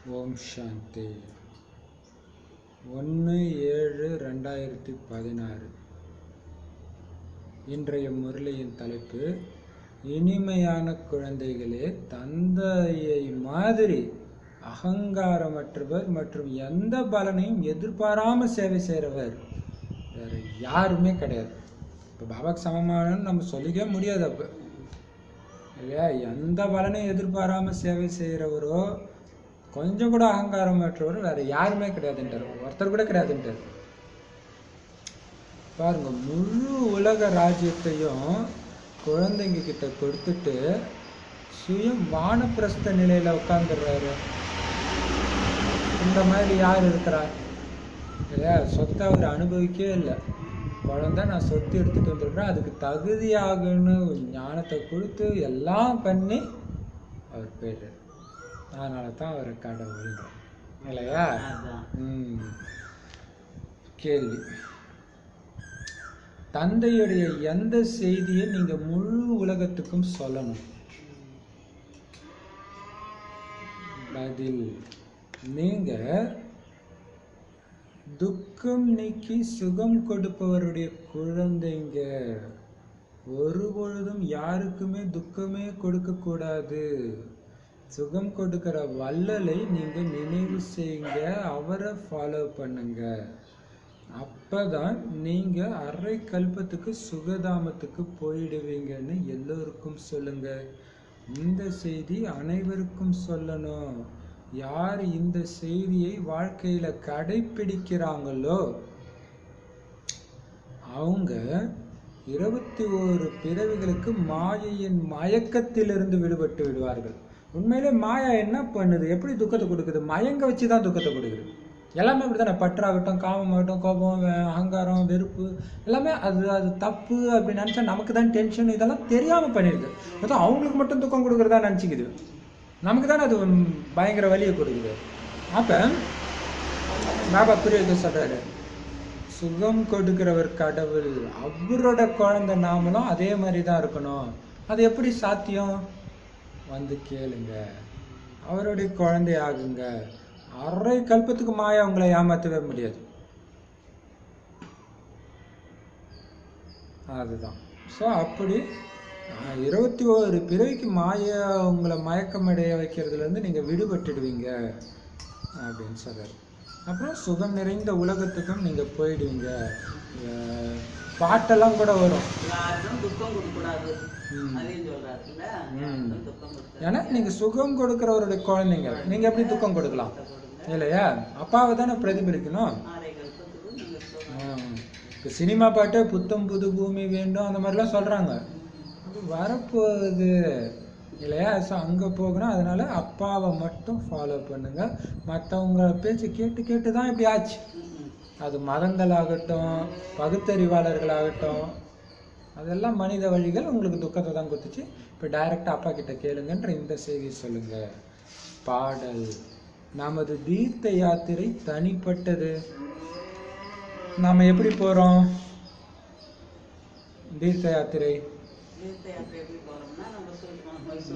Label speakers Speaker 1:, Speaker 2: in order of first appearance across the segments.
Speaker 1: ஓம் சாந்தி. 1/7/2016. இன்றைய முரளியின் தலைப்பு, இனிமையான குழந்தைகளே, தந்தையை மாதிரி அகங்காரமற்றவர் மற்றும் எந்த பலனையும் எதிர்பாராம சேவை செய்கிறவர் வேற யாருமே கிடையாது. இப்போ பாபாக்கு சமமானன்னு நம்ம சொல்லிக்கவே முடியாது. அப்போ இல்லையா, எந்த பலனையும் எதிர்பாராம சேவை செய்கிறவரோ, கொஞ்சம் கூட அகங்காரமற்றவர் வேற யாருமே கிடையாதுன்றார். ஒருத்தர் கூட கிடையாதுன்றார். பாருங்க, முழு உலக ராஜ்யத்தையும் குழந்தைங்க கிட்ட கொடுத்துட்டு சுயம் வானப்பிரஸ்த நிலையில உட்காந்துடுறாரு. இந்த மாதிரி யார் இருக்கிறார் இல்லையா? சொத்தை அவர் அனுபவிக்கவே இல்லை. குழந்தை, நான் சொத்து எடுத்துட்டு வந்துருக்கிறேன், அதுக்கு தகுதியாகன்னு ஞானத்தை கொடுத்து எல்லாம் பண்ணி அவர் போயிடுறார். அதனால தான் அவர் கடவுள் இல்லையா? கேள்வி, தந்தையுடைய எந்த செய்தியை நீங்க முழு உலகத்துக்கும் சொல்லணும்? பதில், நீங்க துக்கம் நீக்கி சுகம் கொடுப்பவருடைய குழந்தைங்க. ஒரு பொழுதும் யாருக்குமே துக்கமே கொடுக்க கூடாது. சுகம் கொடுக்கிற வள்ளலை நீங்க நினைவு செய்யுங்க, அவரை ஃபாலோ பண்ணுங்க. அப்பதான் நீங்க அரை கல்பத்துக்கு சுகதாமத்துக்கு போயிடுவீங்கன்னு எல்லோருக்கும் சொல்லுங்க. இந்த செய்தி அனைவருக்கும் சொல்லணும். யார் இந்த செய்தியை வாழ்க்கையில கடைபிடிக்கிறாங்களோ அவங்க 21 பிறவிகளுக்கு மாயையின் மயக்கத்திலிருந்து விடுபட்டு விடுவார்கள். உண்மையிலே மாயா என்ன பண்ணுது? எப்படி துக்கத்தை கொடுக்குது? மயங்க வச்சுதான் துக்கத்தை கொடுக்குது. எல்லாமே அப்படித்தானே. பற்றாகட்டும், காமமாகட்டும், கோபம், அகங்காரம், வெறுப்பு, எல்லாமே அது தப்பு அப்படின்னு நினச்சா நமக்கு தான் டென்ஷன். இதெல்லாம் தெரியாமல் பண்ணிடுது. அதான் அவங்களுக்கு மட்டும் துக்கம் கொடுக்குறதா நினச்சிக்குது. நமக்கு தானே அது பயங்கர வலியை கொடுக்குது. அப்போ பாபா புரிய சொல்கிறாரு, சுகம் கொடுக்கிறவர் கடவுள், அவரோட குழந்தை நாமளும் அதே மாதிரி தான் இருக்கணும். அது எப்படி சாத்தியம்? வந்து கேளுங்க, அவருடைய குழந்தை ஆகுங்க. அரை கல்பத்துக்கு மாயா உங்களை ஏமாற்றவே முடியாது. அதுதான். ஸோ அப்படி 21 பிறவிக்கு மாயா உங்களை மயக்கமடைய வைக்கிறதுலேருந்து நீங்கள் விடுபட்டுடுவீங்க அப்படின்னு சொல்கிறார். அப்புறம் சுகம் நிறைந்த உலகத்துக்கும் நீங்கள் போயிடுவீங்க. பாட்டெல்லாம் கூட வரும், ஏன்னா நீங்கள் சுகம் கொடுக்குறவருடைய குழந்தைங்க. நீங்கள் எப்படி துக்கம் கொடுக்கலாம் இல்லையா? அப்பாவை தானே பிரதிபலிக்கணும். இப்போ சினிமா பாட்டு புத்தம் புது பூமி வேண்டும் அந்த மாதிரிலாம் சொல்கிறாங்க. அது வரப்போகுது இல்லையா? ஸோ அங்கே போகணும். அதனால அப்பாவை மட்டும் ஃபாலோ பண்ணுங்க. மற்றவங்க பேச்சு கேட்டு கேட்டு தான் இப்படி ஆச்சு. அது மதங்களாகட்டும், பகுத்தறிவாளர்களாகட்டும், அதெல்லாம் மனித வழிகள் உங்களுக்கு துக்கத்தை தான் கொடுத்துச்சு. இப்போ டைரெக்டாக அப்பா கிட்ட கேளுங்கன்ற இந்த செய்தி சொல்லுங்க. பாடல், நமது தீர்த்த யாத்திரை தனிப்பட்டது. நாம எப்படி போறோம் தீர்த்த யாத்திரை?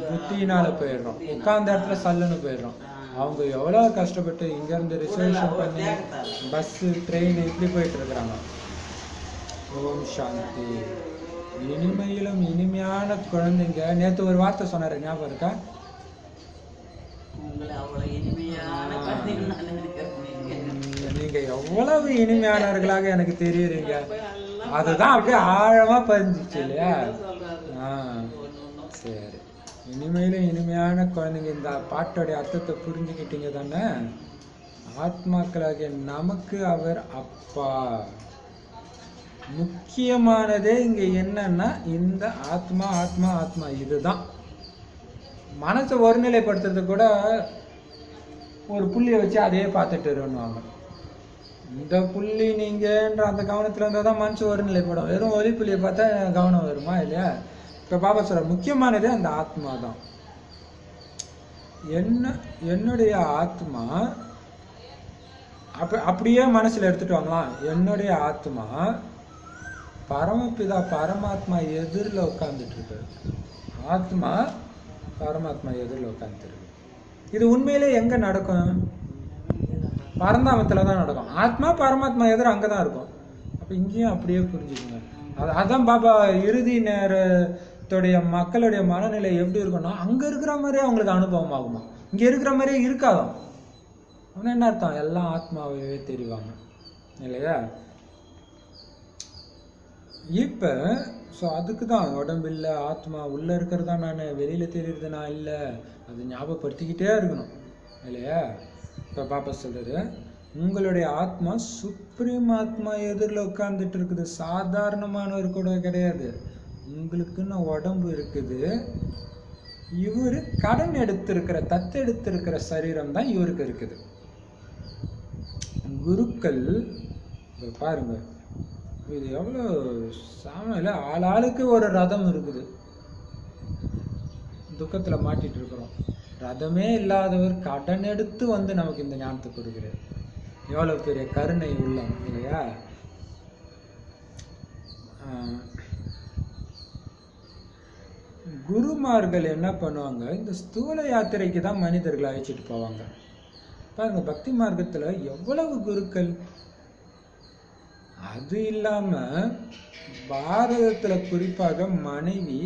Speaker 1: புத்தினால போயிடுறோம். உட்கார்ந்த இடத்துல சல்லுன்னு போயிடுறோம். அவங்க எவ்வளோ கஷ்டப்பட்டு இங்கேருந்து ரிசர்வேஷன் பண்ணி பஸ்ஸு, ட்ரெயின் இப்படி போயிட்டு இருக்கிறாங்க. ஓம் சாந்தி. இனிமையிலும் இனிமையான குழந்தைங்க. நேற்று ஒரு வார்த்தை சொன்னாரு, ஞாபகம் இருக்கா? நீங்க எவ்வளவு இனிமையானவர்களாக எனக்கு தெரியுறீங்க. அதுதான் அப்படியே ஆழமா பதிஞ்சிச்சு இல்லையா? சரி, இனிமையிலும் இனிமையான குழந்தைங்க. இந்த பாட்டோடைய அர்த்தத்தை புரிஞ்சுக்கிட்டீங்க தானே? ஆத்மாக்களாகிய நமக்கு அவர் அப்பா. முக்கியமானதே இங்க என்னன்னா இந்த ஆத்மா ஆத்மா ஆத்மா. இதுதான் மனசை ஒருநிலைப்படுத்துறது. கூட ஒரு புள்ளியை வச்சு அதையே பார்த்துட்டு வருவாங்க. இந்த புள்ளி நீங்கன்ற அந்த கவனத்துல இருந்தால் தான் மனசு ஒருநிலைப்படும். வெறும் ஒலி புள்ளியை பார்த்தா கவனம் வருமா இல்லையா? இப்போ பாபா சொல்ற முக்கியமானதே அந்த ஆத்மா தான். என்னுடைய ஆத்மா அப்படியே மனசுல எடுத்துட்டு வாங்கலாம். என்னுடைய ஆத்மா பரமபிதா பரமாத்மா எதிரில் உட்காந்துட்டு இருக்காரு. ஆத்மா பரமாத்மா எதிரில் உட்காந்துருக்கு. இது உண்மையிலே எங்க நடக்கும்? பரந்தாமத்துல தான் நடக்கும். ஆத்மா பரமாத்மா எதிர அங்கதான் இருக்கும். அப்ப இங்கேயும் அப்படியே புரிஞ்சுக்கோங்க. அதான் பாபா இறுதி நேரத்துடைய மக்களுடைய மனநிலை எப்படி இருக்கும்னா, அங்க இருக்கிற மாதிரியே அவங்களுக்கு அனுபவம் ஆகுமா, இங்க இருக்கிற மாதிரியே இருக்காதான். அவன் என்ன அர்த்தம்? எல்லாம் ஆத்மாவே தெரிவாங்க இல்லையா? இப்ப அதுக்கு தான் உடம்பு இல்லை, ஆத்மா உள்ள இருக்கிறதா நான், வெளியில தெரியுறது நான் இல்லை, அது ஞாபகப்படுத்திக்கிட்டே இருக்கணும் இல்லையா? இப்ப பாப்பா சொல்றாரு, உங்களுடைய ஆத்மா சுப்ரீம் ஆத்மா எதிரில் உட்கார்ந்துட்டு இருக்குது, சாதாரணமானவர் கூட கிடையாது. உங்களுக்குன்னு உடம்பு இருக்குது. இவரு கடன் எடுத்திருக்கிற, தத்தெடுத்திருக்கிற சரீரம் தான் இவருக்கு இருக்குது. குருக்கள் பாருங்க, இது எவ்வளோ சாமையில ஆளாளுக்கு ஒரு ரதம் இருக்குது. துக்கத்துல மாட்டிட்டு இருக்கிறோம். ரதமே இல்லாதவர் கடன் எடுத்து வந்து நமக்கு இந்த ஞானத்தை கொடுக்கிறார். எவ்வளவு பெரிய கருணை உள்ளம் இல்லையா? குருமார்கள் என்ன பண்ணுவாங்க, இந்த ஸ்தூல யாத்திரைக்கு தான் மனிதர்களை அழைச்சிட்டு போவாங்க. பாருங்க, பக்தி மார்க்கத்துல எவ்வளவு குருக்கள். அது இல்லாம பாரதத்துல குறிப்பாக மனைவி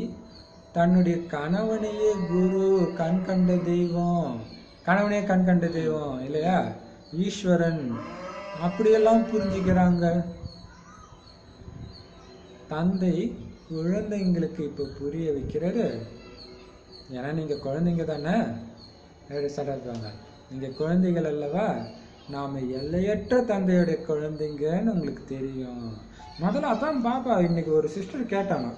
Speaker 1: தன்னுடைய கணவனையே குரு, கண் கண்ட தெய்வம், கணவனே கண் கண்ட தெய்வம் இல்லையா, ஈஸ்வரன் அப்படியெல்லாம் புரிஞ்சுக்கிறாங்க. தந்தை குழந்தைங்களுக்கு இப்ப புரிய வைக்கிறாரு. ஏன்னா நீங்க குழந்தைங்க தானே, சொல்றாங்க, நீங்க குழந்தைகள் அல்லவா, நாம எல்லையற்ற தந்தையுடைய குழந்தைங்கன்னு உங்களுக்கு தெரியும். முதல்ல அதான் பாப்பா இன்னைக்கு ஒரு சிஸ்டர் கேட்டாங்க,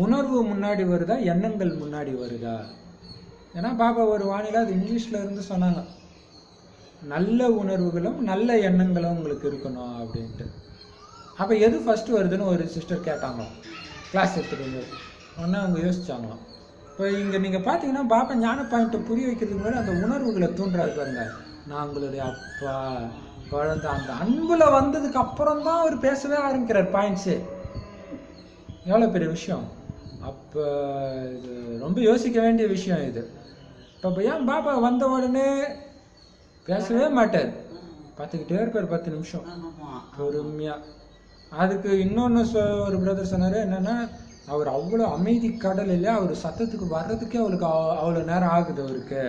Speaker 1: உணர்வு முன்னாடி வருதா எண்ணங்கள் முன்னாடி வருதா? ஏன்னா பாப்பா ஒரு வானிலை அது இங்கிலீஷ்ல இருந்து சொன்னாங்க, நல்ல உணர்வுகளும் நல்ல எண்ணங்களும் உங்களுக்கு இருக்கணும் அப்படின்ட்டு. அப்ப எது ஃபர்ஸ்ட் வருதுன்னு ஒரு சிஸ்டர் கேட்டாங்க கிளாஸ் எடுத்துட்டு. உடனே அவங்க யோசிச்சாங்களாம். இப்போ இங்க நீங்க பாத்தீங்கன்னா பாப்பா ஞான பாயிண்ட்டை புரிய வைக்கிறதுக்கு முன்னாடி அந்த உணர்வுகளை தூண்டுறாரு பாருங்க. நான் உங்களுடைய அப்பா, குழந்தை, அந்த அன்புல வந்ததுக்கு அப்புறம் தான் அவர் பேசவே ஆரம்பிக்கிறார் பாயிண்ட்ஸே. எவ்வளவு பெரிய விஷயம். அப்ப இது ரொம்ப யோசிக்க வேண்டிய விஷயம் இது. இப்ப ஏன் பாபா வந்த உடனே பேசவே மாட்டார், பார்த்துக்கிட்டே இருப்பார் 10 நிமிஷம் பொறுமையா. அதுக்கு இன்னொன்னு ஒரு பிரதர் சொன்னாரு என்னன்னா, அவர் அவ்வளோ அமைதி கடல் இல்லையா, அவர் சத்தத்துக்கு வர்றதுக்கே அவருக்கு அவ்வளோ நேரம் ஆகுது. அவருக்கு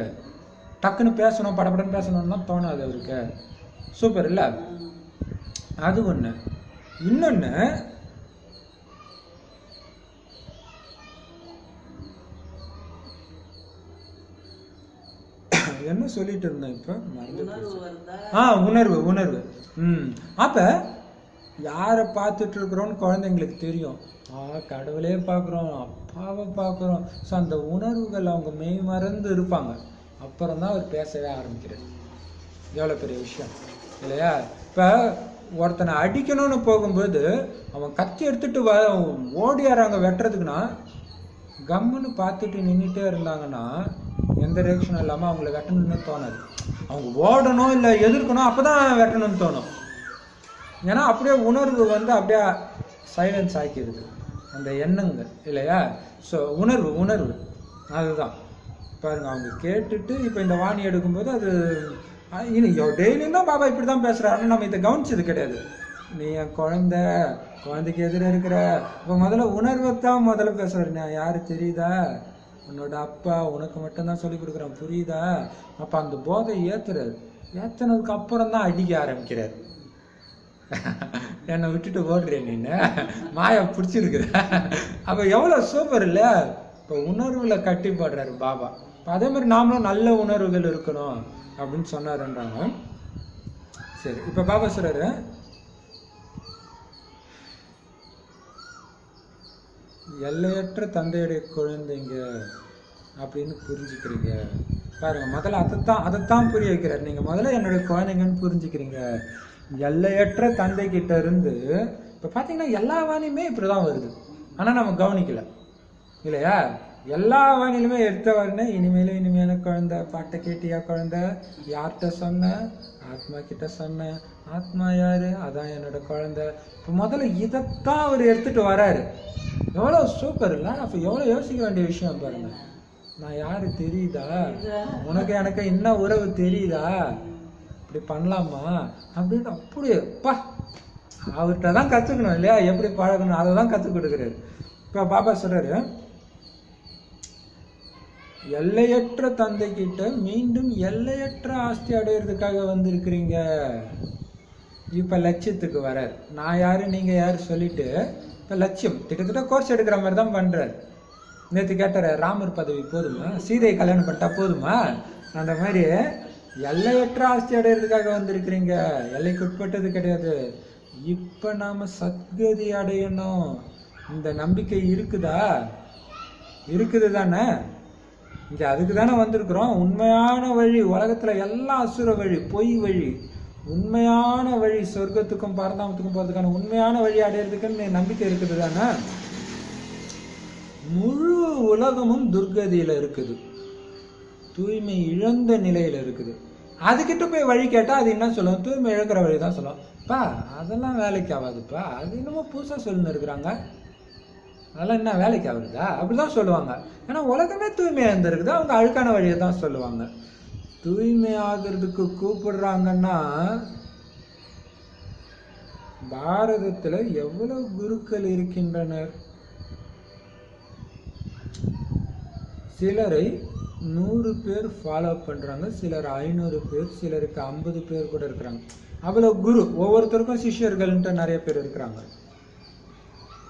Speaker 1: டக்குன்னு பேசணும், படப்படன்னு பேசணும்னா தோணாது அவருக்கு. சூப்பர் இல்லை? அது ஒன்று. இன்னொன்று, என்ன சொல்லிட்டு இருந்தேன் இப்ப மறந்து. உணர்வு உணர்வு. அப்ப யாரை பார்த்துட்டு இருக்கிறோம்னு குழந்தைங்களுக்கு தெரியும். கடவுளே பார்க்குறோம், அப்பாவை பார்க்குறோம். ஸோ அந்த உணர்வுகள் அவங்க மெய் மறந்து இருப்பாங்க. அப்புறம் தான் அவர் பேசவே ஆரம்பிக்கிறது. எவ்வளோ பெரிய விஷயம் இல்லையா? இப்போ ஒருத்தனை அடிக்கணும்னு போகும்போது அவன் கத்தி எடுத்துட்டு ஓடியாராங்க வெட்டுறதுக்குன்னா, கம்முன்னு பார்த்துட்டு நின்றுட்டே இருந்தாங்கன்னா எந்த ரியாக்ஷனும் இல்லாமல் அவங்கள வெட்டணும்னு தோணாது. அவங்க ஓடணும் இல்லை எதிர்க்கணும், அப்போ தான் வெட்டணும்னு தோணும். ஏன்னா அப்படியே உணர்வு அப்படியே சைலன்ஸ் ஆக்கிடுது அந்த எண்ணங்கள் இல்லையா? ஸோ உணர்வு உணர்வு அதுதான் பாருங்க. அவங்க கேட்டுட்டு இப்போ இந்த வாணி எடுக்கும்போது அது டெய்லியும் தான் பாபா இப்படி தான் பேசுகிறாருன்னு நம்ம இதை கவனிச்சது கிடையாது. நீ என் குழந்தைக்கு எதிர இருக்கிற, இப்போ முதல்ல உணர்வை தான் முதல்ல பேசுகிறாரு. நான் யாரு தெரியுதா, உன்னோட அப்பா, உனக்கு மட்டும்தான் சொல்லி கொடுக்குறான், புரியுதா? அப்போ அந்த போதை ஏற்றுனதுக்கு அப்புறம் தான் அடிக்க ஆரம்பிக்கிறார். என்னை விட்டுட்டு ஓடுறேன் நீன்னு, மாயா பிடிச்சிருக்குது. அப்போ எவ்வளோ சூப்பர் இல்லை? இப்போ உணர்வுல கட்டி போடுறாரு பாபா. அதே மாதிரி நாமளும் நல்ல உணர்வுகள் இருக்கணும் அப்படின்னு சொன்னாருன்றாங்க. சரி, இப்போ பாபா சொல்றாரு, எல்லையற்ற தந்தையுடைய குழந்தைங்க அப்படின்னு புரிஞ்சுக்கிறீங்க பாருங்க. முதல்ல அதைத்தான் புரிய வைக்கிறார். நீங்க முதல்ல என்னுடைய குழந்தைங்கன்னு புரிஞ்சுக்கிறீங்க. எல்லையற்ற தந்தை கிட்ட இருந்து இப்ப பாத்தீங்கன்னா எல்லா வாணியுமே இப்படிதான் வருது. ஆனா நம்ம கவனிக்கல இல்லையா? எல்லா வானிலுமே எடுத்த வரனே இனிமேல குழந்தை, பாட்டை கேட்டியா குழந்தை, யார்கிட்ட சொன்ன, ஆத்மா கிட்ட சொன்ன. ஆத்மா யாரு? அதான் என்னோட குழந்தை. இப்போ முதல்ல இதைத்தான் அவர் எடுத்துட்டு வராரு. எவ்வளவு சூப்பர் இல்ல? அப்ப எவ்வளவு யோசிக்க வேண்டிய விஷயம் பாருங்க. நான் யாரு தெரியுதா, உனக்கு எனக்கு என்ன உறவு தெரியுதா, இப்படி பண்ணலாமா அப்படின்னு அப்படியே பா அவர்கிட்ட தான் கற்றுக்கணும் இல்லையா, எப்படி பழகணும் அதை தான் கற்றுக் கொடுக்குறாரு. இப்போ பாபா சொல்றாரு, எல்லையற்ற தந்தை கிட்ட மீண்டும் எல்லையற்ற ஆஸ்தி அடையிறதுக்காக வந்திருக்கிறீங்க. இப்போ லட்சியத்துக்கு வரார். நான் யாரு நீங்க யாரு சொல்லிட்டு இப்போ லட்சியம் கிட்டத்தட்ட கோர்ஸ் எடுக்கிற மாதிரி தான் பண்றாரு. நேற்று கேட்டார், ராமர் பதவி போதுமா, சீதையை கல்யாணம் பண்ணிட்டா போதுமா, அந்த மாதிரி எல்லையற்ற ஆஸ்தி அடையிறதுக்காக வந்திருக்கிறீங்க, எல்லைக்கு உட்பட்டது கிடையாது. இப்போ நாம சத்கதி அடையணும். இந்த நம்பிக்கை இருக்குதா, இருக்குது தானே, இங்கே அதுக்கு தானே வந்திருக்கிறோம். உண்மையான வழி உலகத்தில் எல்லாம் அசுர வழி, பொய் வழி. உண்மையான வழி சொர்க்கத்துக்கும் பரந்தாமத்துக்கும் போகிறதுக்கான உண்மையான வழி அடையிறதுக்குன்னு நம்பிக்கை இருக்குது தானே. முழு உலகமும் துர்கதியில் இருக்குது, தூய்மை இழந்த நிலையில் இருக்குது. அதுக்கிட்ட போய் வழி கேட்டால் அது என்ன சொல்லும், தூய்மை இழக்கிற வழி தான் சொல்லும். பா அதெல்லாம் வேலைக்கு ஆகாதுப்பா, அது என்னமோ புதுசாக சொல்லின்னு இருக்கிறாங்க, அதெல்லாம் என்ன வேலைக்கு ஆகுதா அப்படிதான் சொல்லுவாங்க. ஏன்னா உலகமே தூய்மையாக இருந்திருக்குது, அவங்க அழுக்கான வழியை தான் சொல்லுவாங்க. தூய்மை ஆகிறதுக்கு கூப்பிடுறாங்கன்னா பாரதத்தில் எவ்வளவு குருக்கள் இருக்கின்றனர். சிலரை 100 பேர் ஃபாலோ பண்ணுறாங்க, சிலர் 500 பேர், சிலருக்கு 50 பேர் கூட இருக்கிறாங்க. அவ்வளோ குரு, ஒவ்வொருத்தருக்கும் சிஷ்யர்கள்ன்ட்டு நிறைய பேர் இருக்கிறாங்க.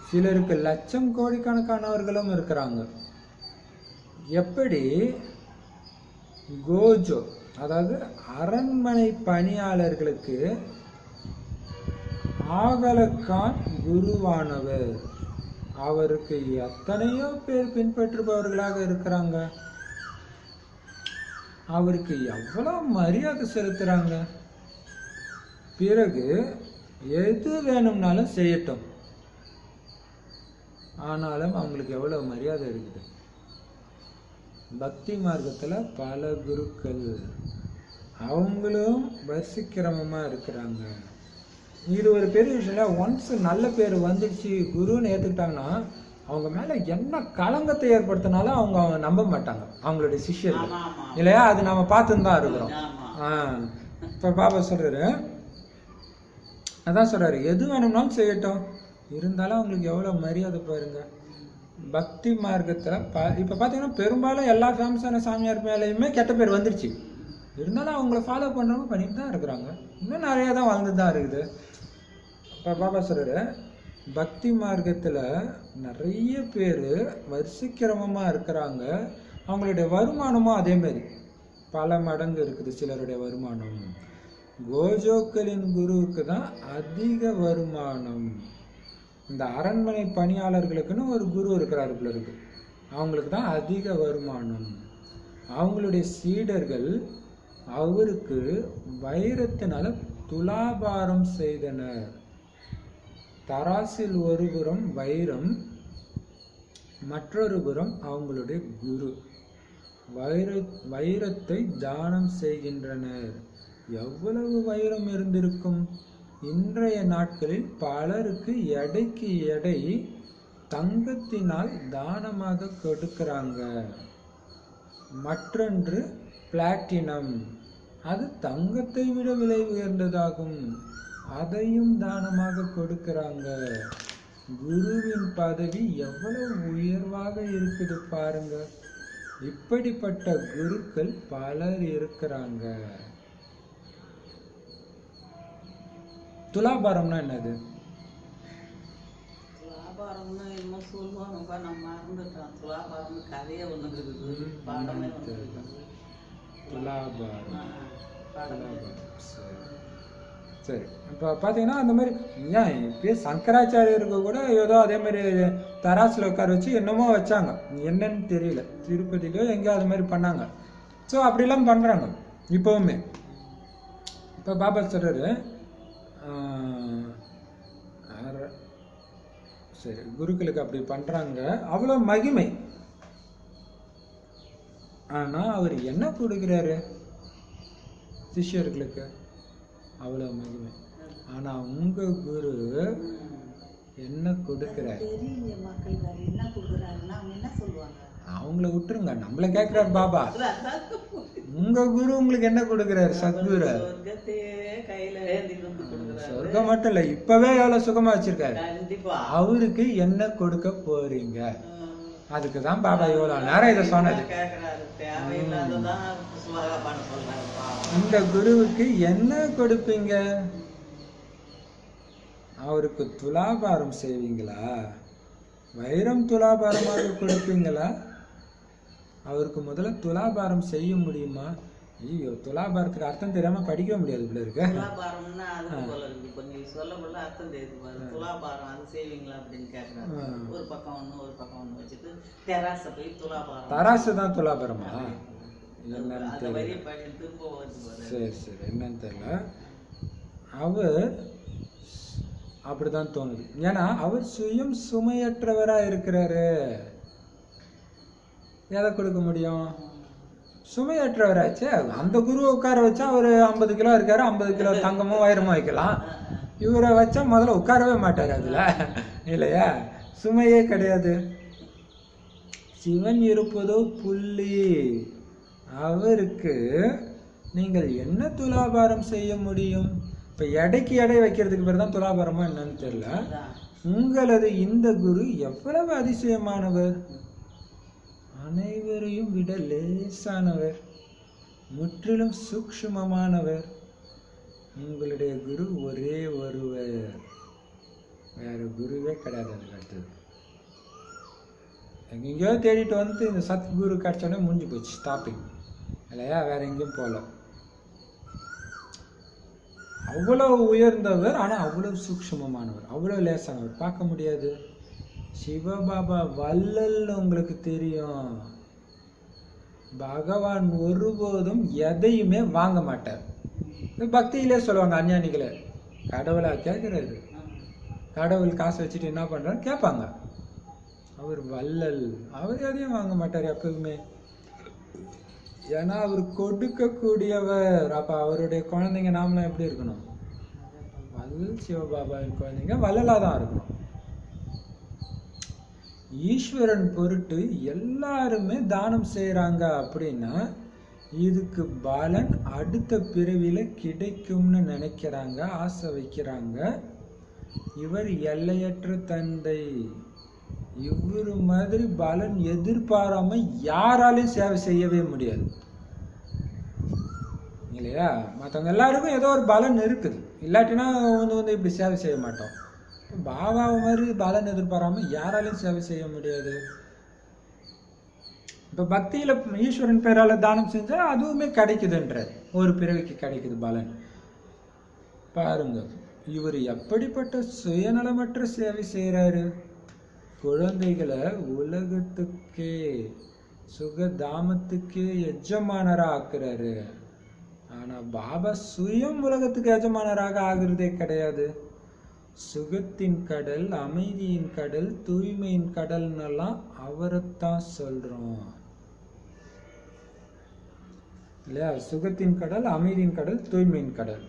Speaker 1: சிலருக்கு லட்சம் கோடிக்கணக்கானவர்களும் இருக்கிறாங்க. எப்படி கோஜோ அதாவது அரண்மனை பணியாளர்களுக்கு ஆகலக்கான் குருவானவர், அவருக்கு எத்தனையோ பேர் பின்பற்றுபவர்களாக இருக்கிறாங்க, அவருக்கு எவ்வளோ மரியாதை செலுத்துறாங்க. பிறகு எது வேணும்னாலும் செய்யட்டும், ஆனாலும் அவங்களுக்கு எவ்வளோ மரியாதை இருக்குது. பக்தி மார்க்கத்தில் பல குருக்கள் அவங்களும் வரிசைக்கிரமமாக இருக்கிறாங்க. இது ஒரு பெரிய விஷயம். ஒன்ஸ் நல்ல பேர் வந்துடுச்சு குருன்னு ஏற்றுக்கிட்டாங்கன்னா அவங்க மேலே என்ன களங்கத்தை ஏற்படுத்தினாலும் அவங்க நம்ப மாட்டாங்க, அவங்களுடைய சிஷ்யர்கள் இல்லையா. அது நம்ம பார்த்துன்னு தான் இருக்கிறோம். இப்போ பாபா சொல்கிறாரு, அதான் சொல்கிறாரு, எது வேணும்னாலும் செய்யட்டும், இருந்தாலும் அவங்களுக்கு எவ்வளோ மரியாதை பாருங்க. பக்தி மார்க்கத்தில் இப்போ பார்த்தீங்கன்னா பெரும்பாலும் எல்லா ஃபேமஸான சாமியார் மேலேயுமே கெட்ட பேர் வந்துருச்சு, இருந்தாலும் அவங்கள ஃபாலோ பண்ணுறவங்க பண்ணிட்டு தான் இருக்கிறாங்க, இன்னும் நிறையா தான் வளர்ந்து தான் இருக்குது. இப்போ பாபா சொல்கிறாரு, பக்தி மார்க்கத்தில் நிறைய பேர் வரிசைக்கிரமமாக இருக்கிறாங்க, அவங்களுடைய வருமானமும் அதேமாரி பல மடங்கு இருக்குது சிலருடைய வருமானம். கோஜோக்களின் குருவுக்கு தான் அதிக வருமானம். இந்த அரண்மனை பணியாளர்களுக்குன்னு ஒரு குரு இருக்கிறாரு போல இருக்கு, அவங்களுக்கு தான் அதிக வருமானம். அவங்களுடைய சீடர்கள் அவருக்கு வைரத்தினால துலாபாரம் செய்தனர். தராசில் ஒரு புறம் வைரம், மற்றொரு புறம் அவங்களுடைய குரு. வைரத்தை தானம் செய்கின்றனர். எவ்வளவு வைரம் இருந்திருக்கும். இன்றைய நாட்களில் பலருக்கு எடைக்கு எடை தங்கத்தினால் தானமாக கொடுக்கிறாங்க. மற்றொன்று பிளாட்டினம், அது தங்கத்தை விட விலை உயர்ந்ததாகும், அதையும் தானமாக கொடுக்கிறாங்க. குருவின் பதவி எவ்வளவு உயர்வாக இருக்குது பாருங்க. இப்படிப்பட்ட குருக்கள் பலர் இருக்கிறாங்க. துலாபாரம்னா என்னது?
Speaker 2: துலாபாரம்னு என்னமோ சொல்லுவாங்கப்பா, நம்ம மறந்துட்டோம். துலாபாரம் கதையே ஒன்று இருக்குது, பாடமே ஒன்று இருக்குது.
Speaker 1: துலாபாரம். சரி, இப்போ பார்த்தீங்கன்னா அந்த மாதிரி ஏன் இப்பயே சங்கராச்சாரியருக்கு கூட ஏதோ அதே மாதிரி தராசில் உட்கார வச்சு என்னமோ வச்சாங்க, என்னன்னு தெரியல, திருப்பதியிலோ எங்கேயோ அது மாதிரி பண்ணாங்க. ஸோ அப்படிலாம் பண்ணுறாங்க இப்போவுமே. இப்போ பாபா சொல்கிறாரு, சரி குருக்களுக்கு அப்படி பண்ணுறாங்க, அவ்வளோ மகிமை. ஆனால் அவர் என்ன கொடுக்குறாரு சிஷ்யர்களுக்கு? அவ்வளோ மகிமை. ஆனால் உங்கள் குரு என்ன கொடுக்குறாரு? அவங்கள விட்டுருங்க, நம்மள கேட்கிறாரு பாபா. உங்க குரு உங்களுக்கு என்ன கொடுக்குறாரு? சத்குரு சொர்க்கம் மட்டும் இல்ல, இப்பவே எவ்வளவு சுகமா வச்சிருக்காரு. அவருக்கு என்ன கொடுக்க போறீங்க? அதுக்குதான் பாபா இவ்வளவு நேரம் இதை சொன்னது. இந்த குருவுக்கு என்ன கொடுப்பீங்க? அவருக்கு துலாபாரம் செய்வீங்களா? வைரம் துலாபாரமாக கொடுப்பீங்களா? அவருக்கு முதல்ல துலாபாரம் செய்ய முடியுமா? ஐயோ, துலாபாரத்துக்கு அர்த்தம் தெரியாம படிக்க முடியாது போல இருக்கு.
Speaker 2: துலாபாரம்னா அது போல இருக்கு. இப்ப நீ சொல்லக்குள்ள அர்த்தம் தெரியுது பாரு. துலாபாரம் அது செய்வீங்களா அப்படின்னு கேக்குறாங்க. ஒரு பக்கம் ஒண்ணு வச்சுட்டு தெராச போய் துலாபாரம். தராசு தான் துலாபாரமா? என்னன்னு தெரியல. சரி சரி, என்னன்னு தெரியல. அவர் அப்படிதான் தோணுது. ஏன்னா அவர் சுயம் சுமையற்றவரா இருக்கிறாரு. எதை கொடுக்க முடியும்? சுமையற்றவராச்சு. அந்த குருவை உட்கார வச்சா அவர் 50 கிலோ இருக்காரு, 50 கிலோ தங்கமும் வைரமும் வைக்கலாம். இவரை வச்சா முதல்ல உட்காரவே மாட்டார் அதுல, இல்லையா? சுமையே கிடையாது. சிவன் இருப்பதோ புள்ளி. அவருக்கு நீங்கள் என்ன துலாபாரம் செய்ய முடியும்? இப்ப எடைக்கு எடை வைக்கிறதுக்கு பேர் தான் துலாபாரமா என்னன்னு தெரியல. உங்களது இந்த குரு எவ்வளவு அதிசயமானவர், அனைவரையும் விட லேசானவர், முற்றிலும் சூக்ஷ்மமானவர். உங்களுடைய குரு ஒரே ஒருவர், வேற குருவே கிடையாது. அதுக்கு அடுத்தது எங்கெங்கயோ தேடிட்டு வந்து இந்த சத்குரு கிடைச்சோடனே முடிஞ்சு போச்சு, ஸ்டாப்பிங், இல்லையா? வேற எங்கேயும் போல. அவ்வளவு உயர்ந்தவர், ஆனா அவ்வளவு சூக்ஷ்மமானவர், அவ்வளவு லேசானவர், பார்க்க முடியாது. சிவபாபா வள்ளல்னு உங்களுக்கு தெரியும். பகவான் ஒருபோதும் எதையுமே வாங்க மாட்டார். பக்தியிலே சொல்லுவாங்க அஞ்ஞானிகளை, கடவுளா கேட்கிறாரு, கடவுள் காசு வச்சுட்டு என்ன பண்றாரு கேட்பாங்க. அவர் வள்ளல், அவர் எதையும் வாங்க மாட்டார் எப்பவுமே. ஏன்னா அவர் கொடுக்க கூடியவர். அப்ப அவருடைய குழந்தைங்க நாமளும் எப்படி இருக்கணும்? வள்ளல் சிவபாபாவின் குழந்தைங்க வள்ளலா தான் இருக்கணும். ஈஸ்வரன் பொருட்டு எல்லாருமே தானம் செய்யறாங்க அப்படின்னா இதுக்கு பலன் அடுத்த பிறவியில கிடைக்கும்னு நினைக்கிறாங்க, ஆசை வைக்கிறாங்க. இவர் எல்லையற்ற தந்தை. இவரு மாதிரி பலன் எதிர்பாராம யாராலையும் சேவை செய்யவே முடியாது, இல்லையா? மற்றவங்க எல்லாருக்கும் ஏதோ ஒரு பலன் இருக்குது, இல்லாட்டினா வந்து இப்படி சேவை செய்ய மாட்டோம். பாபா மாதிரி பலன் எதிர்பாராம யாராலையும் சேவை செய்ய முடியாது. இப்ப பக்தியில ஈஸ்வரன் பேரால தானம் செஞ்சா அதுவுமே கிடைக்குதுன்ற ஒரு பிறவிக்கு கிடைக்குது பலன். பாருங்க, இவர் எப்படிப்பட்ட சுயநலமற்ற சேவை செய்யறாரு. குழந்தைகளை உலகத்துக்கே சுகதாமத்துக்கே எஜமானரா ஆக்குறாரு. ஆனா பாபா சுயம் உலகத்துக்கு எஜமானராக ஆகுறதே கிடையாது. சுகத்தின் கடல், அமைதியின் கடல், தூய்மையின் கடல்னெல்லாம் அவரைத்தான் சொல்றோம், இல்லையா? சுகத்தின் கடல், அமைதியின் கடல், தூய்மையின் கடல்.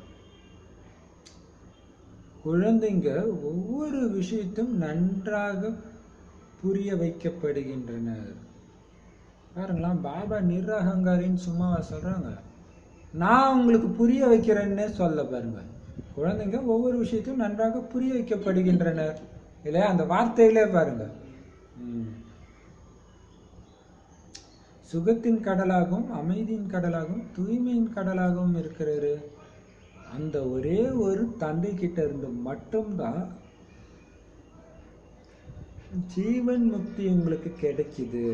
Speaker 2: குழந்தைங்க ஒவ்வொரு விஷயத்தையும் நன்றாக புரிய வைக்கப்படுகின்றனர். பாருங்களா, பாபா நிரகங்காரின்னு சும்மாவா சொல்றாங்க? நான் உங்களுக்கு புரிய வைக்கிறேன்னே சொல்ல பாருங்க. குழந்தைங்க ஒவ்வொரு விஷயத்தையும் நன்றாக புரிய வைக்கப்படுகின்றனர், இல்லையா? அந்த வார்த்தையிலே பாருங்க. சுகத்தின் கடலாகவும் அமைதியின் கடலாகவும் தூய்மையின் கடலாகவும் இருக்கிறாரு. அந்த ஒரே ஒரு தந்தை கிட்ட இருந்து மட்டும்தான் ஜீவன் முக்தி உங்களுக்கு கிடைக்குது.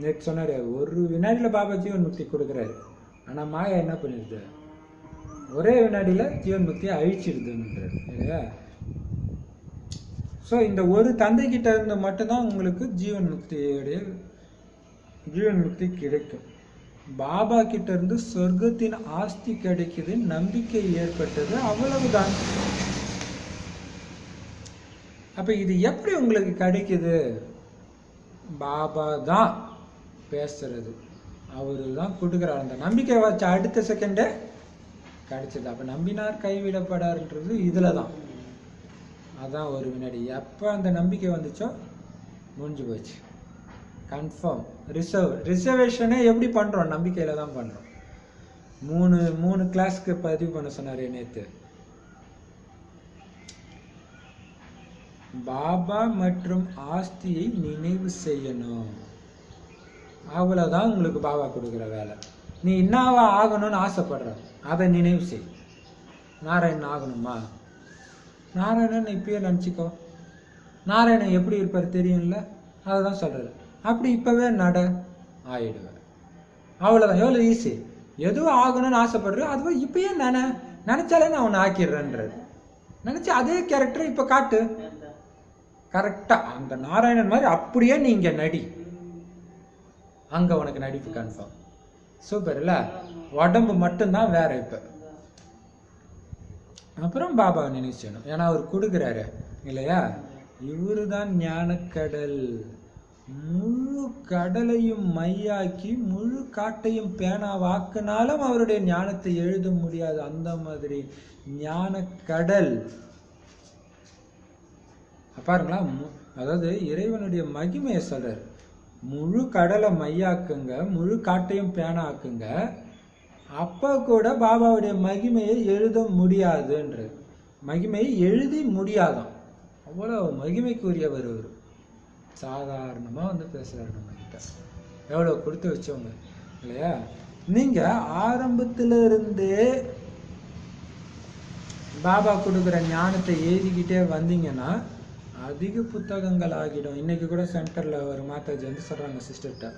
Speaker 2: நேற்று சொன்னாரு, ஒரு வினாடியில பாபா ஜீவன் முக்தி கொடுக்குறாரு. ஆனா மாயா என்ன பண்ணிருது? ஒரே வினாடியில ஜீவன் முக்தியை அழிச்சிருதுன்றாரு, இல்லையா? ஸோ இந்த ஒரு தந்தை கிட்ட இருந்து மட்டும்தான் உங்களுக்கு ஜீவன் முக்தி கிடைக்கும். பாபா கிட்ட இருந்து சொர்க்கத்தின் ஆஸ்தி கிடைக்குது, நம்பிக்கை ஏற்பட்டது, அவ்வளவுதான். அப்ப இது எப்படி உங்களுக்கு கிடைக்குது? பாபா தான் பேசுறது, அவரு தான் கொடுக்குறாரு. அந்த நம்பிக்கை வச்ச அடுத்த செகண்டே கிடைச்சது. அப்ப நம்பினார் கைவிடப்படாருன்றது இதுலதான். அதான் ஒரு வினாடி. எப்ப அந்த நம்பிக்கை வந்துச்சோ முடிஞ்சு போச்சு.
Speaker 1: கன்ஃபார்ம். ரிசர்வேஷனே எப்படி பண்றோம்? நம்பிக்கையில தான் பண்றோம். மூணு கிளாஸ்க்கு பதிவு பண்ண சொன்னாரு நேத்து. பாபா மற்றும் ஆஸ்தியை நினைவு செய்யணும். அவ்வளவுதான் உங்களுக்கு பாபா கொடுக்குற வேலை. நீ என்னவா ஆகணும்னு ஆசைப்படுற, அதை நினைவு செய். நாராயணன் ஆகணுமா? நாராயணன் இப்பயே நினச்சிக்கோ. நாராயணன் எப்படி இருப்பார் தெரியும்ல, அதை தான் சொல்றாரு. அப்படி இப்பவே நட, ஆயிடுவேன். அவ்வளோதான். எவ்வளோ ஈஸி. எதுவும் ஆகணும்னு ஆசைப்படுற அதுவும் இப்பயே நினைச்சாலே நான் உன்னை ஆக்கிடுறேன்றது. நினைச்சு அதே கேரக்டர் இப்ப காட்டு. கரெக்டா அந்த நாராயணன் மாதிரி அப்படியே நீங்க நடி, அங்க உனக்கு நடிப்பு கன்ஃபார்ம். சூப்பர் இல்ல? உடம்பு மட்டும்தான் வேற. இப்ப அப்புறம் பாபாவை நினைச்சணும். ஏன்னா அவர் கொடுக்குறாரு இல்லையா? இவரு தான் ஞானக்கடல். முழு கடலையும் மையாக்கி முழு காட்டையும் பேனாவாக்குனாலும் அவருடைய ஞானத்தை எழுத முடியாது. அந்த மாதிரி ஞானக்கடல். பாருங்களா, அதாவது இறைவனுடைய மகிமையை சொல்றாரு. முழு கடலை மையாக்குங்க, முழு காட்டையும் பேனா ஆக்குங்க, அப்ப கூட பாபாவுடைய மகிமையை எழுத முடியாதுன்ற. மகிமையை எழுதி முடியாதான். அவ்வளவு மகிமைக்குரியவர் அவர். சாதாரணமா வந்து பேசுறாரு நம்ம கிட்ட. எவ்வளவு கொடுத்து வச்சவங்க இல்லையா? நீங்க ஆரம்பத்துல இருந்தே பாபா கொடுக்குற ஞானத்தை எழுதிக்கிட்டே வந்தீங்கன்னா அதிக புத்தகங்கள் ஆகிடும். இன்னைக்கு கூட சென்டர்ல ஒரு மாதாஜி வந்து சொல்றாங்க சிஸ்டர்கிட்ட,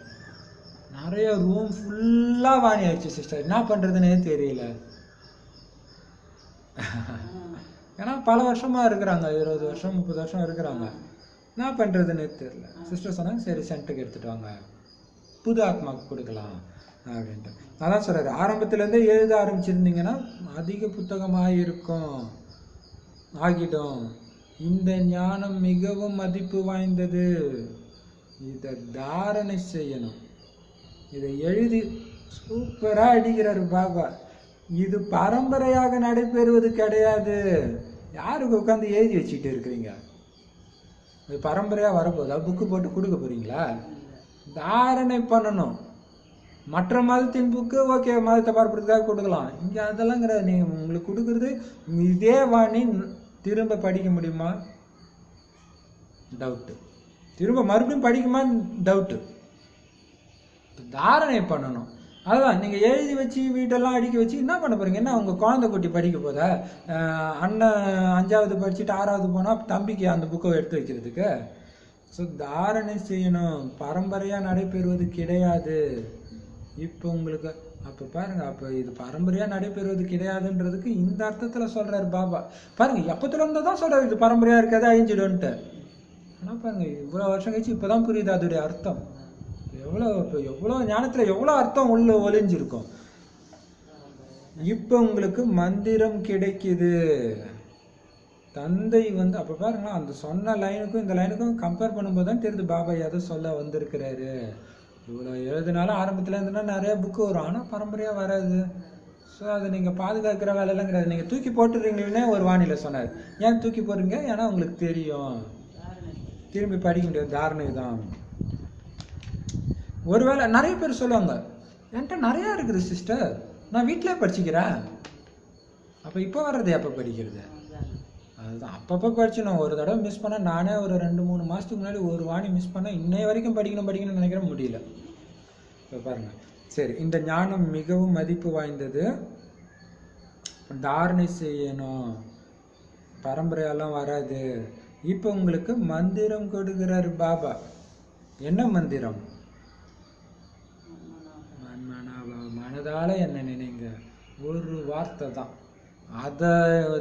Speaker 1: நிறைய ரூம் ஃபுல்லா வாணி ஆயிடுச்சு சிஸ்டர், என்ன பண்றதுன்னே தெரியல. ஏன்னா பல வருஷமா இருக்கிறாங்க, 20 வருஷம் 30 வருஷம் இருக்கிறாங்க, என்ன பண்றதுன்னே தெரியல. சிஸ்டர் சொன்னாங்க சரி சென்டருக்கு எடுத்துட்டு வாங்க, புது ஆத்மாவுக்கு கொடுக்கலாம் அப்படின்ட்டு. அதான் சொல்றாரு, ஆரம்பத்துல இருந்தே எழுத ஆரம்பிச்சிருந்தீங்கன்னா அதிக புத்தகமாக இருக்கும், ஆகிடும். இந்த ஞானம் மிகவும் மதிப்பு வாய்ந்தது, இதை தாரணை செய்யணும். இதை எழுதி சூப்பரா அடிக்கிறாரு பாபா. இது பரம்பரையாக நடைபெறுவது கிடையாது. யாருக்கு உட்காந்து எழுதி வச்சுட்டு இருக்கிறீங்க? இது பரம்பரையா வரப்போதா? புக்கு போட்டு கொடுக்க போறீங்களா? தாரணை பண்ணணும். மற்ற மதத்தின் புக்கு ஓகே, மதத்தை பரப்புறதுக்காக கொடுக்கலாம். இங்க அதெல்லாம் கிடையாது. நீங்க உங்களுக்கு கொடுக்கறது இதே வாணி திரும்ப படிக்க முடியுமா? டவுட்டு. திரும்ப மறுபடியும் படிக்குமா? டவுட்டு. தாரணை பண்ணணும். அதுதான் நீங்க எழுதி வச்சு வீட்டெல்லாம் அடிக்க வச்சு என்ன பண்ண போறீங்க? என்ன உங்க குழந்தை குட்டி படிக்க போதா? அண்ணன் 5வது படிச்சுட்டு 6வது போனா தம்பிக்கு அந்த புக்கை எடுத்து வைக்கிறதுக்கு. ஸோ தாரணை செய்யணும். பரம்பரையா நடைபெறுவது கிடையாது. இப்போ உங்களுக்கு அப்ப பாருங்க, அப்ப இது பரம்பரையா நடைபெறுவது கிடையாதுன்றதுக்கு இந்த அர்த்தத்துல சொல்றாரு பாபா. பாருங்க, எப்பத்துல இருந்துதான் சொல்றாரு இது பரம்பரையா இருக்காது, அழிஞ்சிடும்ட்டு. ஆனா பாருங்க, இவ்வளவு வருஷம் கழிச்சு இப்பதான் புரியுது அதோடைய அர்த்தம். எவ்வளவு ஞானத்துல எவ்வளவு அர்த்தம் உள்ள ஒளிஞ்சிருக்கும். இப்ப உங்களுக்கு மந்திரம் கிடைக்குது. தந்தை வந்து அப்ப பாருங்க, அந்த சொன்ன லைனுக்கும் இந்த லைனுக்கும் கம்பேர் பண்ணும்போது தான் தெரியுது பாபா எதை சொல்ல வந்திருக்கிறாரு. இவ்வளோ எழுதினாலும் ஆரம்பத்துல இருந்துன்னா நிறைய புக்கு வரும், ஆனா பரம்பரையா வராது. ஸோ அதை நீங்க பாதுகாக்கிற வேலையெல்லாம் கிடையாது. நீங்க தூக்கி போட்டுறீங்களே ஒரு வானிலை சொன்னார். ஏன் தூக்கி போடுறீங்க? ஏன்னா உங்களுக்கு தெரியும் திரும்பி படிக்க முடியாது. தாரணை தான். ஒருவேளை நிறைய பேர் சொல்லுவாங்க, என்கிட்ட நிறையா இருக்குது சிஸ்டர், நான் வீட்டிலே படிச்சுக்கிறேன். அப்போ இப்போ வர்றது எப்போ படிக்கிறது? அதுதான் அப்பப்போ படிச்சுணும். ஒரு தடவை மிஸ் பண்ணால், நானே ஒரு 2-3 மாதத்துக்கு முன்னாடி ஒரு வாணி மிஸ் பண்ணால் இன்னைய வரைக்கும் படிக்கணும்னு நினைக்கிற முடியல. இப்போ பாருங்க, சரி, இந்த ஞானம் மிகவும் மதிப்பு வாய்ந்தது, தாரணை செய்யணும், பரம்பரையெல்லாம் வராது. இப்போ உங்களுக்கு மந்திரம் கொடுக்கிறாரு பாபா. என்ன மந்திரம்? மனதால என்ன நினைங்க, ஒரு வார்த்தை தான். அதை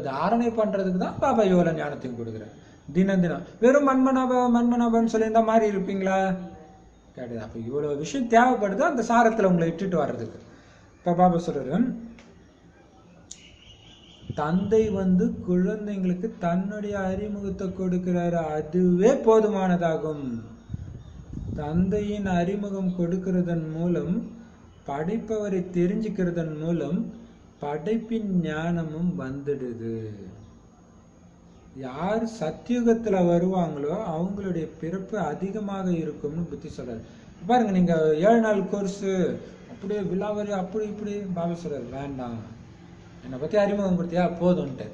Speaker 1: தாரணை பண்றதுக்கு தான் பாபா இவ்வளவு ஞானத்தையும் கொடுக்குறேன். தினம் தினம் வெறும் மன்மனாபன்னு சொல்லியிருந்தா மாதிரி இருப்பீங்களா? கிடையாது. அப்ப இவ்வளவு விஷயம் தேவைப்படுது அந்த சாரத்துல உங்களை இட்டுட்டு வர்றதுக்கு. இப்ப பாபா சொல்றாரு, தந்தை வந்து குழந்தைங்களுக்கு தன்னுடைய அறிமுகத்தை கொடுக்கிறாரு, அதுவே போதுமானதாகும். தந்தையின் அறிமுகம் கொடுக்கிறதன் மூலம், படைப்பவரை தெரிஞ்சுக்கிறதன் மூலம் படைப்பின் ஞானமும் வந்துடுது. யார் சத்தியுகத்துல வருவாங்களோ அவங்களுடைய பிறப்பு அதிகமாக இருக்கும்னு புத்தி சொல்றாரு. பாருங்க, நீங்க 7 நாள் கோர்ஸ் அப்படியே விழாவரி அப்படி இப்படி பாபா சொல்றாரு, வேண்டாம், என்னை பத்தி அறிமுகம் கொடுத்தியா போதும்ட்டு.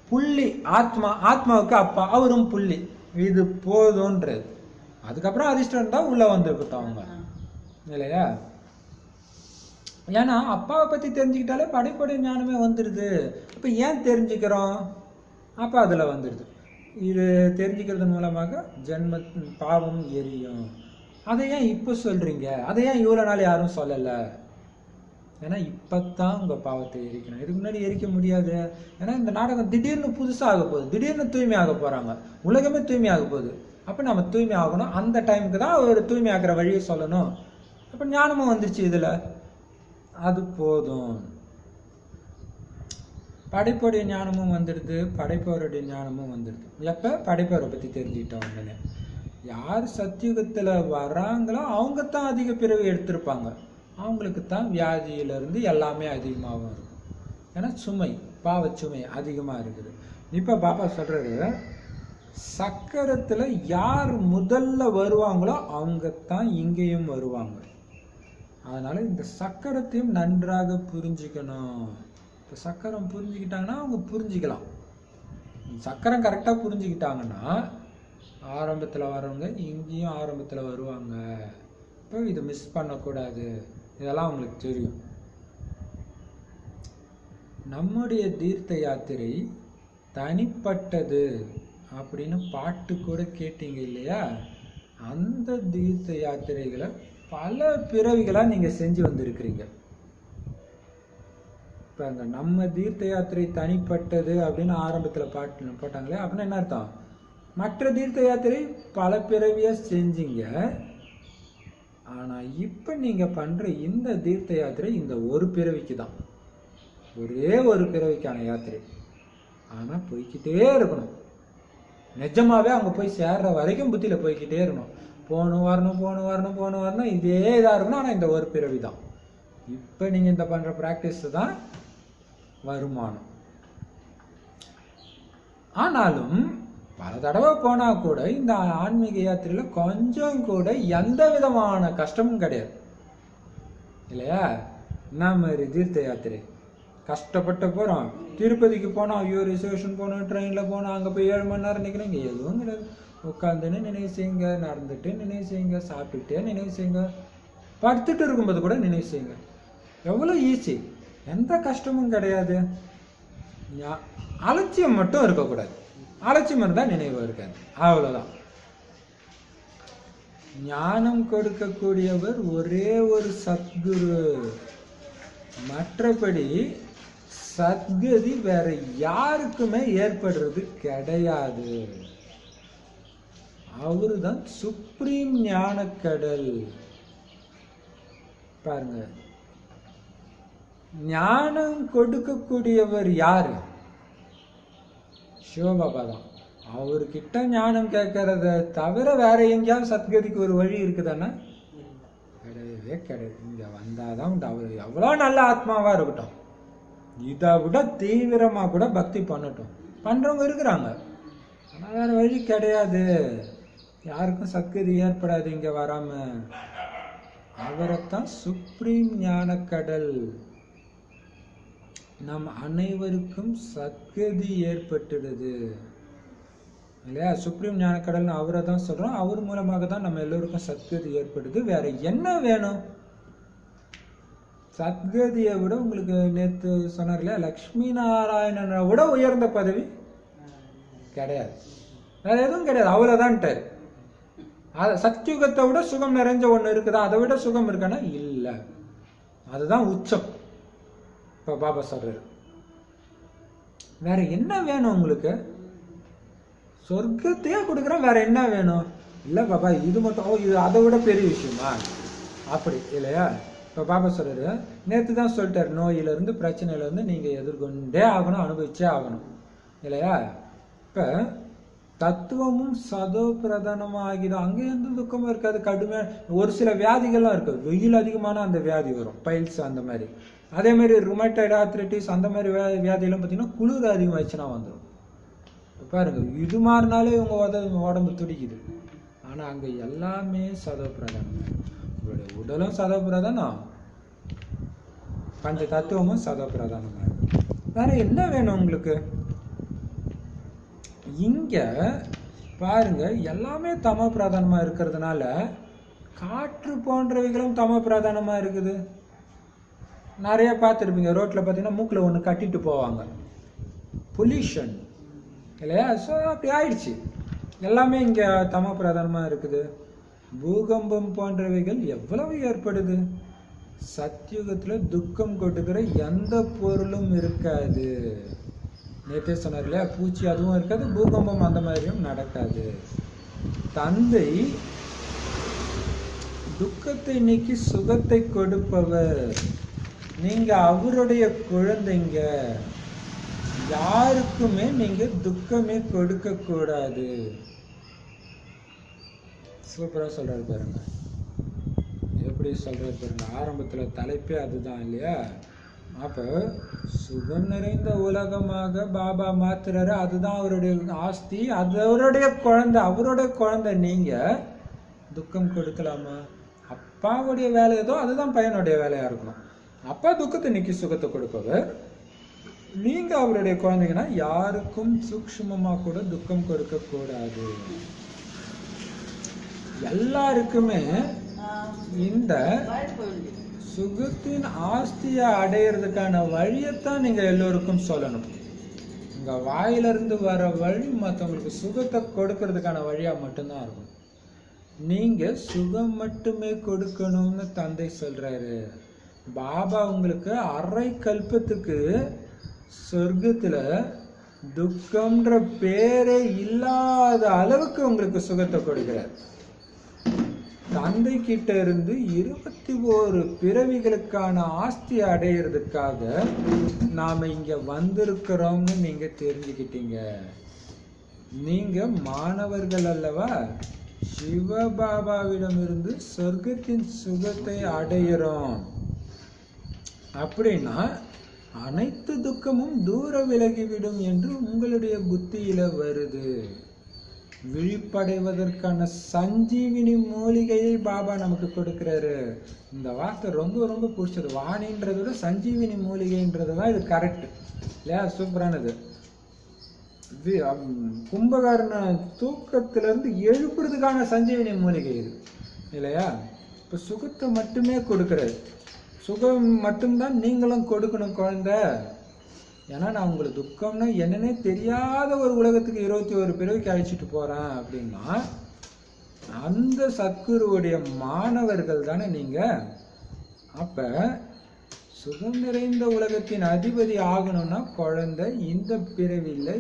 Speaker 1: புள்ளி ஆத்மாவுக்கு அப்பா, அவரும் புள்ளி, இது போதும்ன்றது. அதுக்கப்புறம் அதிர்ஷ்டம் தான் உள்ள வந்திருக்கட்டும் அவங்க, இல்லையா? ஏன்னா அப்பாவை பத்தி தெரிஞ்சுக்கிட்டாலே படைப்படை ஞானமே வந்துடுது. அப்ப ஏன் தெரிஞ்சுக்கிறோம்? அப்ப அதுல வந்துடுது. இது தெரிஞ்சுக்கிறது மூலமாக ஜென்ம பாவம் எரியும். அதை ஏன் இப்ப சொல்றீங்க? அதை ஏன் இவ்வளவு நாள் யாரும் சொல்லல? ஏன்னா இப்பத்தான் உங்க பாவத்தை எரிக்கணும், இதுக்கு முன்னாடி எரிக்க முடியாது. ஏன்னா இந்த நாடகம் திடீர்னு புதுசா ஆக போகுது, திடீர்னு தூய்மை ஆக போறாங்க, உலகமே தூய்மை ஆக போகுது. அப்ப நம்ம தூய்மை ஆகணும், அந்த டைமுக்கு தான் ஒரு தூய்மை ஆகிற வழியை சொல்லணும். அப்ப ஞானமும் வந்துருச்சு இதுல, அது போதும். படைப்போடைய ஞானமும் வந்துடுது, படைப்பவருடைய ஞானமும் வந்துடுது. எப்ப படைப்பவரை பத்தி தெரிஞ்சுக்கிட்டோம் உடனே. யார் சத்தியுகத்துல வராங்களோ அவங்க தான் அதிக பிறவி எடுத்திருப்பாங்க, அவங்களுக்கு தான் வியாதியிலிருந்து எல்லாமே அதிகமாகவும் இருக்கும். ஏன்னா சுமை, பாவச்சுமை அதிகமா இருக்குது. இப்ப பாபா சொல்றாரு, சக்கரத்துல யார் முதல்ல வருவாங்களோ அவங்க தான் இங்கேயும் வருவாங்க. அதனால இந்த சக்கரத்தையும் நன்றாக புரிஞ்சுக்கணும். இப்போ சக்கரம் புரிஞ்சுக்கிட்டாங்கன்னா அவங்க புரிஞ்சுக்கலாம். சக்கரம் கரெக்டாக புரிஞ்சுக்கிட்டாங்கன்னா ஆரம்பத்தில் வரவங்க இங்கேயும் ஆரம்பத்தில் வருவாங்க. இப்போ இதை மிஸ் பண்ணக்கூடாது, இதெல்லாம் அவங்களுக்கு தெரியும். நம்முடைய தீர்த்த யாத்திரை தனிப்பட்டது அப்படின்னு பாட்டு கூட கேட்டீங்க இல்லையா? அந்த தீர்த்த யாத்திரைகளை பல பிறவிகளா நீங்க செஞ்சு வந்திருக்கிறீங்க. இப்ப நம்ம தீர்த்த யாத்திரை தனிப்பட்டது அப்படின்னு ஆரம்பத்துல பாட்டு போட்டாங்களே, அப்படின்னா என்ன அர்த்தம்? மற்ற தீர்த்த யாத்திரை பல பிறவியா செஞ்சீங்க, ஆனா இப்ப நீங்க பண்ற இந்த தீர்த்த யாத்திரை இந்த ஒரு பிறவிக்கு தான், ஒரே ஒரு பிறவிக்கான யாத்திரை. ஆனா போய்கிட்டே இருக்கணும், நிஜமாவே அவங்க போய் சேர்ற வரைக்கும் புத்தியில போய்கிட்டே இருக்கணும். போகணும் வரணும், போகணும் வரணும், போகணும் வரணும், இதே இதாக இருக்கணும். ஆனால் இந்த ஒரு பிறவி தான். இப்போ நீங்கள் இந்த பண்ணுற ப்ராக்டிஸ் தான் வருமானம். ஆனாலும் பல தடவை போனால் கூட இந்த ஆன்மீக யாத்திரையில் கொஞ்சம் கூட எந்த விதமான கஷ்டமும் கிடையாது, இல்லையா? என்ன மாதிரி தீர்த்த யாத்திரை கஷ்டப்பட்டு போகிறோம். திருப்பதிக்கு போனோம், ஐயோ ரிசர்வேஷன் போனோம், ட்ரெயினில் போனோம், அங்கே போய் 7 மணி நேரம் நிற்கிறோம், இங்கே எதுவும் கிடையாது. உட்காந்துன்னு நினைவு செய்யுங்க, நடந்துட்டு நினைவு செய்யுங்க, சாப்பிட்டுட்டே நினைவு செய்யுங்க, படுத்துட்டு இருக்கும்போது கூட நினைவு செய்யுங்க. எவ்வளோ ஈஸி, எந்த கஷ்டமும் கிடையாது. அலட்சியம் மட்டும் இருக்கக்கூடாது, அலட்சியம் இருந்தால் நினைவு இருக்காது, அவ்வளோதான். ஞானம் கொடுக்கக்கூடியவர் ஒரே ஒரு சத்குரு, மற்றபடி சத்கதி வேற யாருக்குமே ஏற்படுறது கிடையாது. அவரு தான் சுப்ரீம் ஞானக்கடல். பாருங்க, ஞானம் கொடுக்கக்கூடியவர் யாரு? சிவபாபா தான். அவர்கிட்ட ஞானம் கேட்கறத தவிர வேற எங்கேயாவது சத்கதிக்கு ஒரு வழி இருக்குதானா? கிடையவே கிடையாது. இங்க வந்தாதான் உண்டு. அவர் எவ்வளோ நல்ல ஆத்மாவா இருக்கட்டும், இதை விட தீவிரமா கூட பக்தி பண்ணட்டும், பண்றவங்க இருக்கிறாங்க. ஆனா வேற வழி கிடையாது, யாருக்கும் சத்கதி ஏற்படாது இங்க வராம. அவரைத்தான் சுப்ரீம் ஞானக்கடல். நம் அனைவருக்கும் சத்கதி ஏற்பட்டுடுது இல்லையா? சுப்ரீம் ஞானக்கடல்னு அவரை தான் சொல்றோம். அவர் மூலமாக தான் நம்ம எல்லோருக்கும் சத்கதி ஏற்படுது. வேற என்ன வேணும்? சத்கதியை விட உங்களுக்கு நேற்று சொன்னார் இல்லையா, லக்ஷ்மி நாராயணனை விட உயர்ந்த பதவி கிடையாது, வேற எதுவும் கிடையாது, அவ்வளவுதான்ட்டு. சத்யுகத்தை விட சுகம் நிறைஞ்ச ஒண்ணு இருக்குதா? அதை விட சுகம் இருக்கானா? இல்ல, அதுதான் உச்சம். இப்ப பாபா சொல்றாரு, வேற என்ன வேணும் உங்களுக்கு? சொர்க்கத்தையே கொடுக்குறேன், வேற என்ன வேணும்? இல்ல பாபா இது மட்டும், இது அதை விட பெரிய விஷயமா? அப்படி இல்லையா? இப்ப பாபா சொல்றாரு, நேத்து தான் சொல்லிட்டாரு, நோயில இருந்து பிரச்சனையில இருந்து நீங்க எதிர்கொண்டே ஆகணும், அனுபவிச்சே ஆகணும், இல்லையா? இப்ப தத்துவமும் சதோ பிரதானமா ஆகிடும், அங்கே எந்த துக்கமும் இருக்காது. கடுமையா ஒரு சில வியாதிகள்லாம் இருக்கு, வெயில் அதிகமான அந்த வியாதி வரும், பைல்ஸ் அந்த மாதிரி. அதே மாதிரி ருமேட்டாய்டு ஆர்த்ரைட்டிஸ் அந்த மாதிரி வியாதியெல்லாம் பார்த்தீங்கன்னா குளிர் அதிகமாகிடுச்சுன்னா வந்துடும். பாருங்க, இது மாறினாலே இவங்க உடம்பு துடிக்குது. ஆனா அங்க எல்லாமே சதவ பிரதானம். உங்களுடைய உடலும் சதவ பிரதானம், பஞ்ச தத்துவமும் சதவ பிரதானமா இருக்கு. வேற என்ன வேணும் உங்களுக்கு? இங்க பாருங்க, எல்லாமே தமோ பிரதானமா இருக்கிறதுனால காற்று போன்றவைகளும் தமோ பிரதானமா இருக்குது. நிறைய பார்த்துருப்பீங்க, ரோட்ல பார்த்தீங்கன்னா மூக்கில் ஒன்று கட்டிட்டு போவாங்க, பொல்யூஷன் இல்லையா? ஸோ அப்படி ஆயிடுச்சு. எல்லாமே இங்கே தமோ பிரதானமாக இருக்குது. பூகம்பம் போன்றவைகள் எவ்வளவு ஏற்படுது? சத்தியுகத்தில் துக்கம் கொடுக்கிற எந்த பொருளும் இருக்காது. நேற்றே சொன்னார் இல்லையா, பூச்சி அதுவும் இருக்காது, பூகம்பம் அந்த மாதிரியும் நடக்காது. தந்தை துக்கத்தை நீக்கி சுகத்தை கொடுப்பவர். நீங்க அவருடைய குழந்தைங்க. யாருக்குமே நீங்க துக்கமே கொடுக்க கூடாது. சூப்பரா சொல்றாரு பாருங்க, எப்படி சொல்றாரு பாருங்க. ஆரம்பத்துல தலைப்பே அதுதான் இல்லையா? அப்ப சுகம் நிறைந்த உலகமாக பாபா மாத்துறாரு. அதுதான் அவருடைய ஆஸ்தி, அது அவருடைய குழந்தை. அவருடைய குழந்தை நீங்க துக்கம் கொடுக்கலாமா? அப்பாவுடைய வேலை ஏதோ அதுதான் பையனுடைய வேலையா இருக்கணும். அப்பா துக்கத்தை நீக்கி சுகத்தை கொடுப்பவர். நீங்க அவருடைய குழந்தைங்கன்னா யாருக்கும் சூக்ஷ்மமா கூட துக்கம் கொடுக்க கூடாது. எல்லாருக்குமே இந்த சுகத்தின் ஆஸ்தியை அடையிறதுக்கான வழியைத்தான் நீங்க எல்லோருக்கும் சொல்லணும். உங்க வாயிலிருந்து வர வழி மற்றவங்களுக்கு சுகத்தை கொடுக்கறதுக்கான வழியா மட்டும்தான் இருக்கும். நீங்க சுகம் மட்டுமே கொடுக்கணும்னு தந்தை சொல்றாரு. பாபா உங்களுக்கு அரை கல்பத்துக்கு சொர்க்கத்துல துக்கம்ன்ற பேரே இல்லாத அளவுக்கு உங்களுக்கு சுகத்தை கொடுக்கிறார். தந்தை கிட்ட இருந்து 21 பிறவிகளுக்கான ஆஸ்தி அடையிறதுக்காக நாம இங்க வந்திருக்கிறோம்னு நீங்க தெரிஞ்சுக்கிட்டீங்க. நீங்க மாணவர்கள் அல்லவா? சிவபாபாவிடம் இருந்து சொர்க்கத்தின் சுகத்தை அடையிறோம் அப்படின்னா அனைத்து துக்கமும் தூர விலகிவிடும் என்று உங்களுடைய புத்தியில வருது. விழிப்படைவதற்கான சஞ்சீவினி மூலிகையை பாபா நமக்கு கொடுக்கிறாரு. இந்த வார்த்தை ரொம்ப ரொம்ப பிடிச்சது. வாணின்றத விட சஞ்சீவினி மூலிகைன்றதுதான் இது கரெக்ட் இல்லையா? சூப்பரானது. கும்பகாரன தூக்கத்திலிருந்து எழுப்புறதுக்கான சஞ்சீவினி மூலிகை இது இல்லையா? இப்ப சுகத்தை மட்டுமே கொடுக்கிறாரு. சுகம் மட்டும்தான் நீங்களும் கொடுக்கணும் குழந்தை. ஏன்னா நான் உங்களுக்கு துக்கம்னா என்னன்னே தெரியாத ஒரு உலகத்துக்கு 21 பிறவிக்கு அழைச்சிட்டு போறேன் அப்படின்னா அந்த சத்குருவுடைய மாணவர்கள் தானே நீங்க. அப்ப சுகம் நிறைந்த உலகத்தின் அதிபதி ஆகணும்னா குழந்தை இந்த பிறவில்லை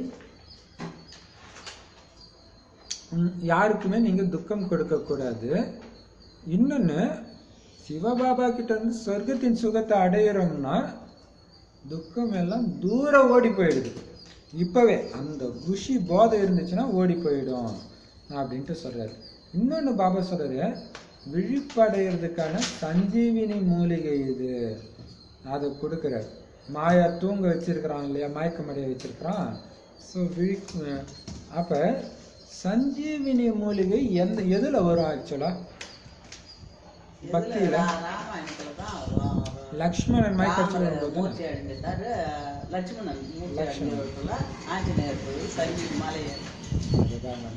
Speaker 1: யாருக்குமே நீங்க துக்கம் கொடுக்க கூடாது. இன்னொன்னு, சிவபாபா கிட்ட இருந்து சொர்க்கத்தின் சுகத்தை அடையிறோம்னா துக்கம் எல்லாம் தூரம் ஓடி போயிடுது. இப்பவே அந்த குஷி போதை இருந்துச்சுன்னா ஓடி போயிடும் அப்படின்ட்டு சொல்றாரு. இன்னொன்னு பாபா சொல்றாரு, விழிப்படைகிறதுக்கான சஞ்சீவினி மூலிகை இது, அதை கொடுக்குறாரு. மாயா தூங்க வச்சிருக்கிறான் இல்லையா, மயக்கமடைய வச்சிருக்கிறான். ஸோ அப்ப சஞ்சீவினி மூலிகை எதுல வரும்? ஆக்சுவலா பக்தியில லக்ஷ்மணன் மயக்கடிச்சு வரும்போது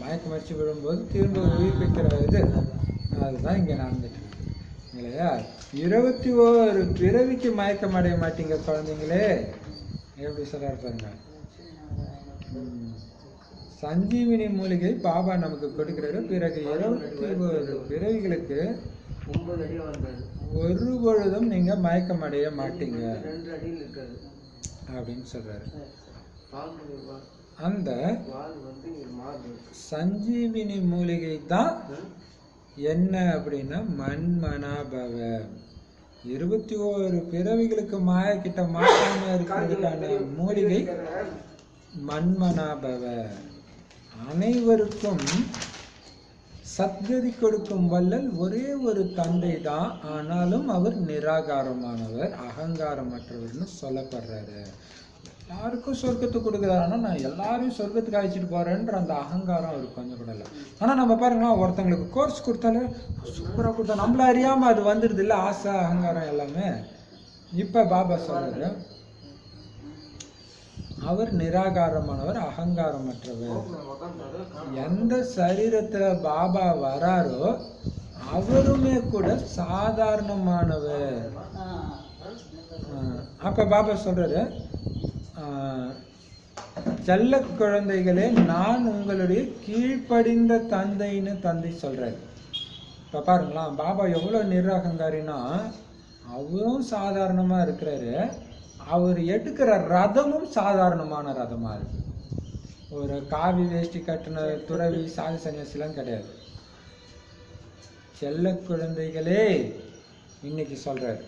Speaker 1: மயக்கம் வச்சு விழும்போது திரும்ப உயிர்ப்பிக்கிற இது அதுதான் இங்க நடந்துட்டு இல்லையா? 21 பிறவிக்கு மயக்கம் அடைய மாட்டீங்க குழந்தைங்களே. எப்படி சொல்றாரு பாருங்க. சஞ்சீவினி மூலிகை பாபா நமக்கு கொடுக்கிறாரு. பிறகு 21 பிறவிகளுக்கு ஒரு பொழுதும் நீங்க மயக்கம் அடைய மாட்டீங்க அப்படின்னு சொல்றாரு. அந்த சஞ்சீவினி மூலிகை தான் என்ன அப்படின்னா மன்மனாபவ. 21 பிறவிகளுக்கு மாய கிட்ட மாட்டாம இருக்கிறதுக்கான மூலிகை மன்மனாபவ. அனைவருக்கும் சத்கதி கொடுக்கும் வல்லல் ஒரே ஒரு தந்தை தான். ஆனாலும் அவர் நிராகாரமானவர், அகங்காரமற்றவர்னு சொல்லப்படுறாரு. எல்லாருக்கும் சொர்க்கத்தை கொடுக்குறாரு. ஆனால் நான் எல்லாரையும் சொர்க்கத்துக்கு அழைச்சிட்டு போறேன்ற அந்த அகங்காரம் அவருக்கு கொஞ்சம் கூட இல்லை. ஆனால் நம்ம பாருங்களா, ஒருத்தங்களுக்கு கோர்ஸ் கொடுத்தாலே சூப்பராக கொடுத்தா நம்மள அறியாம அது வந்துடுது இல்லை, ஆசை அகங்காரம் எல்லாமே. இப்ப பாபா சொல்றாரு, அவர் நிராகாரமானவர், அகங்காரமற்றவர். எந்த சரீரத்துல பாபா வராரோ அவருமே கூட சாதாரணமானவர். அப்ப பாபா சொல்றாரு, செல்ல குழந்தைகளே, நான் உங்களுடைய கீழ்ப்படிந்த தந்தைன்னு தந்தை சொல்றாரு. இப்ப பாருங்களா, பாபா எவ்வளவு நிராகங்காரினா, அவரும் சாதாரணமா இருக்கிறாரு, அவர் எடுக்கிற ரதமும் சாதாரணமான ரதமா இருக்கு. ஒரு காவி வேஷ்டி கட்டின துறவி சாதி சன்னியாசிலாம் கிடையாது. செல்ல குழந்தைகளே இன்னைக்கு சொல்றாரு.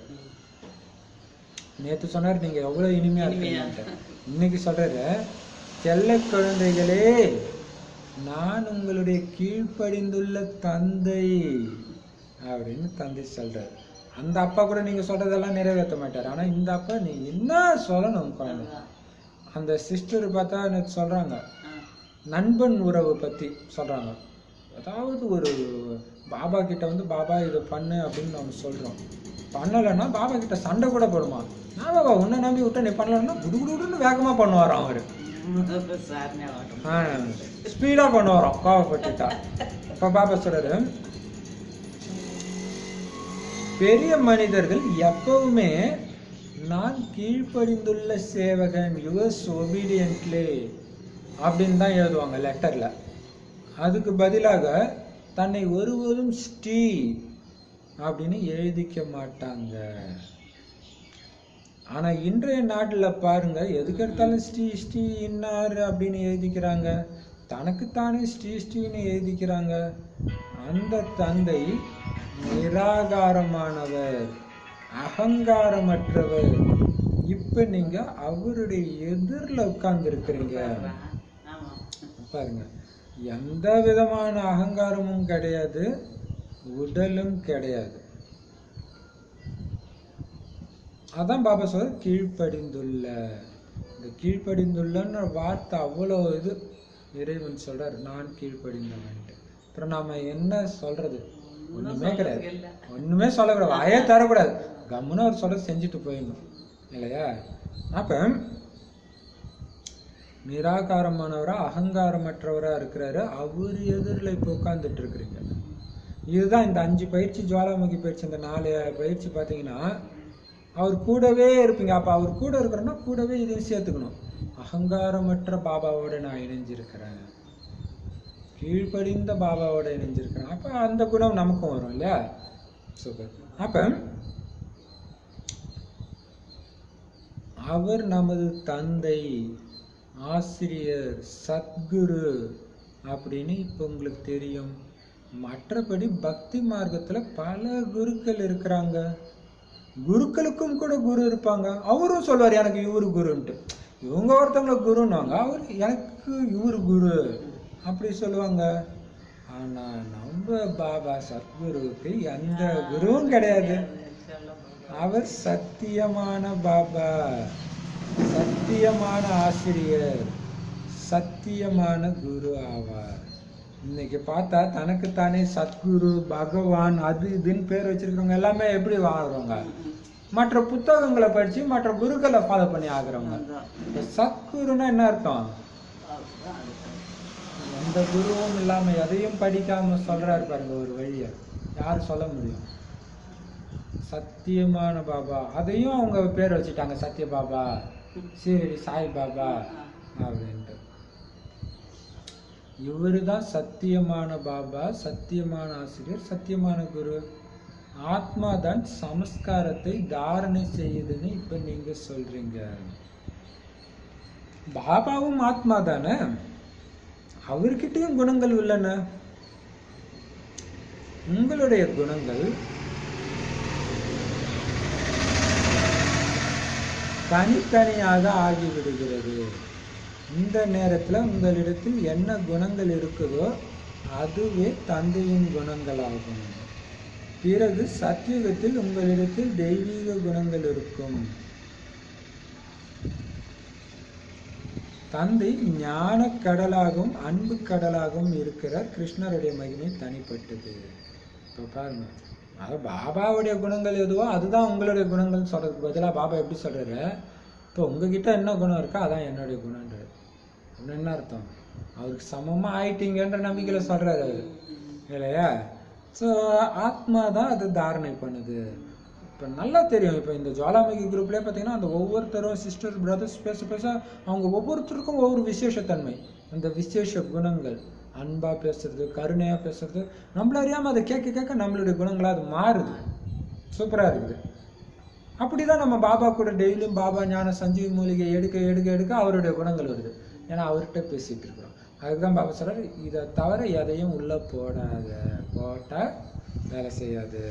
Speaker 1: நேத்து சொன்னார் நீங்க எவ்வளவு இனிமையா இருக்கீங்க, இன்னைக்கு சொல்றாரு, செல்ல குழந்தைகளே, நான் உங்களுடைய கீழ்ப்படிந்துள்ள தந்தை அப்படின்னு தந்தை சொல்றாரு. அந்த அப்பா கூட நீங்க சொல்றதெல்லாம் நிறைவேற்ற மாட்டாரு. ஆனா இந்த அப்பா நீ என்ன சொல்லணும் குழந்தை. அந்த சிஸ்டர் பார்த்தா எனக்கு சொல்றாங்க, நண்பன் உறவு பத்தி சொல்றாங்க. அதாவது ஒரு பாபா கிட்ட வந்து பாபா இதை பண்ணு அப்படின்னு நம்ம சொல்றோம், பண்ணலைன்னா பாபா கிட்ட சண்டை கூட போடுமா. நான் பாபா உன்னை நம்பி விட்ட நீ பண்ணலன்னா குடுகுடுன்னு வேகமா பண்ணுவாராம் அவரு, ஸ்பீடா பண்ணுவாராம் கோவப்பட்டுட்டா. இப்ப பாபா சொல்றாரு, பெரிய மனிதர்கள் எப்பவுமே நான் கீழ்ப்படிந்துள்ள சேவகன், யுவர்ஸ் ஒபீடியன்ட்லி அப்படின்னு தான் எழுதுவாங்க லெட்டர்ல. அதுக்கு பதிலாக தன்னை ஒருவரும் ஸ்ரீ அப்படின்னு எழுதிக்க மாட்டாங்க. ஆனா இன்றைய நாட்டுல பாருங்க, எதுக்கு எடுத்தாலும் ஸ்ரீ ஸ்ரீ இன்னார் அப்படின்னு எழுதிக்கிறாங்க, தனக்குத்தானே ஸ்ரீ ஸ்ரீன்னு எழுதிக்கிறாங்க. அந்த தந்தை நிராகாரமானவர், அகங்காரமற்றவர். இப்ப நீங்க அவருடைய எதிரில் உட்கார்ந்து இருக்கிறீங்க பாருங்க. எந்த விதமான அகங்காரமும் கிடையாது, உடலும் கிடையாது. அதான் பாபா சொல்ற கீழ்ப்படிந்துள்ள. இந்த கீழ்ப்படிந்துள்ளன்ற வார்த்தை அவ்வளோ இது இறைவன் சொல்றாரு, நான் கீழ்ப்படிந்தவன். அப்புறம் நாம என்ன சொல்றது, ஒண்ணுமே கிடையாது, ஒண்ணுமே சொல்லக்கூடாது, வாயே தரக்கூடாது, கம்முன்னு அவர் சொல்ல செஞ்சுட்டு போயிடணும் இல்லையா. அப்ப நிராகாரமானவரா அகங்காரமற்றவரா இருக்கிறாரு, அவர் எதிரில் இப்போ உட்கார்ந்துட்டு இருக்கிறீங்க. இதுதான் இந்த 5 பயிற்சி, ஜுவாலாமுகி பயிற்சி, இந்த 4 பயிற்சி பார்த்தீங்கன்னா அவர் கூடவே இருப்பீங்க. அப்ப அவர் கூட இருக்கிறோன்னா கூடவே இதையும் சேர்த்துக்கணும். அகங்காரமற்ற பாபாவோட நான் இணைஞ்சிருக்கிறேன், கீழ்ப்படிந்த பாபாவோட இணைஞ்சிருக்கிறேன். அப்ப அந்த குணம் நமக்கும் வரும் இல்லையா. சூப்பர். அப்ப அவர் நமது தந்தை, ஆசிரியர், சத்குரு அப்படின்னு இப்ப உங்களுக்கு தெரியும். மற்றபடி பக்தி மார்க்கத்துல பல குருக்கள் இருக்கிறாங்க. குருக்களுக்கும் கூட குரு இருப்பாங்க. அவரும் சொல்வார் எனக்கு இவரு குருன்ட்டு. இவங்க ஒருத்தவங்களுக்கு குருன்னாங்க, அவர் எனக்கு இவரு குரு அப்படி சொல்லுவாங்க. ஆனா நம்ம பாபா சத்குருவுக்கு எந்த குருவும் கிடையாது. அவர் சத்தியமான பாபா, சத்தியமான ஆசிரியர், சத்தியமான குரு ஆவார். இன்னைக்கு பார்த்தா தனக்குத்தானே சத்குரு, பகவான், அது இதுன்னு பேர் வச்சிருக்கவங்க எல்லாமே எப்படி வாழ்றவங்க, மற்ற புத்தகங்களை படிச்சு மற்ற குருக்களை ஃபாலோ பண்ணி ஆகுறவங்க. சத்குருன்னா என்ன அர்த்தம்? எந்த குருவும் இல்லாம எதையும் படிக்காம சொல்றாரு பாருங்க ஒரு வழிய. யாரு சொல்ல முடியும்? சத்தியமான பாபா, அதையும் அவங்க பேர் வச்சுட்டாங்க, சத்திய பாபா, சீரடி சாய் பாபா அப்படின்ட்டு. இவரு தான் சத்தியமான பாபா, சத்தியமான ஆசிரியர், சத்தியமான குரு. ஆத்மா தான் சமஸ்காரத்தை தாரணை செய்யுதுன்னு இப்ப நீங்க சொல்றீங்க. பாபாவும் ஆத்மா தானே, அவர்கிட்டயும் குணங்கள் உள்ளன. உங்களுடைய குணங்கள் தனித்தனியாக ஆகிவிடுகிறது. இந்த நேரத்துல உங்களிடத்தில் என்ன குணங்கள் இருக்குதோ அதுவே தந்தையின் குணங்களாகும். பிறகு சத்தியுகத்தில் உங்களிடத்தில் தெய்வீக குணங்கள் இருக்கும். தந்தை ஞான கடலாகவும் அன்பு கடலாகவும் இருக்கிறார். கிருஷ்ணருடைய மகிமை தனிப்பட்டது. இப்போ பாருங்க, அதாவது பாபாவுடைய குணங்கள் எதுவோ அதுதான் உங்களுடைய குணங்கள் சொல்றதுக்கு பதிலாக பாபா எப்படி சொல்றாரு, இப்போ உங்ககிட்ட என்ன குணம் இருக்கோ அதான் என்னுடைய குணன்றாரு. அப்படின்னு என்ன அர்த்தம்? அவருக்கு சமமாக ஆயிட்டீங்கன்ற நம்பிக்கையில் சொல்றாரு அவர், இல்லையா? ஸோ ஆத்மா தான் அது தாரணை பண்ணுது. இப்போ நல்லா தெரியும், இப்போ இந்த ஜுவாலாமுகி குரூப்லேயே பார்த்தீங்கன்னா அந்த ஒவ்வொருத்தரும் சிஸ்டர் பிரதர்ஸ் பேச அவங்க ஒவ்வொருத்தருக்கும் ஒவ்வொரு விசேஷத்தன்மை, அந்த விசேஷ குணங்கள், அன்பாக பேசுறது, கருணையாக பேசுறது, நம்மள அறியாமல் அதை கேட்க கேட்க நம்மளுடைய குணங்களாக அது மாறுது. சூப்பராக இருக்குது. அப்படி தான் நம்ம பாபா கூட டெய்லியும் பாபா ஞான சஞ்சீவி மூலிகை எடுக்க எடுக்க எடுக்க அவருடைய குணங்கள் வருது. ஏன்னா அவர்கிட்ட பேசிகிட்டு இருக்கிறோம். அதுக்கு தான் பாபா சொல்கிறார், இதை தவிர எதையும் உள்ளே போடாத, போட்டால் வேலை செய்யாது.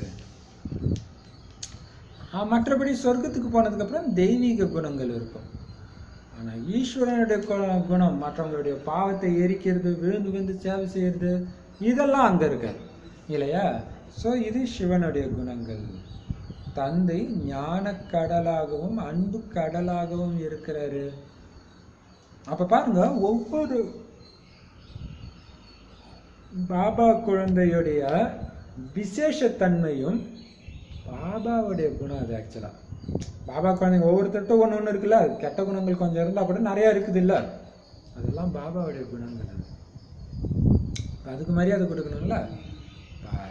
Speaker 1: மற்றபடி சொர்க்கத்துக்கு போனதுக்கப்புறம் தெய்வீக குணங்கள் இருக்கும். ஆனால் ஈஸ்வரனுடைய குணம், மற்றவங்களுடைய பாவத்தை எரிக்கிறது, விழுந்து விழுந்து சேவை செய்யறது, இதெல்லாம் அங்கே இருக்காது, இல்லையா? ஸோ இது சிவனுடைய குணங்கள். தந்தை ஞான கடலாகவும் அன்பு கடலாகவும் இருக்கிறாரு. அப்ப பாருங்க, ஒவ்வொரு பாபா குழந்தையுடைய விசேஷத்தன்மையும் பாபாவுடைய குணம். அது ஆக்சுவலா பாபா குழந்தைங்க ஒவ்வொருத்தர்கிட்ட ஒன்று இருக்குல்ல, கெட்ட குணங்கள் கொஞ்சம் இருந்தால் கூட நிறைய இருக்குது இல்லை, அதெல்லாம் பாபாவுடைய குணங்கள். அதுக்கு மரியாதை கொடுக்கணுங்களா?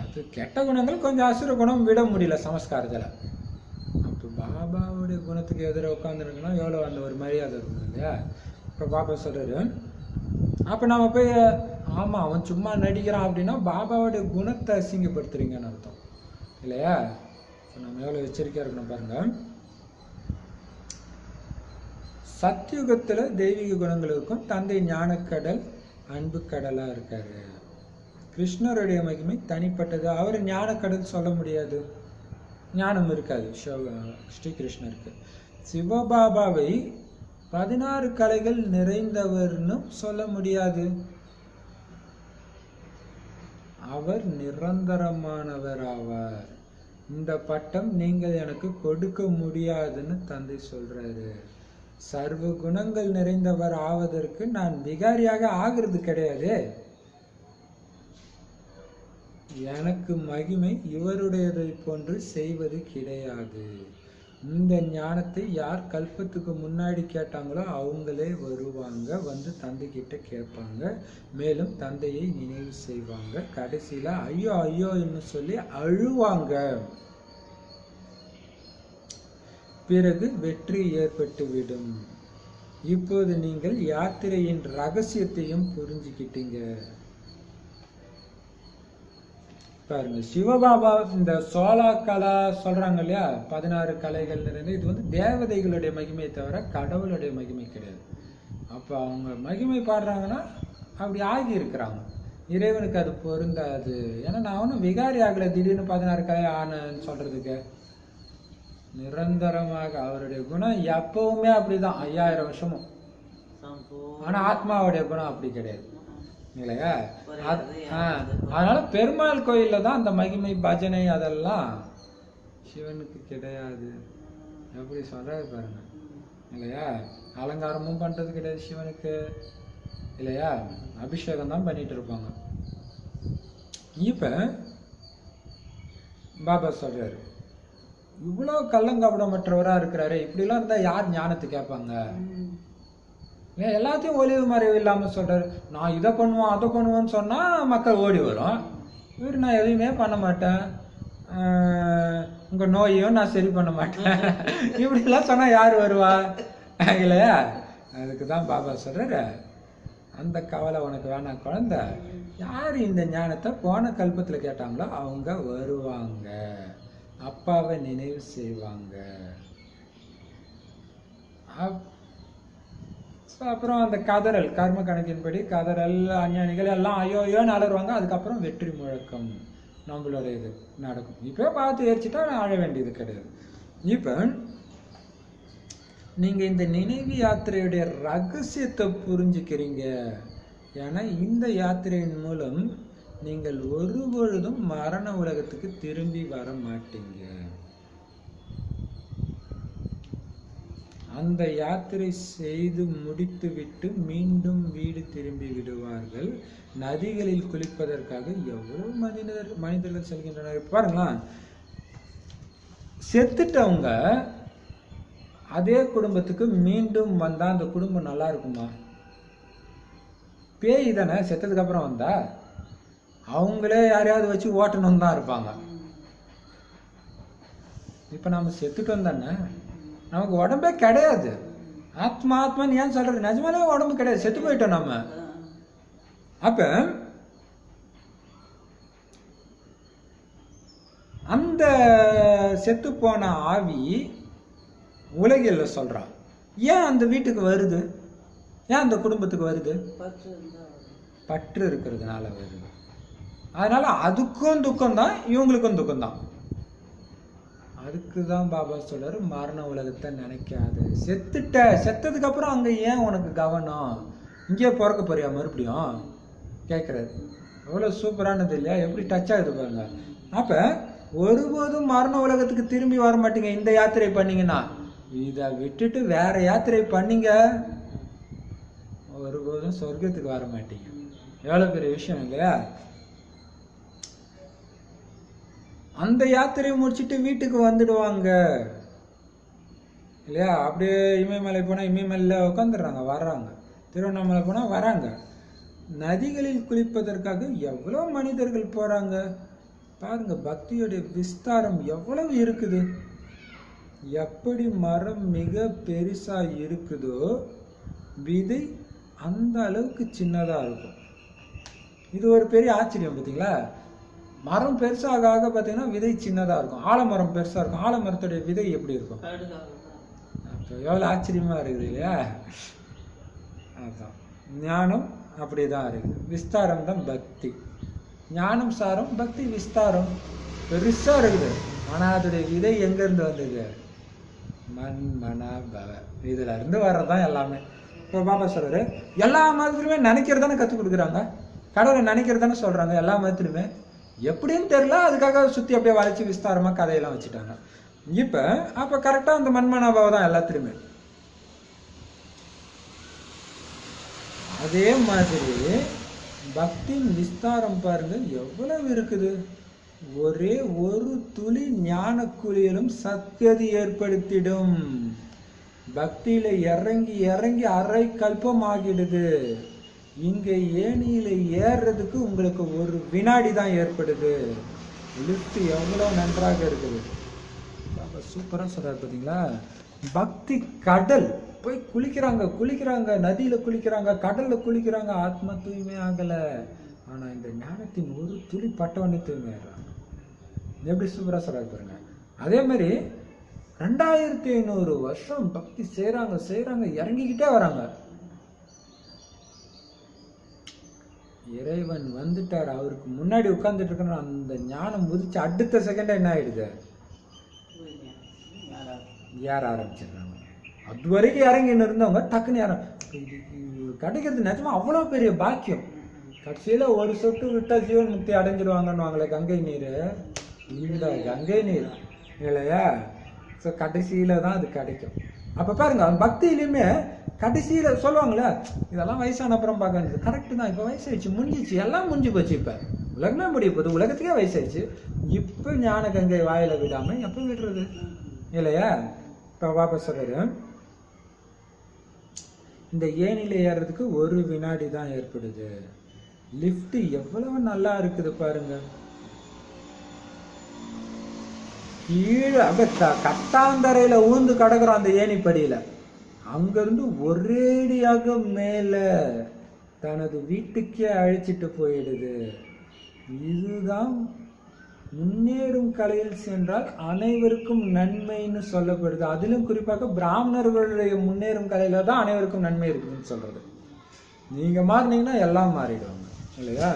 Speaker 1: அது கெட்ட குணங்கள் கொஞ்சம் அசுர குணம் விட முடியல சமஸ்காரத்தில். அப்போ பாபாவுடைய குணத்துக்கு எதிராக உட்காந்துருக்குன்னா எவ்வளோ அந்த ஒரு மரியாதை இருக்கணும் இல்லையா? இப்போ பாபா சொல்கிறாரு, அப்போ நம்ம போய் ஆமாம் அவன் சும்மா நடிக்கிறான் அப்படின்னா பாபாவுடைய குணத்தை அசிங்கப்படுத்துறீங்கன்னு அர்த்தம், இல்லையா? நம்ம எவ்வளோ எச்சரிக்கையாக இருக்கணும் பாருங்கள். சத்யுகத்தில் தெய்வீக குணங்கள் இருக்கும். தந்தை ஞானக்கடல் அன்பு கடலாக இருக்காரு. கிருஷ்ணருடைய மகிமை தனிப்பட்டது. அவர் ஞானக்கடல் சொல்ல முடியாது, ஞானம் இருக்காது ஸ்ரீகிருஷ்ணருக்கு. சிவபாபாவை 16 கலைகள் நிறைந்தவர்னு சொல்ல முடியாது. அவர் நிரந்தரமானவர் ஆவார். இந்த பட்டம் நீங்கள் எனக்கு கொடுக்க முடியாதுன்னு தந்தை சொல்றாரு. சர்வ குணங்கள் நிறைந்தவர் ஆவதற்கு நான் விகாரியாக ஆகிறது கிடையாது. எனக்கு மகிமை இவருடையதை போன்று செய்வது கிடையாது. இந்த ஞானத்தை யார் கல்பத்துக்கு முன்னாடி கேட்டாங்களோ அவங்களே வருவாங்க, வந்து தந்தை கிட்ட கேட்பாங்க, மேலும் தந்தையை நினைவு செய்வாங்க. கடைசியில ஐயோ ஐயோன்னு சொல்லி அழுவாங்க. பிறகு வெற்றி ஏற்பட்டுவிடும். இப்போது நீங்கள் யாத்திரையின் ரகசியத்தையும் புரிஞ்சுக்கிட்டீங்க. பாருங்க, சிவபாபா இந்த சோலா கலா சொல்றாங்க இல்லையா, 16 கலைகள் நிறைந்து, இது வந்து தேவதைகளுடைய மகிமையை தவிர கடவுளுடைய மகிமை கிடையாது. அப்போ அவங்க மகிமை பாடுறாங்கன்னா அப்படி ஆகி இருக்கிறாங்க. இறைவனுக்கு அது பொருந்தாது. ஏன்னா நான் ஒன்றும் விகாரி ஆகலை திடீர்னு 16 கலை ஆனன்னு சொல்றதுக்கு. நிரந்தரமாக அவருடைய குணம் எப்பவுமே அப்படிதான், 5000 வருஷமும். ஆனா ஆத்மாவுடைய குணம் அப்படி கிடையாது, இல்லையா? அதனால பெருமாள் கோயில்ல தான் அந்த மகிமை பஜனை அதெல்லாம் சிவனுக்கு கிடையாது. எப்படி சொல்றாரு பாருங்க, இல்லையா? அலங்காரமும் பண்றது கிடையாது சிவனுக்கு, இல்லையா? அபிஷேகம் தான் பண்ணிட்டு இருப்பாங்க. இப்ப பாபா சொல்றாரு, இவ்வளவு கள்ளங்கபடமற்றவரா இருக்கிறாரு, இப்படிலாம் இருந்தா யார் ஞானத்தை கேட்பாங்க? எல்லாத்தையும் ஒளிவு மறைவு இல்லாமல் சொல்றாரு. நான் இதை பண்ணுவேன் அதை பண்ணுவேன்னு சொன்னா மக்கள் ஓடி வரும். இவர் நான் எதுவுமே பண்ண மாட்டேன், உங்க நோயையும் நான் சரி பண்ண மாட்டேன், இப்படிலாம் சொன்னா யார் வருவா? இல்லையா? அதுக்கு தான் பாபா சொல்றாரு, அந்த கவலை உனக்கு வேணாம் குழந்தை. யார் இந்த ஞானத்தை போன கல்பத்தில் கேட்டாங்களோ அவங்க வருவாங்க, அப்பாவை நினைவு செய்வாங்க. அப்புறம் அந்த கதறல், கர்ம கணக்கின்படி கதறல், அஞ்ஞானிகள் எல்லாம் ஐயோ ஐயோன்னு அலறுவாங்க. அதுக்கப்புறம் வெற்றி முழக்கம் நம்மளோட இது நடக்கும். இப்போ பார்த்து ஏறிச்சிட்டா அழ வேண்டியது கிடையாது. இப்போ நீங்க இந்த நினைவு யாத்திரையுடைய ரகசியத்தை புரிஞ்சுக்கிறீங்க. ஏன்னா இந்த யாத்திரையின் மூலம் நீங்கள் ஒரு பொழுதும் மரண உலகத்துக்கு திரும்பி வர மாட்டீங்க. அந்த யாத்திரை செய்து முடித்து விட்டு மீண்டும் வீடு திரும்பி விடுவார்கள். நதிகளில் குளிப்பதற்காக எவ்வளவு மனிதர்கள் செல்கின்றனர். பாருங்களேன், செத்துட்டவங்க அதே குடும்பத்துக்கு மீண்டும் வந்தா அந்த குடும்பம் நல்லா இருக்குமா? பேய் தானே செத்ததுக்கு அப்புறம் வந்தா, அவங்களே யாரையாவது வச்சு ஓட்டணும் தான் இருப்பாங்க. இப்ப நம்ம செத்துட்டோம் தானே, நமக்கு உடம்பே கிடையாது. ஆத்மா ஆத்மான்னு ஏன் சொல்றது? நிஜமாலே உடம்பு கிடையாது, செத்து போயிட்டோம் நம்ம. அப்ப அந்த செத்து போன ஆவி உலகில் சொல்றான், ஏன் அந்த வீட்டுக்கு வருது? ஏன் அந்த குடும்பத்துக்கு வருது? பற்று இருக்கிறதுனால வருது. அதனால அதுக்கும் துக்கம் தான், இவங்களுக்கும் துக்கம் தான். அதுக்குதான் பாபா சொல்றாரு, மரண உலகத்தை நினைக்காத. செத்ததுக்கு அப்புறம் அங்க ஏன் உனக்கு கவனம்? இங்கே பிறக்க போறியா மறுபடியும் கேட்கறது? எவ்வளவு சூப்பரானது இல்லையா? எப்படி டச் ஆகுது பாருங்க. அப்ப ஒருபோதும் மரண உலகத்துக்கு திரும்பி வர மாட்டீங்க. இந்த யாத்திரை பண்ணீங்கன்னா, இதை விட்டுட்டு வேற யாத்திரை பண்ணீங்க, ஒருபோதும் சொர்க்கத்துக்கு வர மாட்டீங்க. எவ்வளவு பெரிய விஷயம் இல்லையா? அந்த யாத்திரையை முடிச்சுட்டு வீட்டுக்கு வந்துடுவாங்க இல்லையா? அப்படியே இமயமலை போனா இமயமலையில உட்காந்துடுறாங்க, வர்றாங்க. திருவண்ணாமலை போனா வராங்க. நதிகளில் குளிப்பதற்காக எவ்வளவு மனிதர்கள் போறாங்க பாருங்க. பக்தியுடைய விஸ்தாரம் எவ்வளவு இருக்குது. எப்படி மரம் மிக பெருசா இருக்குதோ, விதை அந்த அளவுக்கு சின்னதா இருக்கும். இது ஒரு பெரிய ஆச்சரியம் பார்த்தீங்களா? மரம் பெருசாக ஆக பார்த்தீங்கன்னா விதை சின்னதா இருக்கும். ஆலமரம் பெருசா இருக்கும், ஆலமரத்துடைய விதை எப்படி இருக்கும்? எவ்வளவு ஆச்சரியமா இருக்குது இல்லையா? அதுதான் ஞானம், அப்படிதான் இருக்குது. விஸ்தாரம் தான் பக்தி. ஞானம் சாரம், பக்தி விஸ்தாரம். பெருசா இருக்குது, ஆனா அதோடைய விதை எங்க இருந்து வந்தது? மண் மன பவ, இதுல இருந்து வர்றதுதான் எல்லாமே. இப்போ பாபா சொல்றாரு, எல்லா மதத்திலுமே நினைக்கிறதானே கற்றுக் கொடுக்குறாங்க, கடவுளை நினைக்கிறதானே சொல்றாங்க. எல்லா மதத்திலுமே எப்படின்னு தெரியல, அதுக்காக சுத்தி அப்படியே வளைச்சு விஸ்தாரமா கதையெல்லாம் வச்சுட்டாங்க. அப்ப கரெக்டா அந்த மண்மனாபாவம் தான் எல்லாத்திலுமே. அதே மாதிரி பக்தியின் விஸ்தாரம் பாருங்க எவ்வளவு இருக்குது. ஒரே ஒரு துளி ஞான குளியலும் சத்கதி ஏற்படுத்திடும். பக்தியில இறங்கி இறங்கி அரை கல்பம் ஆகிடுது. இங்க ஏணியில ஏறுறதுக்கு உங்களுக்கு ஒரு வினாடி தான் ஏற்படுது. லிஃப்ட் எவ்வளவு நன்றாக இருக்குது. சூப்பரா சொல்றாரு பாத்தீங்களா? பக்தி கடல் போய் குளிக்கிறாங்க, நதியில குளிக்கிறாங்க, கடல்ல குளிக்கிறாங்க, ஆத்மா தூய்மை ஆகல. ஆனா இந்த ஞானத்தின் ஒரு துளி பட்டவனே தூய்மை ஆகிறாங்க. எப்படி சூப்பரா சொல்றாரு பாருங்க. அதே மாதிரி 2500 வருஷம் பக்தி செய்யறாங்க, இறங்கிக்கிட்டே வராங்க. இறைவன் வந்துட்டார், அவருக்கு முன்னாடி உட்கார்ந்துட்டு இருக்கிற அந்த ஞானம் முதிச்சு அடுத்த செகண்டா என்ன ஆயிடுது? ஏற ஆரம்பிச்சிடுறாங்க. அது வரைக்கும் இறங்கின்னு இருந்தவங்க டக்குன்னு கிடைக்கிறது நிஜமா அவ்வளவு பெரிய பாக்கியம். கடைசியில ஒரு சொட்டு விட்டா ஜீவன் முக்தி அடைஞ்சிருவாங்கன்னு கங்கை நீர். இந்த கங்கை நீர் இல்லையா? ஸோ கடைசியில தான் அது கிடைக்கும். அப்ப பாருங்க, பக்தியிலுமே கடைசியில சொல்லுவாங்களே, இதெல்லாம் வயசான அப்புறம் பார்க்க வேண்டியது. கரெக்ட் தான். இப்ப வயசாயிடுச்சு, முடிஞ்சிச்சு, எல்லாம் முடிஞ்சு போச்சு. இப்ப உலகமே முடிய போகுது, உலகத்துக்கே வயசாயிடுச்சு. இப்ப ஞான கங்கை வாயில விடாம எப்ப விடுறது இல்லையா? இப்ப வாபஸ் சொல்றாரு, இந்த ஏணில ஏறதுக்கு ஒரு வினாடி தான் ஏற்படுது. லிஃப்ட் எவ்வளவு நல்லா இருக்குது பாருங்க. கீழே கட்டாந்தரையில ஊந்து கிடக்குறோம் அந்த ஏணிப்படியில. அங்கிருந்து ஒரேடியாக மேல தனது வீட்டுக்கே அழைச்சிட்டு போயிடுது. இதுதான் முன்னேறும் கலையில் சென்றால் அனைவருக்கும் நன்மைன்னு சொல்லப்படுது. அதிலும் குறிப்பாக பிராமணர்களுடைய முன்னேறும் கலையில தான் அனைவருக்கும் நன்மை இருக்குன்னு சொல்றது. நீங்க மாறினீங்கன்னா எல்லாம் மாறிடுவாங்க இல்லையா?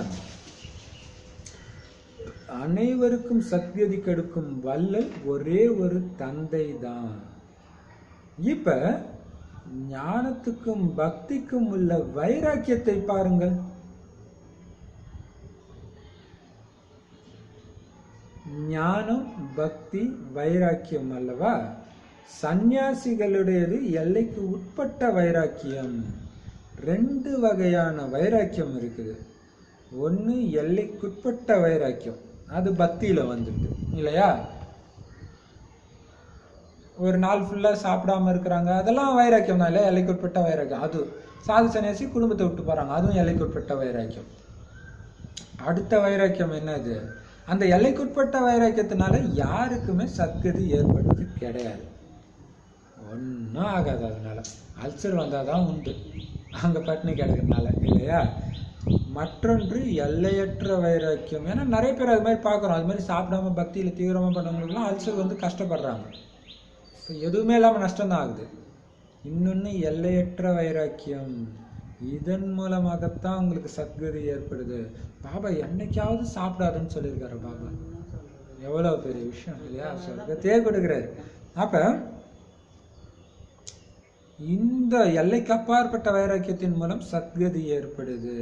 Speaker 1: அனைவருக்கும் சத்கதி கெடுக்கும் வள்ளல் ஒரே ஒரு தந்தை தான். இப்ப ஞானத்துக்கும் பக்திக்கும் உள்ள வைராக்கியத்தை பாருங்கள். ஞானம், பக்தி, வைராக்கியம் அல்லவா? சந்நியாசிகளுடையது எல்லைக்கு உட்பட்ட வைராக்கியம். 2 வகையான வைராக்கியம் இருக்குது. ஒன்று எல்லைக்குட்பட்ட வைராக்கியம், அது பக்தியில் வந்துடுது இல்லையா. ஒரு நாள் ஃபுல்லாக சாப்பிடாம இருக்கிறாங்க, அதெல்லாம் வைராக்கியம் தான் இல்லையா, எல்லைக்குட்பட்ட வைராக்கியம். அது சாது சன்னியாசி குடும்பத்தை விட்டு போகிறாங்க, அதுவும் எல்லைக்குட்பட்ட வைராக்கியம். அடுத்த வைராக்கியம் என்னது, அந்த எல்லைக்குட்பட்ட வைராக்கியத்தினால யாருக்குமே சத்கதி ஏற்படுறது கிடையாது, ஒன்றும் ஆகாது. அதனால அல்சர் வந்தால் தான் உண்டு அங்கே பட்டினி கிடக்கிறதுனால இல்லையா. மற்றொன்று எல்லையற்ற வைராக்கியம். ஏன்னா நிறைய பேர் அது மாதிரி பார்க்குறோம், அது மாதிரி சாப்பிடாம பக்தியில் தீவிரமாக பண்ணவங்களுக்குலாம் அல்சர் வந்து கஷ்டப்படுறாங்க. இப்போ எதுவுமே இல்லாமல் நஷ்டம்தான் ஆகுது. இன்னொன்று எல்லையற்ற வைராக்கியம், இதன் மூலமாகத்தான் உங்களுக்கு சத்கதி ஏற்படுது. பாபா என்னைக்காவது சாப்பிடாதுன்னு சொல்லியிருக்காரு. பாபா எவ்வளோ பெரிய விஷயம் இல்லையா, சொர்க்கத்தையே கொடுக்குறாரு. அப்போ இந்த எல்லைக்கு அப்பாற்பட்ட வைராக்கியத்தின் மூலம் சத்கதி ஏற்படுது.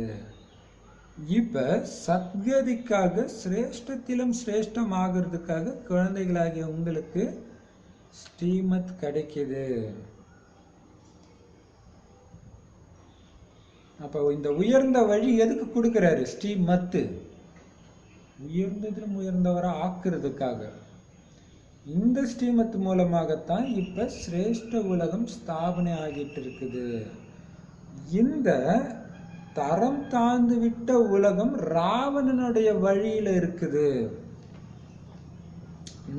Speaker 1: இப்ப சத்கதிக்காக சிரேஷ்டத்திலும் சிரேஷ்டம் ஆகிறதுக்காக குழந்தைகளாகிய உங்களுக்கு ஸ்ரீமத் கிடைக்குது. அப்போ இந்த உயர்ந்த வழி எதுக்கு கொடுக்கிறாரு, ஸ்ரீமத்து, உயர்ந்ததிலும் உயர்ந்தவரை ஆக்குறதுக்காக. இந்த ஸ்ரீமத் மூலமாகத்தான் இப்ப சிரேஷ்ட உலகம் ஸ்தாபனை ஆகிட்டு இருக்குது. இந்த தரம் தாழ்ந்து விட்ட உலகம் ராவணனுடைய வழியில இருக்குது.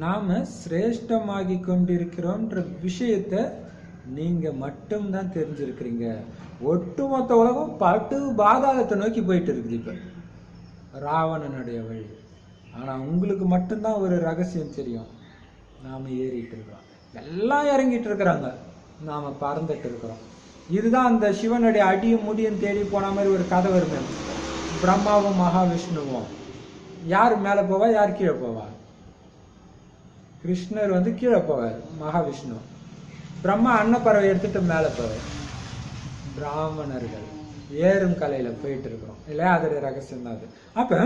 Speaker 1: நாம சிரேஷ்டமாகி கொண்டிருக்கிறோம்ன்ற விஷயத்த நீங்க மட்டும்தான் தெரிஞ்சிருக்கிறீங்க. ஒட்டுமொத்த உலகம் பட்டு பாதாளத்தை நோக்கி போயிட்டு இருக்குது இப்ப, ராவணனுடைய வழி. ஆனா உங்களுக்கு மட்டும்தான் ஒரு ரகசியம் தெரியும், நாம ஏறிட்டு இருக்கிறோம், எல்லாம் இறங்கிட்டு இருக்கிறாங்க, நாம பறந்துட்டு இருக்கிறோம். இதுதான் அந்த சிவனுடைய அடியும் முடியும் தேடி போன மாதிரி ஒரு கதை வருமே. பிரம்மாவும் மகாவிஷ்ணுவும் யார் மேலே போவா, யார் கீழே போவா? கிருஷ்ணர் வந்து கீழே போவார், மகாவிஷ்ணு. பிரம்மா அன்னப்பறவை எடுத்துட்டு மேலே போவார். பிராமணர்கள் ஏறும் கலையில போயிட்டு இருக்கிறோம் இல்லையா, அதோடைய ரகசியம் தான் அது. அப்ப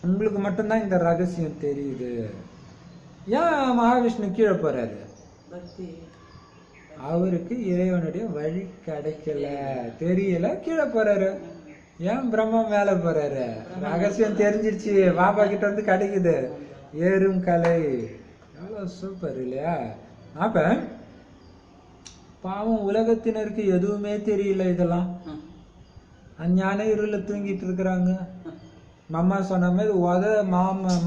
Speaker 1: உங்களுக்கு மட்டும்தான் இந்த ரகசியம் தெரியுது. ஏன் மகாவிஷ்ணு கீழே போறாரு? அவருக்கு இறைவனுடைய வழி கிடைக்கல, தெரியல, கீழே போறாரு. ஏன் பிரம்மா மேல போறாரு? ரகசியம் தெரிஞ்சிருச்சு, பாபா கிட்ட வந்து கிடைக்குது ஏறும் கலை. எவ்வளவு சூப்பர் இல்லையா. அப்ப பாவம் உலகத்தினருக்கு எதுவுமே தெரியல, இதெல்லாம் அஞ்ஞான இருள தூங்கிட்டு இருக்கிறாங்க. மாமா சொன்ன மாதிரி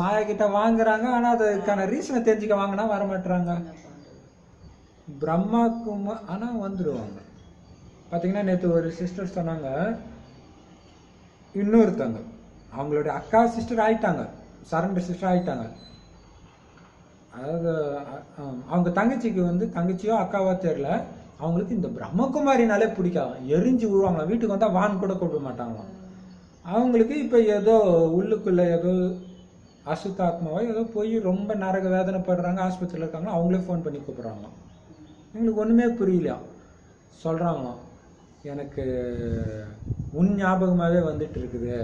Speaker 1: மாயா கிட்ட வாங்குறாங்க, ஆனா அதுக்கான ரீசனை தெரிஞ்சுக்க வாங்கினா வரமாட்டாங்க. பிரம்மாக்கும் ஆனா வந்துடுவாங்க. பாத்தீங்கன்னா நேற்று ஒரு சிஸ்டர் சொன்னாங்க, இன்னொருத்தவங்க அவங்களுடைய அக்கா சிஸ்டர் ஆயிட்டாங்க, சரண்டர் சிஸ்டர் ஆயிட்டாங்க. அதாவது அவங்க தங்கச்சிக்கு வந்து தங்கச்சியோ அக்காவோ தெரியல, அவங்களுக்கு இந்த பிரம்மகுமாரினாலே பிடிக்காது, எரிஞ்சு விடுவாங்களாம், வீட்டுக்கு வந்தா வான் கூட கூப்பிட மாட்டாங்களாம். அவங்களுக்கு இப்ப ஏதோ உள்ளுக்குள்ள ஏதோ அசுத்தாத்மாவோ ஏதோ போய் ரொம்ப நரக வேதனைப்படுறாங்க, ஆஸ்பத்திரியில் இருக்காங்களோ, அவங்களே ஃபோன் பண்ணி கூப்பிடுறாங்களாம். எங்களுக்கு ஒண்ணுமே புரியலையா. சொல்றாங்களாம், எனக்கு உன் ஞாபகமாவே வந்துட்டு இருக்குது,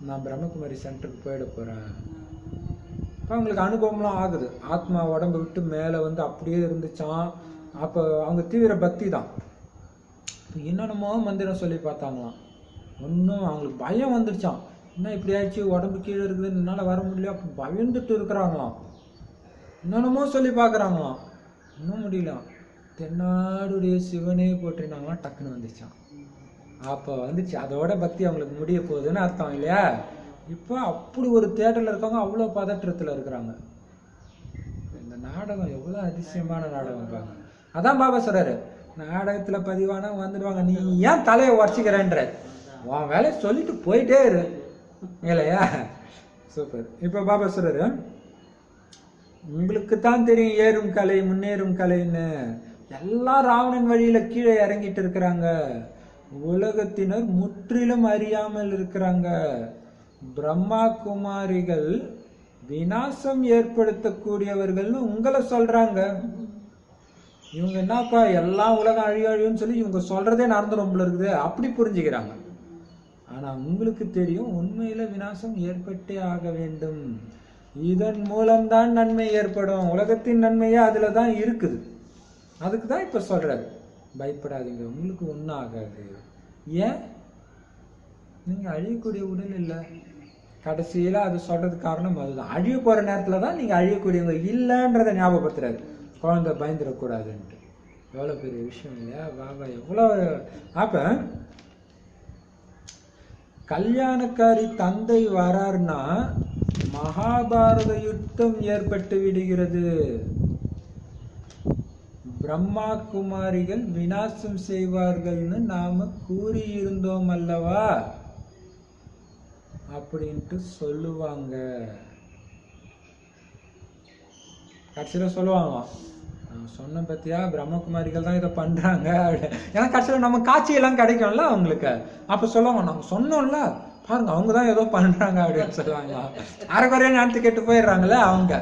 Speaker 1: நான் பிரம்மகுமாரி சென்டருக்கு போயிட போறேன். இப்போ அவங்களுக்கு அனுபவம்லாம் ஆகுது, ஆத்மா உடம்பு விட்டு மேலே வந்து அப்படியே இருந்துச்சான். அப்போ அவங்க தீவிர பக்தி தான். இப்போ என்னென்னமோ மந்திரம் சொல்லி பார்த்தாங்களாம், ஒன்றும் அவங்களுக்கு பயம் வந்துடுச்சான். என்ன இப்படி ஆயிடுச்சு, உடம்பு கீழே இருக்குது, என்னால் வர முடியல, அப்போ பயந்துட்டு இருக்கிறாங்களாம். என்னென்னமோ சொல்லி பார்க்குறாங்களாம், இன்னும் முடியல. தென்னாடுடைய சிவனே போட்டிருந்தாங்களாம், டக்குன்னு வந்துச்சான். அப்போ வந்துச்சு, அதோட பக்தி அவங்களுக்கு முடிய போகுதுன்னு அர்த்தம் இல்லையா. இப்போ அப்படி ஒரு தியேட்டர்ல இருக்கவங்க அவ்வளோ பதற்றத்தில் இருக்கிறாங்க. இந்த நாடகம் எவ்வளோ அதிசயமான நாடகம் பாருங்க. அதான் பாபா சொல்றாரு, நாடகத்தில் பதிவானா வந்துடுவாங்க, நீ ஏன் தலையை உடச்சிக்கிறேன்ற, உன் வேலையை சொல்லிட்டு போயிட்டே இரு இல்லையா. சூப்பர். இப்போ பாபா சொல்றாரு, உங்களுக்கு தான் தெரியும் ஏறும் கலை முன்னேறும் கலைன்னு. எல்லாம் ராவணன் வழியில கீழே இறங்கிட்டு இருக்கிறாங்க. உலகத்தினர் முற்றிலும் அறியாமல் இருக்கிறாங்க. பிரம்மா குமாரிகள் விநாசம் ஏற்படுத்தக்கூடியவர்கள்னு உங்களை சொல்றாங்க. இவங்க என்னப்பா எல்லாம் உலகம் அழியும்னு சொல்லி இவங்க சொல்றதே நடந்துரும் இருக்குது, அப்படி புரிஞ்சுக்கிறாங்க. ஆனா உங்களுக்கு தெரியும் உண்மையில விநாசம் ஏற்பட்டே ஆக வேண்டும். இதன் மூலம்தான் நன்மை ஏற்படும். உலகத்தின் நன்மையே அதுல தான் இருக்குது. அதுக்கு தான் இப்ப சொல்றாரு, பயப்படாதீங்க, உங்களுக்கு ஒன்றும் ஆகாது. ஏன்? நீங்க அழியக்கூடிய உடல் இல்லை. கடைசியில அது சொல்றதுக்கு காரணம் அதுதான். அழிய போற நேரத்துல தான் நீங்க அழியக்கூடியவங்க இல்லைன்றதை ஞாபகப்படுத்துறாரு, குழந்தை பயந்துடக்கூடாதுன்ட்டு. எவ்வளவு பெரிய விஷயம் இல்லையா பாபா? எவ்வளவு. அப்ப கல்யாணக்காரி தந்தை வரார்னா மகாபாரத யுத்தம் ஏற்பட்டு விடுகிறது. பிரம்மா குமாரிகள் விநாசம் செய்வார்கள்னு நாம கூறியிருந்தோம் அல்லவா அப்படின்ட்டு சொல்லுவாங்க. கடைசியில சொல்லுவாங்க, சொன்ன பத்தியா பிரம்மகுமாரிகள் தான் இதை பண்றாங்க. ஏன்னா கடைசியில நம்ம காட்சியெல்லாம் கிடைக்கும்ல அவங்களுக்கு. அப்ப சொல்லுவாங்க, நாங்க சொன்னோம்ல பாருங்க அவங்க தான் ஏதோ பண்றாங்க அப்படின்னு சொல்லுவாங்க. அரைக்குறைய ஞானத்தை கெட்டு போயிடுறாங்கல்ல அவங்க.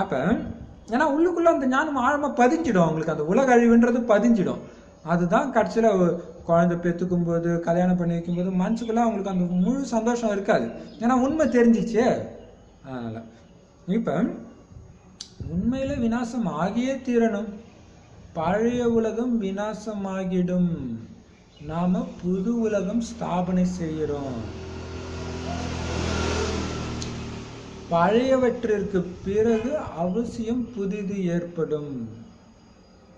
Speaker 1: அப்ப ஏன்னா உள்ளுக்குள்ள அந்த ஞானம் ஆழமா பதிஞ்சிடும் அவங்களுக்கு, அந்த உலக அழிவுன்றது பதிஞ்சிடும். அதுதான் கடைசியில குழந்தை பெற்றுக்கும் போது கல்யாணம் பண்ணி வைக்கும்போது மனசுக்குள்ள அவங்களுக்கு அந்த முழு சந்தோஷம் இருக்காது. ஏன்னா உண்மை தெரிஞ்சிச்சு. அதனால இப்ப உண்மையில விநாசம் ஆகியே தீரணும். பழைய உலகம் விநாசமாகிடும், நாம புது உலகம் ஸ்தாபனை செய்யறோம். பழையவற்றிற்கு பிறகு அவசியம் புதிது ஏற்படும்.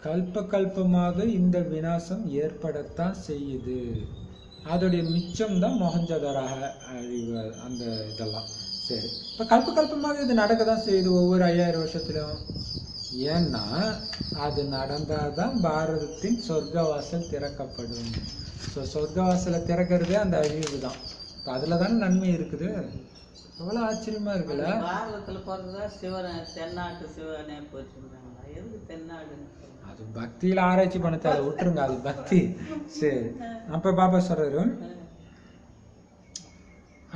Speaker 1: கல்ப கல்பமாக இந்த விநாசம் ஏற்படத்தான் செய்யுது. அதோடைய மிச்சம் தான் மொஹஞ்சதாராக அழிவு, அந்த இதெல்லாம். சரி, இப்போ கல்ப கல்பமாக இது நடக்க தான் செய்யுது ஒவ்வொரு 5000 வருஷத்துலையும். ஏன்னா அது நடந்தாதான் பாரதத்தின் சொர்க்கவாசல் திறக்கப்படும். ஸோ சொர்க்கவாசலை திறக்கிறதே அந்த அழிவு தான். இப்போ அதில் தானே நன்மை இருக்குது. எவ்வளோ ஆச்சரியமா இருக்குல்ல.
Speaker 3: பாரதத்துல பிறந்ததா சிவனை, தென்னாட்டு சிவனே போச்சுருக்காங்களா? எதுக்கு தென்னாடுன்னு?
Speaker 1: அது பக்தியில ஆராய்ச்சி பண்ண தேவை, விட்டுருங்க, அது பக்தி. சரி, அப்ப பாபா சொல்றாரு,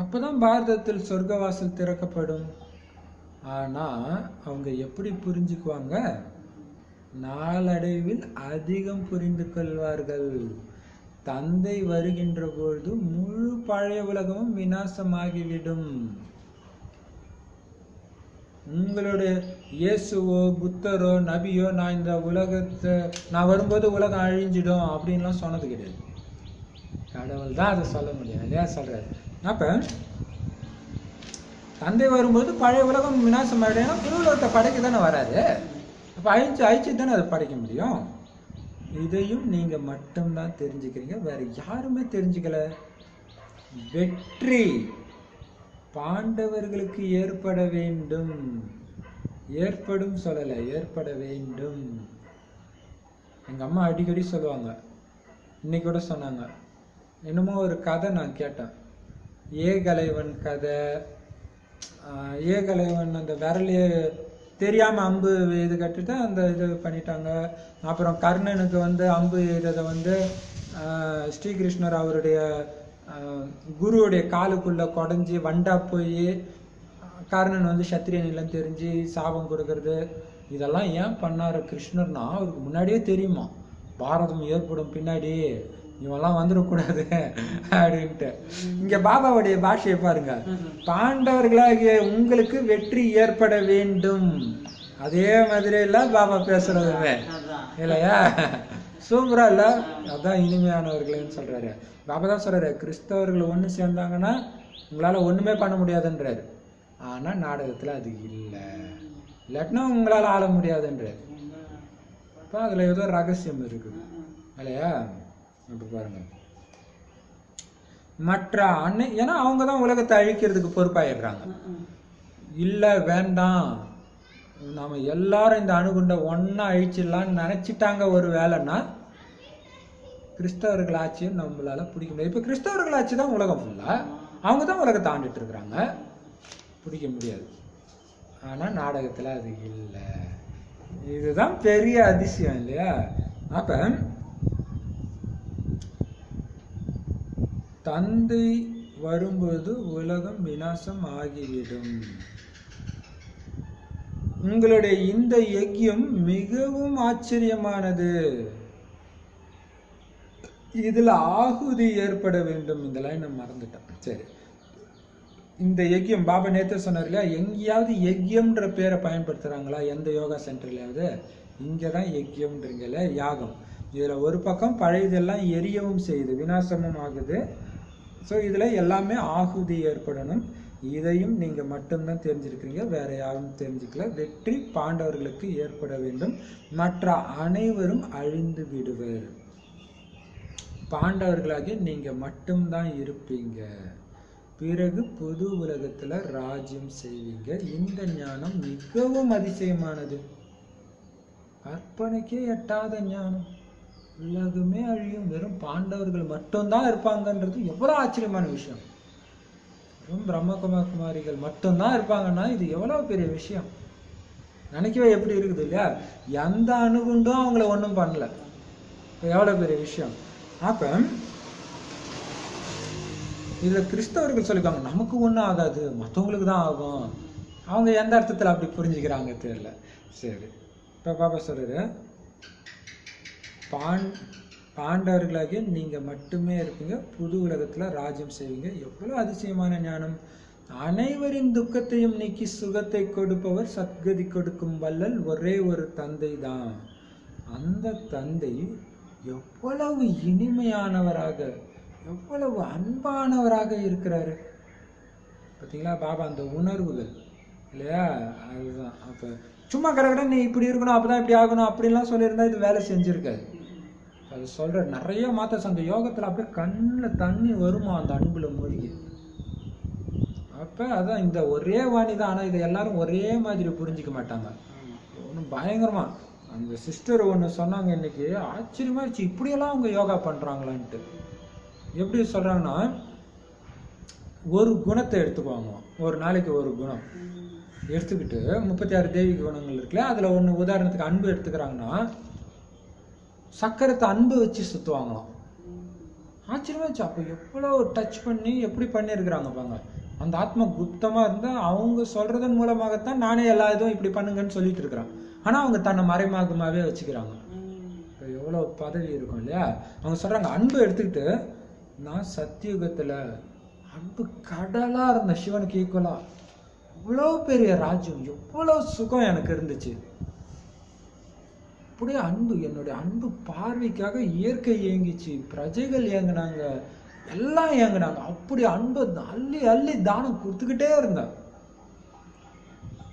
Speaker 1: அப்பதான் பாரதத்தில் சொர்க்கவாசல் திறக்கப்படும். ஆனா அவங்க எப்படி புரிஞ்சுக்குவாங்க? நாளடைவில் அதிகம் புரிந்து கொள்வார்கள். தந்தை வருகின்ற பொழுது முழு பழைய உலகமும் விநாசமாகிவிடும். உங்களுடைய இயேசுவோ புத்தரோ நபியோ நான் இந்த உலகத்தை நான் வரும்போது உலகம் அழிஞ்சிடும் அப்படின்லாம் சொன்னது கிடையாது. கடவுள் தான் அதை சொல்ல முடியும் இல்லையா சொல்றாரு. அப்ப தந்தை வரும்போது பழைய உலகம் விநாசம் ஆயிடும்னா புது உலகத்தை படைக்க தானே வராது. அப்ப அழிச்சு தானே அதை படைக்க முடியும். இதையும் நீங்க மட்டும்தான் தெரிஞ்சுக்கிறீங்க, வேற யாருமே தெரிஞ்சுக்கல. வெற்றி பாண்டவர்களுக்கு ஏற்பட வேண்டும், ஏற்படும் சொல்லல, ஏற்பட வேண்டும். எங்க அம்மா அடிக்கடி சொல்லுவாங்க, இன்னைக்கு கூட சொன்னாங்க, என்னமோ ஒரு கதை நான் கேட்டேன், ஏகலைவன் கதை. ஏகலைவன் அந்த விரலையே தெரியாம அம்பு இது கட்டுட்டு அந்த இது பண்ணிட்டாங்க. அப்புறம் கர்ணனுக்கு அம்பு இதை ஸ்ரீகிருஷ்ணர் அவருடைய குருவுடைய காலுக்குள்ள குடஞ்சி வண்டா போய் கர்ணன் சத்திரியன் இல்லைன்னு தெரிஞ்சு சாபம் கொடுக்கறது. இதெல்லாம் ஏன் பண்ணாரு கிருஷ்ணர்னா அவருக்கு முன்னாடியே தெரியுமா பாரதம் ஏற்படும் பின்னாடி, இவெல்லாம் வந்துடக்கூடாது அப்படின்ட்டு. இங்க பாபாவுடைய பாஷையை பாருங்க, பாண்டவர்களாகிய உங்களுக்கு வெற்றி ஏற்பட வேண்டும். அதே மாதிரி எல்லாம் பாபா பேசுறதுமே இல்லையா? சூப்பரா இல்ல? அதான் இனிமையானவர்கள்னு சொல்றாரு. பாபா தான் சொல்றாரு, கிறிஸ்தவர்கள் ஒண்ணு சேர்ந்தாங்கன்னா உங்களால ஒண்ணுமே பண்ண முடியாதுன்றாரு. ஆனா நாடகத்துல அது இல்லை, இல்லாட்டினா உங்களால ஆள முடியாதுன்றாரு. அப்ப அதுல ஏதோ ரகசியம் இருக்குது இல்லையா? அப்ப பாருங்க, மற்ற ஏன்னா அவங்க தான் உலகத்தை அழிக்கிறதுக்கு பொறுப்பாயிடுறாங்க. இல்ல வேண்டாம், நாம எல்லாரும் இந்த அணுகுண்ட ஒன்னா அழிச்சிடலாம்னு நினைச்சிட்டாங்க ஒரு வேலைன்னா கிறிஸ்தவர்கள் ஆட்சியும் நம்மளால பிடிக்க முடியாது. இப்ப கிறிஸ்தவர்கள் ஆட்சி தான் உலகம் ஃபுல்லா, அவங்க தான் உலகத்தை ஆண்டுட்டு இருக்கிறாங்க, பிடிக்க முடியாது. ஆனா நாடகத்துல அது இல்லை. இதுதான் பெரிய அதிசயம் இல்லையா? அப்ப தந்தை வரும்போது உலகம் விநாசம் ஆகிவிடும். உங்களுடைய இந்த யஜ்யம் மிகவும் ஆச்சரியமானது. இதுல ஆகுதி ஏற்பட வேண்டும். இந்த லைன் நான் மறந்துட்டேன். சரி, இந்த யஜ்யம் பாபா நேத்து சொன்னார் இல்லையா, எங்கேயாவது யஜ்யம்ன்ற பேரை பயன்படுத்துறாங்களா எந்த யோகா சென்டர்லயாவது? இங்கதான் யஜ்யம்ன்றீங்கல்ல, யாகம். இதுல ஒரு பக்கம் பழையதெல்லாம் எரியவும் செய்யுது, விநாசமும் ஆகுது. ஸோ இதுல எல்லாமே ஆகுதி ஏற்படணும். இதையும் நீங்க மட்டும்தான் தெரிஞ்சிருக்கீங்க, வேற யாரும் தெரிஞ்சுக்கல. வெற்றி பாண்டவர்களுக்கு ஏற்பட வேண்டும், மற்ற அனைவரும் அழிந்து விடுவர். பாண்டவர்களாகிய நீங்க மட்டும்தான் இருப்பீங்க. பிறகு புது உலகத்துல ராஜ்யம் செய்வீங்க. இந்த ஞானம் மிகவும் அதிசயமானது, கற்பனைக்கே எட்டாத ஞானம். உலகமே அழியும், வெறும் பாண்டவர்கள் மட்டும்தான் இருப்பாங்கன்றது எவ்வளவு ஆச்சரியமான விஷயம். வெறும் பிரம்மகுமாரிகள் மட்டும்தான் இருப்பாங்கன்னா இது எவ்வளவு பெரிய விஷயம். நினைக்கவே எப்படி இருக்குது இல்லையா? எந்த அணுகுண்டும் அவங்கள ஒன்றும் பண்ணல, எவ்வளவு பெரிய விஷயம். அப்ப இதுல கிறிஸ்தவர்கள் சொல்லிப்பாங்க நமக்கு ஒன்றும் ஆகாது, மற்றவங்களுக்கு தான் ஆகும். அவங்க எந்த அர்த்தத்துல அப்படி புரிஞ்சுக்கிறாங்க தெரியல. சரி, இப்ப பாப்பா சொல்றாரு, பாண்டவர்களாகிய நீங்க மட்டுமே இருப்பீங்க, புது உலகத்துல ராஜ்யம் செய்வீங்க. எவ்வளவு அதிசயமான ஞானம். அனைவரின் துக்கத்தையும் நீக்கி சுகத்தை கொடுப்பவர், சத்கதி கொடுக்கும் வல்லல் ஒரே ஒரு தந்தை தான். அந்த தந்தை எவ்வளவு இனிமையானவராக, எவ்வளவு அன்பானவராக இருக்கிறாரு பார்த்தீங்களா? பாபா அந்த உணர்வுகள் இல்லையா, அதுதான். அப்ப சும்மா கடற்கட நீ இப்படி இருக்கணும், அப்பதான் இப்படி ஆகணும் அப்படின்லாம் சொல்லியிருந்தா இது வேலை செஞ்சிருக்காது. அது சொல்ற நிறைய மாத்த அந்த யோகத்துல அப்படியே கண்ணில் தண்ணி வருமா அந்த அன்புல மூழ்கி. அப்ப அதான் இந்த ஒரே வாணி தான். ஆனா இதை எல்லாரும் ஒரே மாதிரி புரிஞ்சுக்க மாட்டாங்க. ஒன்றும் பயங்கரமா அந்த சிஸ்டர் ஒன்று சொன்னாங்க இன்னைக்கு, ஆச்சரியமாயிடுச்சு, இப்படியெல்லாம் அவங்க யோகா பண்றாங்களான்ட்டு. எப்படி சொல்றாங்கன்னா, ஒரு குணத்தை எடுத்துக்குவாங்க, ஒரு நாளைக்கு ஒரு குணம் எடுத்துக்கிட்டு 36 தெய்வீக குணங்கள் இருக்குல்ல, அதுல ஒன்று உதாரணத்துக்கு அன்பு எடுத்துக்கிறாங்கன்னா சக்கரத்தை அன்பு வச்சு சுற்றுவாங்களாம். ஆச்சரியமாச்சு. அப்போ எவ்வளோ டச் பண்ணி எப்படி பண்ணியிருக்கிறாங்க பாங்க. அந்த ஆத்மா குப்தமா இருந்தால் அவங்க சொல்றதன் மூலமாகத்தான் நானே எல்லா இதுவும் இப்படி பண்ணுங்கன்னு சொல்லிட்டு இருக்கிறான். ஆனால் அவங்க தன்னை மறைமுகமாகவே வச்சுக்கிறாங்க. இப்போ எவ்வளோ பதவி இருக்கும் இல்லையா? அவங்க சொல்றாங்க அன்பு எடுத்துக்கிட்டு, நான் சத்தியுகத்தில் அன்பு கடலாக இருந்த சிவனுக்கு ஈக்குவலா இவ்வளோ பெரிய ராஜ்யம், எவ்வளோ சுகம் எனக்கு இருந்துச்சு. அப்படியே அன்பு, என்னுடைய அன்பு பார்வைக்காக இயற்கை இயங்கிச்சு, பிரஜைகள் இயங்கினாங்க, எல்லாம் இயங்கினாங்க. அப்படி அன்பு அள்ளி அள்ளி தானம் கொடுத்துக்கிட்டே இருந்தேன்.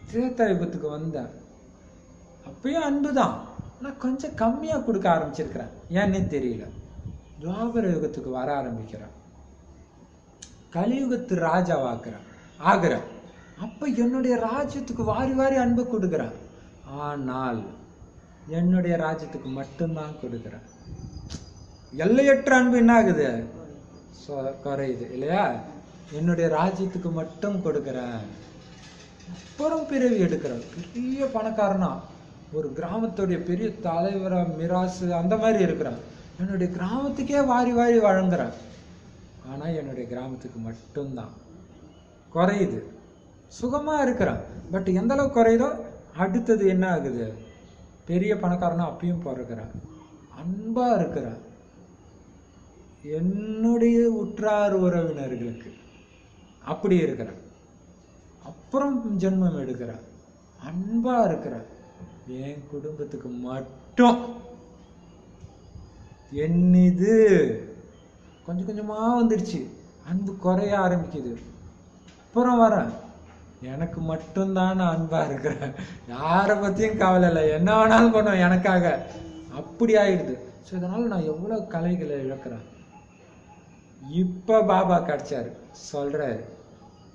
Speaker 1: திரேதா யுகத்துக்கு வந்தேன், அப்பயும் அன்பு தான், ஆனால் கொஞ்சம் கம்மியாக கொடுக்க ஆரம்பிச்சிருக்கிறேன், ஏன்னே தெரியல. துவாபர யுகத்துக்கு வர ஆரம்பிக்கிறேன், கலியுகத்து ராஜாவாக்குறேன் ஆகிறேன். அப்ப என்னுடைய ராஜ்யத்துக்கு வாரி வாரி அன்பு கொடுக்குறேன். ஆனால் என்னுடைய ராஜ்யத்துக்கு மட்டும்தான் கொடுக்குறேன். எல்லையற்ற அன்பு என்ன ஆகுது, குறையுது இல்லையா? என்னுடைய ராஜ்யத்துக்கு மட்டும் கொடுக்குறேன். அப்புறம் பிறவி எடுக்கிறேன், பெரிய பணக்காரனா, ஒரு கிராமத்துடைய பெரிய தலைவரா, மிராசு அந்த மாதிரி இருக்கிறேன். என்னுடைய கிராமத்துக்கே வாரி வாரி வழங்குறேன். ஆனா என்னுடைய கிராமத்துக்கு மட்டும்தான் குறையுது. சுகமா இருக்கிறேன், பட் எந்த அளவுக்கு குறையுதோ அடுத்தது என்ன ஆகுது, பெரிய பணக்காரனா அப்பயும் பிறக்கிறேன். அன்பா இருக்கிறேன் என்னுடைய உற்றார் உறவினர்களுக்கு, அப்படி இருக்கிறேன். அப்புறம் ஜென்மம் எடுக்கிறேன், அன்பா இருக்கிறேன் என் குடும்பத்துக்கு மட்டும். என்னது கொஞ்சம் கொஞ்சமா வந்துடுச்சு, அன்பு குறைய ஆரம்பிக்குது. அப்புறம் வரேன், எனக்கு மட்டும்தான் நான் அன்பா இருக்கிறேன், யாரை பத்தியும் கவலை இல்லை, என்ன வேணாலும் பண்ணுவேன் எனக்காக, அப்படி ஆயிடுது. ஸோ இதனால நான் எவ்வளவு கலைகளை இழக்கிறேன். இப்ப பாபா கிடைச்சாரு, சொல்றாரு,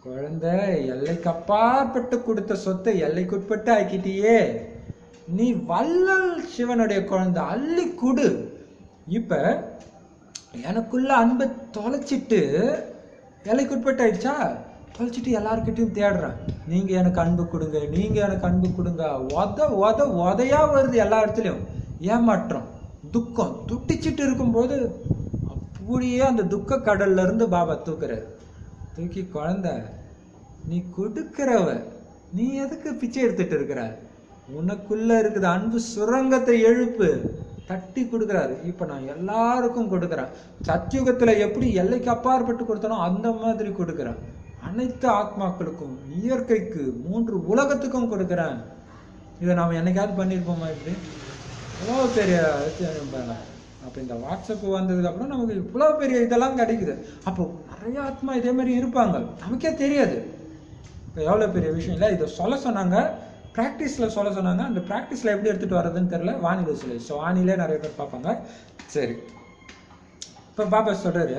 Speaker 1: குழந்தை எல்லைக்கு அப்பாற்பட்டு கொடுத்த சொத்தை எல்லைக்குட்பட்டு ஆக்கிட்டியே, நீ வள்ளல் சிவனுடைய குழந்தை, அள்ளி குடு. இப்ப எனக்குள்ள அன்பை தொலைச்சிட்டு எல்லைக்குட்பட்டு ஆயிடுச்சா, தொலைச்சிட்டு எல்லாருக்கிட்டையும் தேடுறேன், நீங்க எனக்கு அன்பு கொடுங்க, நீங்க எனக்கு அன்பு கொடுங்க. உதையா வருது எல்லா இடத்துலயும், ஏமாற்றம், துக்கம் துட்டிச்சிட்டு இருக்கும்போது அப்படியே அந்த துக்க கடல்ல இருந்து பாபா தூக்குறாரு. தூக்கி, குழந்தை நீ கொடுக்கிறவ, நீ எதுக்கு பிச்சை எடுத்துட்டு இருக்கிற, உனக்குள்ள இருக்குது அன்பு சுரங்கத்தை எழுப்பு, தட்டி கொடுக்குறாரு. இப்ப நான் எல்லாருக்கும் கொடுக்குறேன். சத்தியுகத்துல எப்படி எல்லைக்கு அப்பாற்பட்டு கொடுத்தனோ அந்த மாதிரி கொடுக்குறேன். அனைத்து ஆத்மாக்களுக்கும், இயற்கைக்கு, 3 உலகத்துக்கும் கொடுக்குறேன். இதை நாம் என்னைக்காவது பண்ணியிருப்போமா? இப்படி எவ்வளோ பெரிய அப்போ இந்த வாட்ஸ்அப் வந்ததுக்கப்புறம் நமக்கு இவ்வளோ பெரிய இதெல்லாம் கிடைக்குது. அப்போ நிறைய ஆத்மா இதே மாதிரி இருப்பாங்க, நமக்கே தெரியாது. இப்போ எவ்வளோ பெரிய விஷயம் இல்லை. இதை சொல்ல சொன்னாங்க, ப்ராக்டிஸில் சொல்ல சொன்னாங்க. அந்த ப்ராக்டிஸில் எப்படி எடுத்துகிட்டு வர்றதுன்னு தெரில. வானிலை சொல்லி ஸோ வானிலே நிறைய பேர் பார்ப்பாங்க. சரி, இப்போ பாபா சொல்கிறாரு,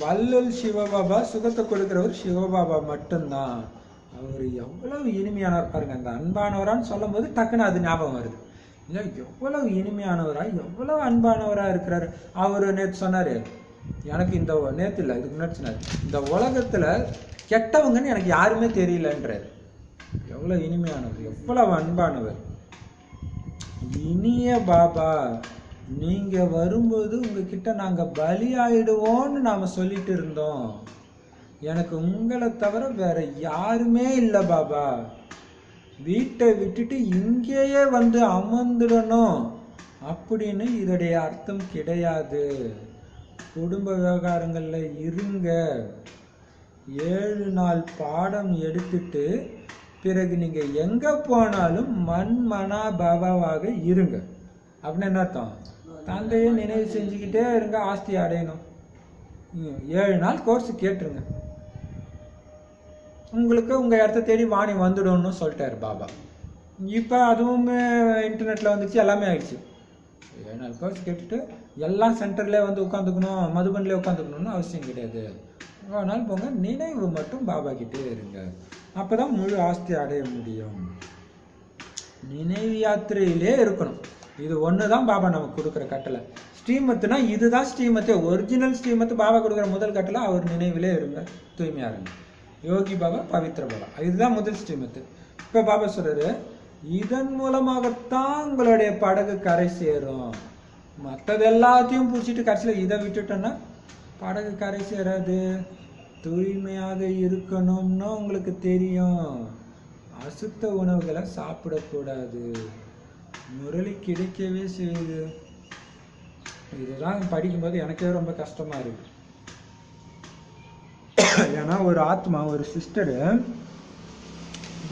Speaker 1: வள்ளல் சிவபாபா சுகத்தை கொடுக்குறவர் சிவபாபா மட்டும்தான். அவர் எவ்வளவு இனிமையானவர் பாருங்க. அந்த அன்பானவரான்னு சொல்லும் போது டக்குன்னு அது ஞாபகம் வருது. இல்லை, எவ்வளவு இனிமையானவரா, எவ்வளவு அன்பானவரா இருக்கிறாரு. அவர் நேற்று சொன்னாரு, எனக்கு இந்த நேற்று இல்லை, இதுக்கு முன்னாடி சொன்னார், இந்த உலகத்துல கெட்டவங்கன்னு எனக்கு யாருமே தெரியலன்றார். எவ்வளவு இனிமையானவர், எவ்வளவு அன்பானவர். இனிய பாபா, நீங்க வரும்போது உங்ககிட்ட நாங்க பலி ஆயிடுவோம்னு நாம சொல்லிட்டு இருந்தோம். எனக்கு உங்களை தவிர வேற யாருமே இல்லை பாபா. வீட்டை விட்டுட்டு இங்கேயே வந்து அமர்ந்துடணும் அப்படின்னு இதோடைய அர்த்தம் கிடையாது. குடும்ப விவகாரங்கள்ல இருங்க. 7 நாள் பாடம் எடுத்துட்டு பிறகு நீங்க எங்க போனாலும் மன்மனா பாபாவாக இருங்க. அப்படின்னு என்ன அர்த்தம்? தந்தையை நினைவு செஞ்சுக்கிட்டே இருங்க, ஆஸ்தி அடையணும். 7 நாள் கோர்ஸ் கேட்டுருங்க, உங்களுக்கு உங்க இடத்த தேடி வாணி வந்துடும்னு சொல்லிட்டாரு பாபா. இப்போ அதுவும் இன்டர்நெட்ல வந்துச்சு, எல்லாமே ஆயிடுச்சு. 7 நாள் கோர்ஸ் கேட்டுட்டு எல்லாம் சென்டர்ல வந்து உட்காந்துக்கணும், மதுபன்ல உட்காந்துக்கணும்னு அவசியம் கிடையாது. 1 நாள் போங்க, நினைவு மட்டும் பாபா கிட்டே இருங்க. அப்பதான் முழு ஆஸ்தி அடைய முடியும். நினைவு யாத்திரையிலே இருக்கணும். இது ஒண்ணுதான் பாபா நமக்கு கொடுக்குற கட்டளை. ஸ்ரீமத்துனா இதுதான் ஸ்ரீமத்து, ஒரிஜினல் ஸ்ரீமத்து. பாபா கொடுக்குற முதல் கட்டளை அவர் நினைவிலே இருங்க, தூய்மையா இருங்க. யோகி பாபா, பவித்ர பாபா, இதுதான் முதல் ஸ்ரீமத்து. இப்ப பாபா சொல்றாரு, இதன் மூலமாகத்தான் உங்களுடைய படகு கரை சேரும். மற்றது எல்லாத்தையும் பிடிச்சிட்டு கடைசியில் இதை விட்டுட்டோன்னா படகு கரை சேராது. தூய்மையாக இருக்கணும்னு உங்களுக்கு தெரியும். அசுத்த உணவுகளை சாப்பிடக்கூடாது. முரளி கிடைக்கவே செய்யுது. இதுதான் படிக்கும்போது எனக்கே ரொம்ப கஷ்டமா இருக்கு. ஏன்னா ஒரு ஆத்மா, ஒரு சிஸ்டரு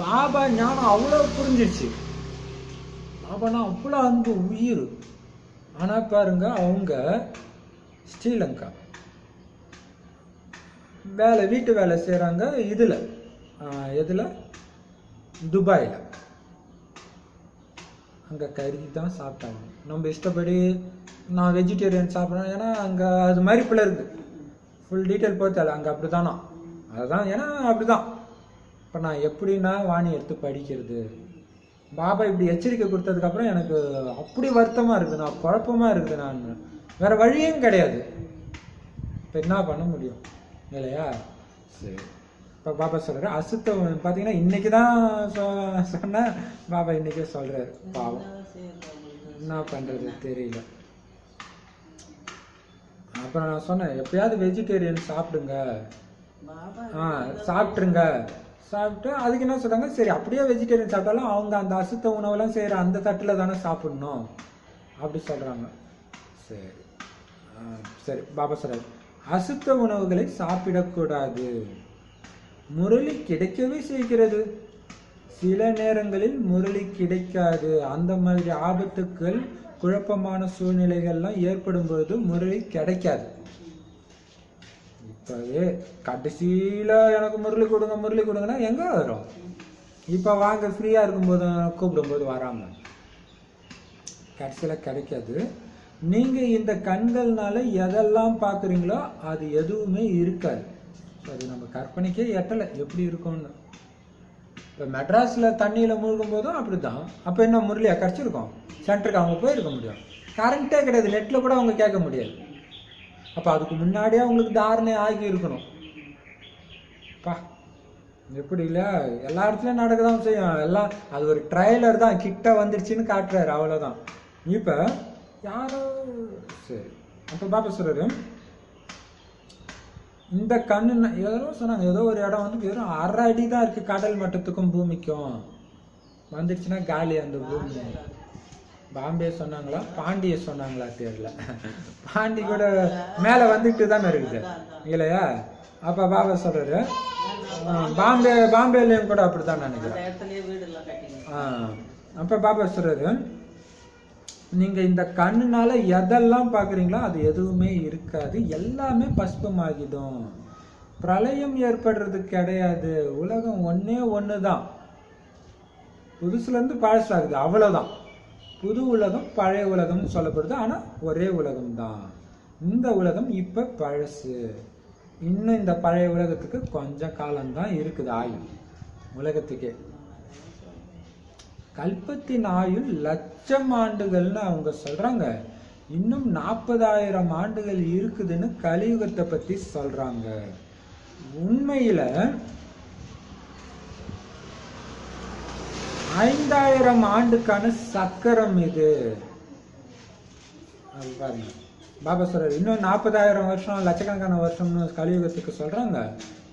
Speaker 1: பாபா ஞானம் அவ்வளோ புரிஞ்சிருச்சு. பாபானா அவ்வளோ அன்பு, உயிர். ஆனா பாருங்க, அவங்க ஸ்ரீலங்கா வேலை, வீட்டு வேலை செய்கிறாங்க. எதில் துபாயில். அங்கே கறி தான் சாப்பிட்டாங்க. நம்ம இஷ்டப்படி நான் வெஜிடேரியன் சாப்பிட்றேன், ஏன்னா அங்கே அது மாதிரி பிள்ளை இருக்குது. ஃபுல் டீட்டெயில் போத்தால அங்கே அப்படி தானா, அதுதான், ஏன்னா அப்படிதான். இப்போ நான் எப்படின்னா வாணி எடுத்து படிக்கிறது. பாபா இப்படி எச்சரிக்கை கொடுத்ததுக்கப்புறம் எனக்கு அப்படி வருத்தமாக இருக்குது, நான் குழப்பமாக இருக்குது. நான் வேற வழியும் கிடையாது. இப்போ என்ன பண்ண முடியும் இல்லையா? சரி, இப்போ பாபா சொல்கிறார், அசுத்த பார்த்தீங்கன்னா இன்னைக்கு தான் சொன்ன பாபா இன்னைக்கே சொல்கிறாரு. பாவம், என்ன பண்ணுறது தெரியல. அப்புறம் நான் சொன்னேன், எப்பயாவது வெஜிடேரியன் சாப்பிடுங்க, சாப்பிட்ருங்க. சாப்பிட்டு அதுக்கு என்ன சொல்கிறாங்க, சரி அப்படியே வெஜிடேரியன் சாப்பிட்டாலும் அவங்க அந்த அசுத்த உணவெல்லாம் செய்கிற அந்த தட்டில் தானே சாப்பிடணும் அப்படி சொல்கிறாங்க. சரி சரி, பாபா சொல்கிறார், அசுத்த உணவுகளை சாப்பிடக்கூடாது. முரளி கிடைக்கவே செய்கிறது. சில நேரங்களில் முரளி கிடைக்காது. அந்த மாதிரி ஆபத்துக்கள், குழப்பமான சூழ்நிலைகள்லாம் ஏற்படும் பொழுது முரளி கிடைக்காது. இப்பவே கடைசியில எனக்கு முரளி கொடுங்க, முரளி கொடுங்கன்னா எங்க வரும்? இப்ப வாங்க, ஃப்ரீயா இருக்கும்போது கூப்பிடும்போது வராம கடைசியில கிடைக்காது. நீங்க இந்த கண்கள்னால எதெல்லாம் பாக்குறீங்களோ அது எதுவுமே இருக்காது. அது நம்ம கற்பனைக்கே எட்டலை எப்படி இருக்கும்னு. இப்போ மெட்ராஸ்ல தண்ணியில மூழ்கும் போதும் அப்படிதான். அப்ப என்ன முரளியா கிடைச்சிருக்கோம்? சென்டருக்கு அவங்க போயிருக்க முடியும். கரண்டே கிடையாது, நெட்ல கூட அவங்க கேட்க முடியாது. அப்ப அதுக்கு முன்னாடியே அவங்களுக்கு தாரணை ஆகி இருக்கணும். பா எப்படி இல்ல, எல்லா இடத்துலயும் நடக்கதான் செய்யும். எல்லாம் அது ஒரு ட்ரைலர் தான், கிட்ட வந்துருச்சுன்னு காட்டுறாரு, அவ்வளவுதான். இப்ப யாரோ சரி, அப்ப பாப்பா சொல்றாரு, இந்த கண்ணு ஏதோ சொன்னாங்க, ஏதோ ஒரு இடம் வந்து வெறும் 1/2 அடி தான் இருக்கு கடல் மட்டத்துக்கும் பூமிக்கும். வந்துருச்சுன்னா காலி அந்த பூமி. பாம்பே சொன்னாங்களா, பாண்டிய சொன்னாங்களா தெரியல. பாண்டி கூட மேல வந்துட்டு தானே இருக்குது இல்லையா? அப்ப பாபா சொல்றாரு, பாம்பேலயும் கூட அப்படித்தான்
Speaker 3: அந்த
Speaker 1: நினைக்கிறேன்.
Speaker 3: இடத்துலயே வீடு எல்லாம் கட்டிங்க.
Speaker 1: அப்ப பாபா சொல்றாரு, நீங்க இந்த கண்ணுனால எதெல்லாம் பாக்குறீங்களோ அது எதுவுமே இருக்காது, எல்லாமே பஸ்பமாகிடும். பிரளயம் ஏற்படுறது கிடையாது. உலகம் ஒன்னே ஒண்ணுதான். புதுசுல இருந்து பழசாகுது, அவ்வளவுதான். புது உலகம் பழைய உலகம்னு சொல்லப்படுது. ஆனா ஒரே உலகம் தான். இந்த உலகம் இப்ப பழசு. இன்னும் இந்த பழைய உலகத்துக்கு கொஞ்சம் காலம்தான் இருக்குது ஆயுள் உலகத்துக்கே. கல்பத்தின் ஆயுள் 1,00,000 ஆண்டுகள்னு அவங்க சொல்றாங்க. இன்னும் 40,000 ஆண்டுகள் இருக்குதுன்னு கலியுகத்தை பத்தி சொல்றாங்க. உண்மையில 5,000 ஆண்டுக்கான சக்கரம் இது. அது பாருங்க, பாபா சொல்றாரு இன்னும் 40,000 வருஷம், லட்சக்கணக்கான வருஷம்னு கலியுகத்துக்கு சொல்றாங்க.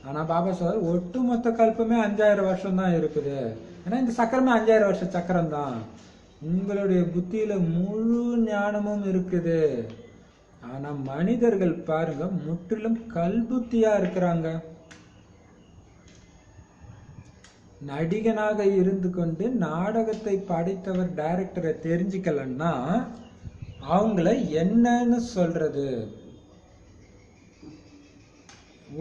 Speaker 1: ஆனா பாபா சொல்றாரு ஒட்டுமொத்த கல்பமே 5,000 வருஷம் தான் இருக்குது. ஏன்னா இந்த சக்கரமே 5,000 வருஷம் சக்கரம் தான். உங்களுடைய புத்தியில முழு ஞானமும் இருக்குது. ஆனா மனிதர்கள் பாருங்க முற்றிலும் கல்புத்தியா இருக்கிறாங்க. நடிகனாக இருந்து கொண்டு நாடகத்தை படைத்தவர் டைரக்டரை தெரிஞ்சுக்கலன்னா அவங்கள என்னன்னு சொல்றது?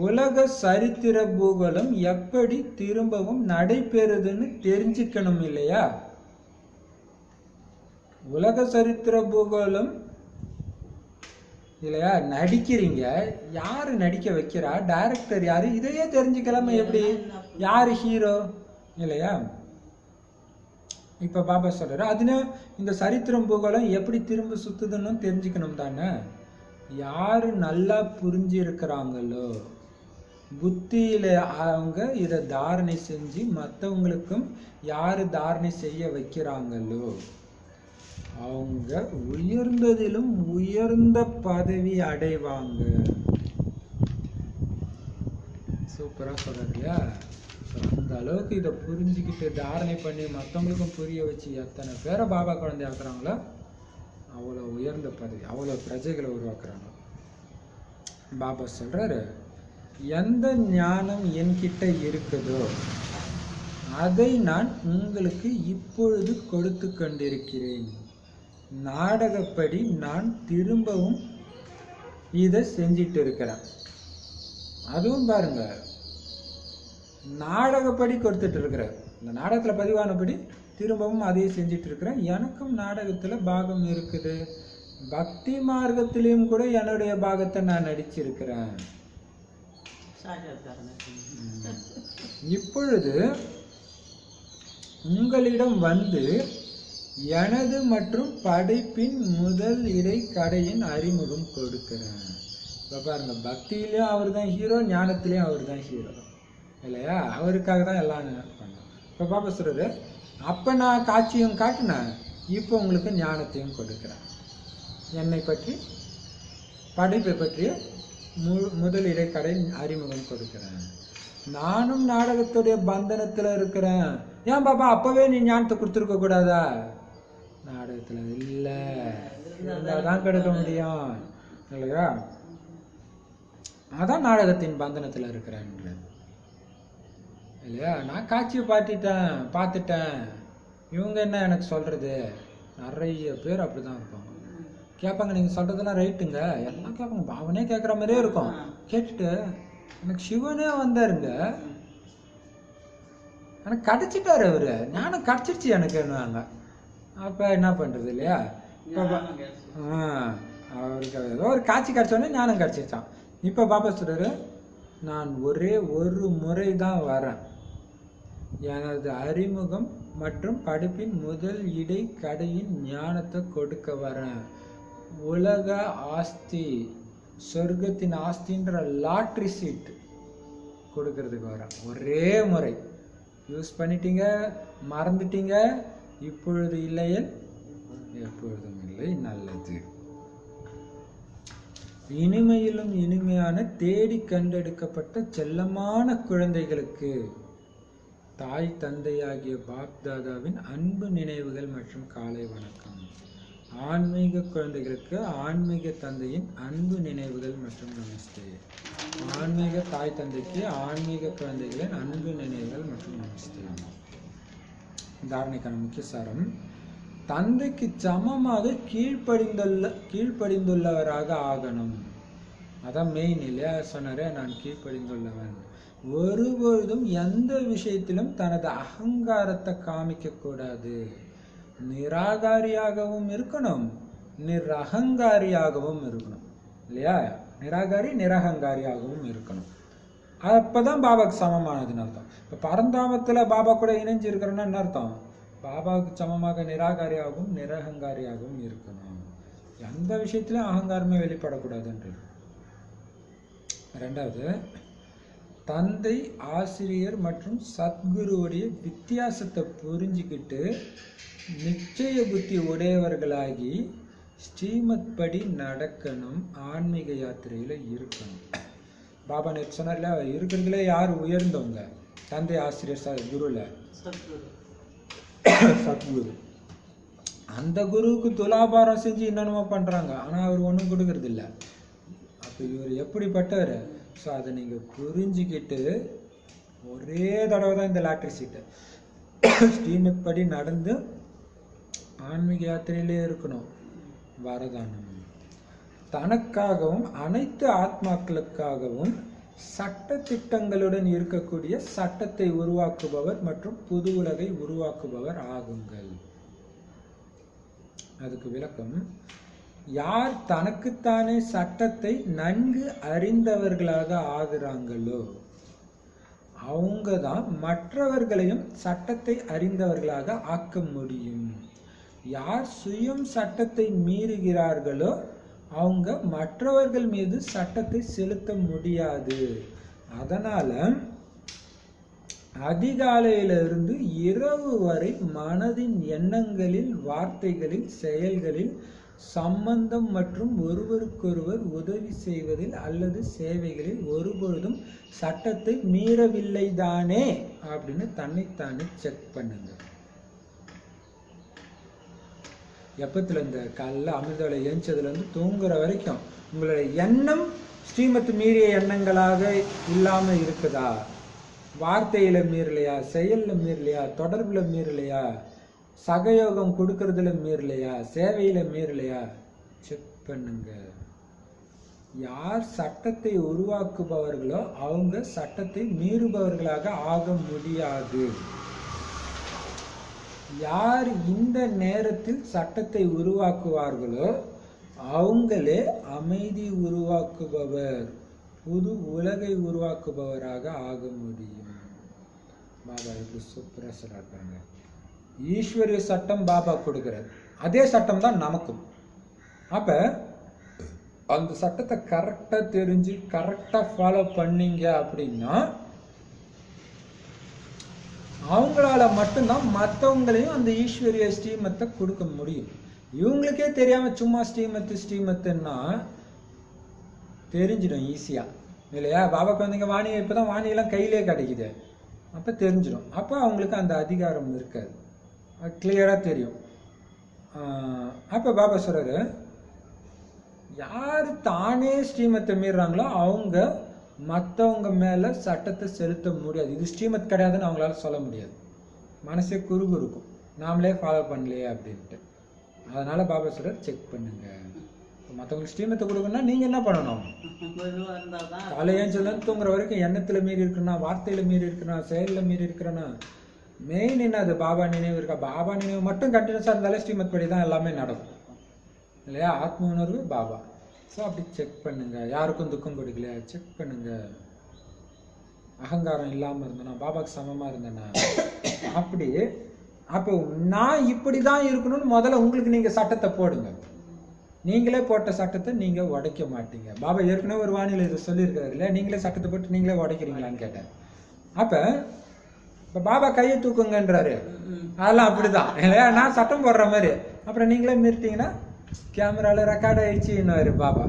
Speaker 1: உலக சரித்திர பூகோளம் எப்படி திரும்பவும் நடைபெறுதுன்னு தெரிஞ்சுக்கணும் இல்லையா? உலக சரித்திர பூகோளம் இல்லையா? நடிக்கிறீங்க, யாரு நடிக்க வைக்கிறா, டைரக்டர் யாரு, இதையே தெரிஞ்சுக்கலாம எப்படி? யாரு ஹீரோ இல்லையா? இப்ப பாபா சொல்றாரு அதுன்னு இந்த சரித்திரம் பூகோளம் எப்படி திரும்ப சுத்துதுன்னு தெரிஞ்சுக்கணும் தானே. யாரு நல்லா புரிஞ்சு இருக்கிறாங்களோ, புத்தியில அவங்க இதை தாரணை செஞ்சு மற்றவங்களுக்கும் யாரு தாரணை செய்ய வைக்கிறாங்களோ அவங்க உயர்ந்ததிலும் உயர்ந்த பதவி அடைவாங்க. சூப்பரா சொல்றாரு இல்லையா? அந்த அளவுக்கு இதை புரிஞ்சுக்கிட்டு தாரணை பண்ணி மற்றவங்களுக்கும் புரிய வச்சு எத்தனை பேரை பாபா குழந்தை ஆக்குறாங்களோ அவ்வளோ உயர்ந்த பதவி, அவ்வளோ பிரஜைகளை உருவாக்குறாங்க. பாபா சொல்றாரு எந்த ஞானம் என்கிட்ட இருக்குதோ அதை நான் உங்களுக்கு இப்பொழுது கொடுத்து கொண்டிருக்கிறேன். நாடகப்படி நான் திரும்பவும் இதை செஞ்சிட்டு இருக்கிறேன். அதுவும் பாருங்க, நாடகப்படி கொடுத்துட்டு இருக்கிறேன். இந்த நாடகத்துல பதிவானபடி திரும்பவும் அதையே செஞ்சிட்டு இருக்கிறேன். எனக்கும் நாடகத்துல பாகம் இருக்குது. பக்தி மார்க்கத்திலையும் கூட என்னுடைய பாகத்தை நான் நடிச்சிருக்கிறேன். இப்பொழுது உங்களிடம் வந்து எனது மற்றும் படைப்பின் முதல் இடை கடையின் அறிமுகம் கொடுக்கிறேன். இப்போ பாருங்க, பக்தியிலையும் அவர் தான் ஹீரோ, ஞானத்திலையும் அவர் தான் ஹீரோ இல்லையா? அவருக்காக தான் எல்லாம் பண்ணோம். இப்போ பாப்பா சொல்றாரு அப்போ நான் காட்சியும் காட்டினேன், இப்போ உங்களுக்கு ஞானத்தையும் கொடுக்குறேன். என்னை பற்றி படைப்பை பற்றிய முதல் இடைக்கடை அறிமுகம் கொடுக்கிறேன். நானும் நாடகத்துடைய பந்தனத்துல இருக்கிறேன். ஏன் பாப்பா அப்பவே நீ ஞானத்தை கொடுத்துருக்க கூடாதா? நாடகத்துல இல்ல, இருந்தாதான் கொடுக்க முடியும் இல்லையா? அதான் நாடகத்தின் பந்தனத்துல இருக்கிறேன் இல்லையா? நான் காட்சியை பார்த்துட்டேன். இவங்க என்ன எனக்கு சொல்றது? நிறைய பேர் அப்படிதான் இருப்பாங்க. கேட்பாங்க நீங்க சொல்றதெல்லாம் ரைட்டுங்க, எல்லாம் கேட்பாங்க, அவனே கேட்குற மாதிரியே இருக்கும். கேட்டுட்டு எனக்கு சிவனே வந்தாருங்க, எனக்கு கிடைச்சிட்டாரு அவரு, ஞானம் கிடைச்சிருச்சு எனக்குன்னுவாங்க. அப்ப என்ன பண்றது இல்லையா? அவருக்கு ஏதோ ஒரு காட்சி கிடைச்சோடனே ஞானம் கிடைச்சிருச்சான். இப்ப பாப்பா சொல்றாரு நான் ஒரே ஒரு முறை தான் வரேன். எனது அறிமுகம் மற்றும் படிப்பின் முதல் இடை கடையின் ஞானத்தை கொடுக்க வரேன். உலக ஆஸ்தி, சொர்க்கத்தின் ஆஸ்தின்ற லாட்ரி சீட் கொடுக்கறதுக்கு வரேன். ஒரே முறை யூஸ் பண்ணிட்டீங்க, மறந்துட்டீங்க. இப்பொழுது இல்லையேல் எப்பொழுதும் இல்லை. நல்லது. இனிமையிலும் இனிமையான தேடி கண்டெடுக்கப்பட்ட செல்லமான குழந்தைகளுக்கு தாய் தந்தையாகிய பாப் தாதாவின் அன்பு நினைவுகள் மற்றும் காலை வணக்கம். ஆன்மீக குழந்தைகளுக்கு ஆன்மீக தந்தையின் அன்பு நினைவுகள் மற்றும் நமஸ்தே. ஆன்மீக தாய் தந்தைக்கு ஆன்மீக குழந்தைகளின் அன்பு நினைவுகள் மற்றும் நமஸ்தே. தாரணைக்கான முக்கிய சாரம்: தந்தைக்கு சமமாக கீழ்ப்படிந்துள்ளவராக ஆகணும். அதான் மெயின் இல்லையா? சொன்னாரே, நான் கீழ்ப்படிந்துள்ளவன். ஒருபொழுதும் எந்த விஷயத்திலும் தனது அகங்காரத்தை காமிக்க கூடாது. நிராகாரியாகவும் இருக்கணும், நிரகங்காரியாகவும் இருக்கணும் இல்லையா? நிராகாரி நிரகங்காரியாகவும் இருக்கணும். அப்பதான் பாபாவுக்கு சமமானதுன்னு அர்த்தம். இப்ப பரந்தாமத்துல பாபா கூட இணைஞ்சு இருக்கிறோன்னா என்ன அர்த்தம்? பாபாவுக்கு சமமாக நிராகாரியாகவும் நிரகங்காரியாகவும் இருக்கணும். எந்த விஷயத்திலும் அகங்காரமே வெளிப்படக்கூடாதுன்றது. ரெண்டாவது, தந்தை, ஆசிரியர் மற்றும் சத்குருவுடைய வித்தியாசத்தை புரிஞ்சுக்கிட்டு நிச்சய புத்தி உடையவர்களாகி ஸ்ரீமத் படி நடக்கணும். ஆன்மீக யாத்திரையில இருக்கணும். பாபா நேற்று சொன்னார்ல, இருக்கிறதுல யார் உயர்ந்தவங்க? தந்தை, ஆசிரியர், குருல சத்குரு. அந்த குருவுக்கு துலாபாரம் செஞ்சு என்னென்னமோ பண்றாங்க, ஆனா அவர் ஒன்றும் கொடுக்கறது இல்லை. அப்ப இவர் எப்படிப்பட்டவர்? ஸோ அதை நீங்க புரிஞ்சுக்கிட்டு ஒரே தடவை தான் இந்த லாட்டரி சீட்டு ஸ்ரீமத் படி நடந்து ஆன்மீக யாத்திரையிலே இருக்கணும். வரதானம்: தனக்காகவும் அனைத்து ஆத்மாக்களுக்காகவும் சட்ட திட்டங்களுடன் இருக்கக்கூடிய சட்டத்தை உருவாக்குபவர் மற்றும் புது உலகை உருவாக்குபவர் ஆகுங்கள். அதுக்கு விளக்கம்: யார் தனக்குத்தானே சட்டத்தை நன்கு அறிந்தவர்களாக ஆகிறாங்களோ அவங்க தான் மற்றவர்களையும் சட்டத்தை அறிந்தவர்களாக ஆக்க முடியும். யார் சுயம் சட்டத்தை மீறுகிறார்களோ அவங்க மற்றவர்கள் மீது சட்டத்தை செலுத்த முடியாது. அதனால அதிகாலையிலிருந்து இரவு வரை மனதின் எண்ணங்களில், வார்த்தைகளில், செயல்களில் சம்பந்தம் மற்றும் ஒருவருக்கொருவர் உதவி செய்வதில் அல்லது சேவைகளில் ஒருபொழுதும் சட்டத்தை மீறவில்லை தானே அப்படின்னு தன்னைத்தானே செக் பண்ணுங்க. எப்பத்துல இந்த காலைல அமிர்தவளை ஏஞ்சதுல இருந்து தூங்குற வரைக்கும் உங்களுடைய எண்ணம் ஸ்ரீமத் மீறிய எண்ணங்களாக இல்லாம இருக்குதா? வார்த்தையில மீறலையா? செயல்ல மீறலையா? தொடர்புல மீறலையா? சகயோகம் கொடுக்கறதுல மீறலையா? சேவையில மீறலையா? செக் பண்ணுங்க. யார் சட்டத்தை உருவாக்குபவர்களோ அவங்க சட்டத்தை மீறுபவர்களாக ஆக முடியாது. யார் இந்த நேரத்தில் சட்டத்தை உருவாக்குவார்களோ அவங்களே அமைதி உருவாக்குபவர், புது உலகை உருவாக்குபவராக ஆக முடியும். பாபா எப்படி சூப்பரா சொல்றாங்க. ஈஸ்வரிய சட்டம் பாபா கொடுக்கிறார், அதே சட்டம் தான் நமக்கும். அப்ப அந்த சட்டத்தை கரெக்டா தெரிஞ்சு கரெக்டா ஃபாலோ பண்ணீங்க அப்படின்னா அவங்களால மட்டும்தான் மற்றவங்களையும் அந்த ஈஸ்வரிய ஸ்ரீமத்தை கொடுக்க முடியும். இவங்களுக்கே தெரியாம சும்மா ஸ்ரீமத்துன்னா தெரிஞ்சிடும் ஈஸியா இல்லையா? பாபா குழந்தைங்க வாணி இப்பதான் வாணியெல்லாம் கையிலே கிடைக்குது, அப்ப தெரிஞ்சிடும். அப்ப அவங்களுக்கு அந்த அதிகாரம் இருக்காது, கிளியரா தெரியும். அப்ப பாபா சொல்றாரு, யாரு தானே ஸ்ரீமத்தை மீறாங்களோ அவங்க மற்றவங்க மேல சட்டத்தை செலுத்த முடியாது. இது ஸ்ரீமத் கிடையாதுன்னு அவங்களால சொல்ல முடியாது. மனசே குறுகு இருக்கும், நாமளே ஃபாலோ பண்ணலையே அப்படின்ட்டு. அதனால பாபா சொல்றாரு, செக் பண்ணுங்க. மற்றவங்களுக்கு ஸ்ரீமத்தை கொடுக்கணும்னா நீங்க என்ன பண்ணணும்? காலையேன்னு தூங்குற வரைக்கும் எண்ணத்துல மீறி இருக்குன்னா, வார்த்தையில மீறி இருக்குன்னா, செயல்ல மீறி இருக்கிறனா, மெயின் என்ன? அது பாபா நினைவு இருக்கா? பாபா நினைவு மட்டும் கண்டினியூஸா இருந்தாலே ஸ்ரீமத் படி தான் எல்லாமே நடக்கும் இல்லையா? ஆத்ம உணர்வு பாபா. ஸோ அப்படி செக் பண்ணுங்க. யாருக்கும் துக்கம் கொடுக்கலையா? செக் பண்ணுங்க. அகங்காரம் இல்லாம இருந்தனா, பாபாக்கு சமமா இருந்தனா, அப்படி அப்போ நான் இப்படிதான் இருக்கணும்னு முதல்ல உங்களுக்கு நீங்க சட்டத்தை போடுங்க. நீங்களே போட்ட சட்டத்தை நீங்க உடைக்க மாட்டீங்க. பாபா ஏற்கனவே ஒரு வானிலை இதை சொல்லியிருக்காரு இல்லையா? நீங்களே சட்டத்தை போட்டு நீங்களே உடைக்கிறீங்களான்னு கேட்டேன். அப்ப இப்ப பாபா கையை தூக்குங்கன்றாரு, அதெல்லாம் அப்படிதான் இல்லையா? நான் சட்டம் போடுற மாதிரி. அப்புறம் நீங்களே மீறிட்டீங்கன்னா கேமரால ரெக்கார்ட் ஆயிடுச்சுன்னு பாபா.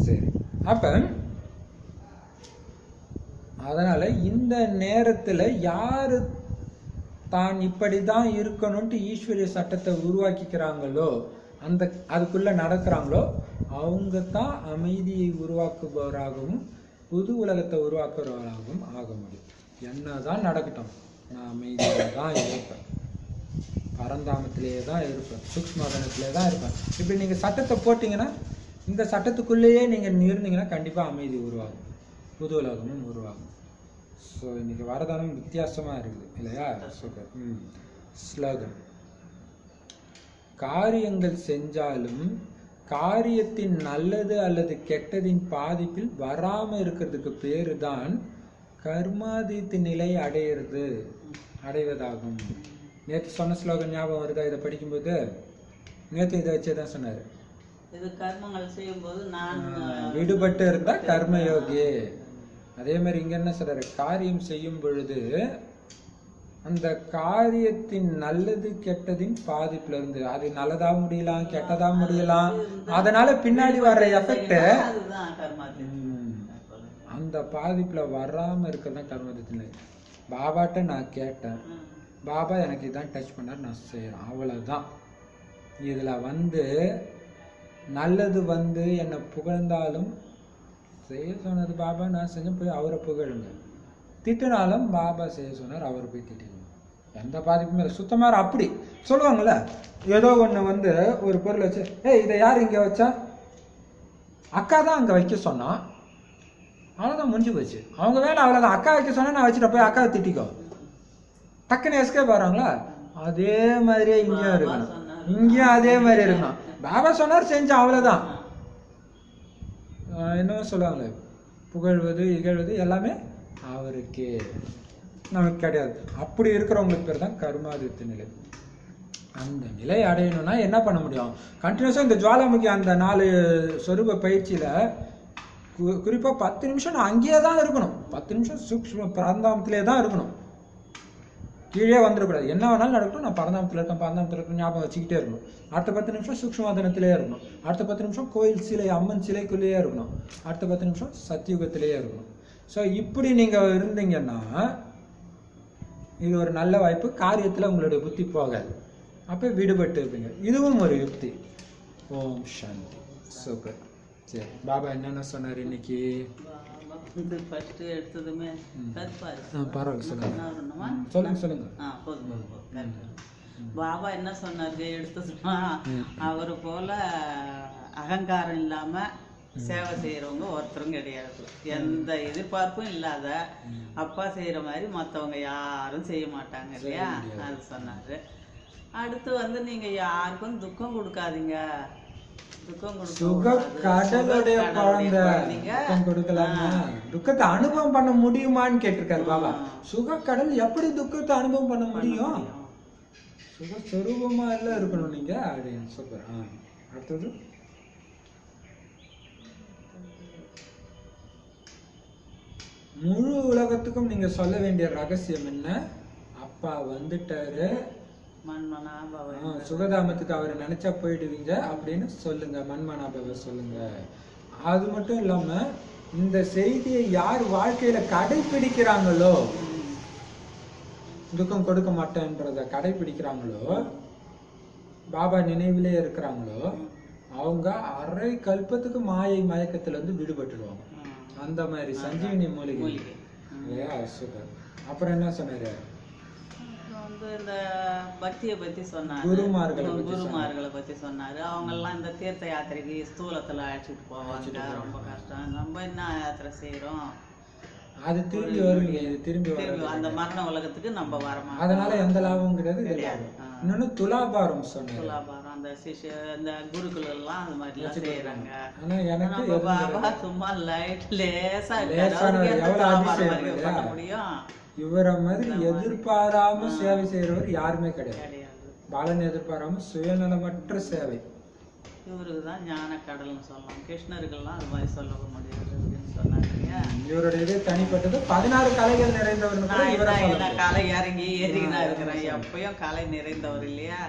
Speaker 1: சரி, அப்ப அதனால இந்த நேரத்துல யாரு தான் இப்படிதான் இருக்கணும்ட்டு ஈஸ்வரிய சட்டத்தை உருவாக்கிக்கிறாங்களோ அந்த அதுக்குள்ள நடக்கிறாங்களோ அவங்க தான் அமைதியை உருவாக்குபவராகவும் புது உலகத்தை உருவாக்குறவராகவும் ஆக முடியும். என்னதான் நடக்கட்டும், நான் அமைதியாக தான் இருப்பேன், பரந்தாமத்திலேயே தான் இருப்பேன், சூக்ஷ்மதனத்திலே தான் இருப்பேன். இப்படி நீங்கள் சட்டத்தை போட்டிங்கன்னா, இந்த சட்டத்துக்குள்ளேயே நீங்கள் இருந்தீங்கன்னா கண்டிப்பாக அமைதி உருவாகும், புது உலகமும் உருவாகும். ஸோ இன்னைக்கு வரதானம் வித்தியாசமாக இருக்குது இல்லையா? சூப்பர். ஸ்லோகன்: காரியங்கள் செஞ்சாலும் காரியத்தின் நல்லது அல்லது கெட்டதின் பாதிப்பில் வராமல் இருக்கிறதுக்கு பேரு தான் கர்மாதீத்த நிலை அடைவதாகும். நேற்று சொன்ன ஸ்லோகம் ஞாபகம் வருதா? இதை படிக்கும்போது நேற்று இதை வச்சே தான் சொன்னார்.
Speaker 3: இது கர்மங்கள் செய்யும்போது நான்
Speaker 1: விடுபட்டு இருந்தா கர்மயோகி. அதே மாதிரி இங்க என்ன சொல்றாரு? காரியம் செய்யும் பொழுது அந்த காரியத்தின் நல்லது கெட்டதின் பாதிப்புல இருந்து, அது நல்லதா முடியலாம், கெட்டதா முடியலாம், அதனால பின்னாடி வர்ற எஃபெக்ட் அந்த பாதிப்புல வராம இருக்கிறதா கர்மத்தின். பாபாட்ட நான் கேட்டேன், பாபா எனக்கு இதான் டச் பண்ணார், நான் செய்யறேன், அவ்வளவுதான். இதுல நல்லது என்னை புகழ்ந்தாலும் செய்ய சொன்னது பாபா, நான் செஞ்ச போய் அவரை புகழுங்க. திட்டினாலும் பாபா செய்ய சொன்னார், அவரை போய் திட்டிக்கணும். எந்த பாதிப்புமே இல்லை, சுத்தமாக. அப்படி சொல்லுவாங்கள்ல, ஏதோ ஒன்று ஒரு பொருள் வச்சு, இதை யார் இங்கே வச்சா? அக்கா தான் அங்கே வைக்க சொன்னான், அவ்வளோதான், முடிஞ்சு போச்சு. அவங்க வேலை அவ்வளோதான். அக்கா வைக்க சொன்னா நான் வச்சுட்டு போய் அக்காவை திட்டிக்கோ, டக்குன்னு எஸ்கேப் வராங்களா? அதே மாதிரியே இங்கேயும் இருக்கணும், இங்கேயும் அதே மாதிரி இருக்கணும். பாபா சொன்னார், செஞ்சோம், அவ்வளோதான். என்னவோ சொல்லுவாங்களே, புகழ்வது இகழ்வது எல்லாமே அவருக்கு, நமக்கு கிடையாது. அப்படி இருக்கிறவங்களுக்கு பேர் தான் கர்மாதித்த நிலை. அந்த நிலை அடையணும்னா என்ன பண்ண முடியும்? கண்டினியூஸாக இந்த ஜுவாலாமுகி அந்த 4 சொரூப பயிற்சியில் குறிப்பாக 10 நிமிஷம் நான் அங்கேயே தான் இருக்கணும். 10 நிமிஷம் சூக்ஷ்ம பரந்தாமத்திலே தான் இருக்கணும், கீழே வந்துடக்கூடாது. என்ன வேணாலும் நடக்கட்டும், நான் பரந்தாமத்தில் இருக்கேன் ஞாபகம் வச்சுக்கிட்டே இருக்கணும். அடுத்த 10 நிமிஷம் சூக்ஷ்மதனத்திலே இருக்கணும், அடுத்த 10 நிமிஷம் கோயில் சிலை, அம்மன் சிலைக்குள்ளேயே இருக்கணும், அடுத்த 10 நிமிஷம் சத்தியுகத்திலேயே இருக்கணும். ஸோ இப்படி நீங்கள் இருந்தீங்கன்னா இது ஒரு நல்ல வாய்ப்பு. காரியத்தில் உங்களுடைய புத்தி போகாது, அப்போ விடுபட்டு இருப்பீங்க. இதுவும் ஒரு யுக்தி. ஓம் சாந்தி. சூப்பர். சரி, பாபா என்னென்ன சொன்னார் இன்னைக்கு?
Speaker 3: ஃபர்ஸ்ட் எடுத்ததுமே
Speaker 1: பரவாயில்ல, சொல்லுங்க.
Speaker 3: பாபா என்ன சொன்னாரு எடுத்ததுமா, அவரு போல அகங்காரம் இல்லாம சேவை செய்யறவங்க ஒருத்தரும் கிடையாது. எந்த எதிர்பார்ப்பும் இல்லாத அப்பா செய்யற மாதிரி மற்றவங்க யாரும் செய்ய மாட்டாங்க இல்லையா? அது சொன்னாரு. அடுத்து நீங்க யாருக்கும் துக்கம் கொடுக்காதீங்க.
Speaker 1: துக்கத்தை அனுபவம் பண்ண முடியுமான்னு கேட்டிருக்காரு பாபா. சுகக்கடல் எப்படி துக்கத்தை அனுபவம் பண்ண முடியும்? சுகஸ்வரூபமா எல்லாம் இருக்கணும் நீங்க அப்படின்னு. சூப்பர். அடுத்தது முழு உலகத்துக்கும் நீங்க சொல்ல வேண்டிய ரகசியம் என்ன? அப்பா வந்துட்டாரு, சுகதாமத்துக்கு அவரை நினைச்சா போயிடுவீங்க அப்படின்னு சொல்லுங்க, மன்மனாபவ சொல்லுங்க. அது மட்டும் இல்லாம இந்த செய்தியை யார் வாழ்க்கையில கடைபிடிக்கிறாங்களோ, துக்கம் கொடுக்க மாட்டேன்றத கடைபிடிக்கிறாங்களோ, பாபா நினைவிலே இருக்கிறாங்களோ, அவங்க அரை கல்பத்துக்கு மாயை மயக்கத்துல இருந்து விடுபட்டுடுவாங்க. அந்த மாதிரி சஞ்சீவினி மூலிகை. அப்புறம் என்ன சொன்னாரு?
Speaker 3: இந்த பக்தியை பத்தி சொன்னாரு, குருமார்களை பத்தி சொன்னாரு. அவங்க எல்லாம் இந்த தீர்த்த யாத்திரைக்கு ஸ்தூலத்துல அழைச்சிட்டு போவாங்க, ரொம்ப கஷ்டம். நம்ம என்ன யாத்திரை செய்யறோம்,
Speaker 1: அது திரும்பி வருவீங்க, இது திரும்பி
Speaker 3: அந்த மரண உலகத்துக்கு நம்ம வரமா,
Speaker 1: அதனால எந்த லாபமும் கிடையாது. இன்னொன்னு துலாபாரம் சொன்னாரு.
Speaker 3: துலாபாரம் அந்த சிஷ்ய அந்த குருகுல எல்லாம் அது மாதிரி எல்லாம் செய்யறாங்க.
Speaker 1: ஆனா எனக்கு
Speaker 3: பாபா சும்மா லைட் லேசா பண்ண முடியும்.
Speaker 1: இவரை மாதிரி எதிர்பாராம சேவை செய்யறவர் யாருமே கிடையாது. பாலன் எதிர்பாராம சுயநலமற்ற சேவை.
Speaker 3: இவருக்குதான் ஞான கடல்னு சொல்லலாம், கிருஷ்ணருக்கெல்லாம் அது மாதிரி சொல்ல முடியாது அப்படின்னு சொன்னாங்க.
Speaker 1: இவருடைய இது தனிப்பட்டது. 16 கலைகள் நிறைந்தவர்.
Speaker 3: கலை இறங்கி ஏறினா இருக்கிறேன், எப்பயும் கலை நிறைந்தவர் இல்லையா?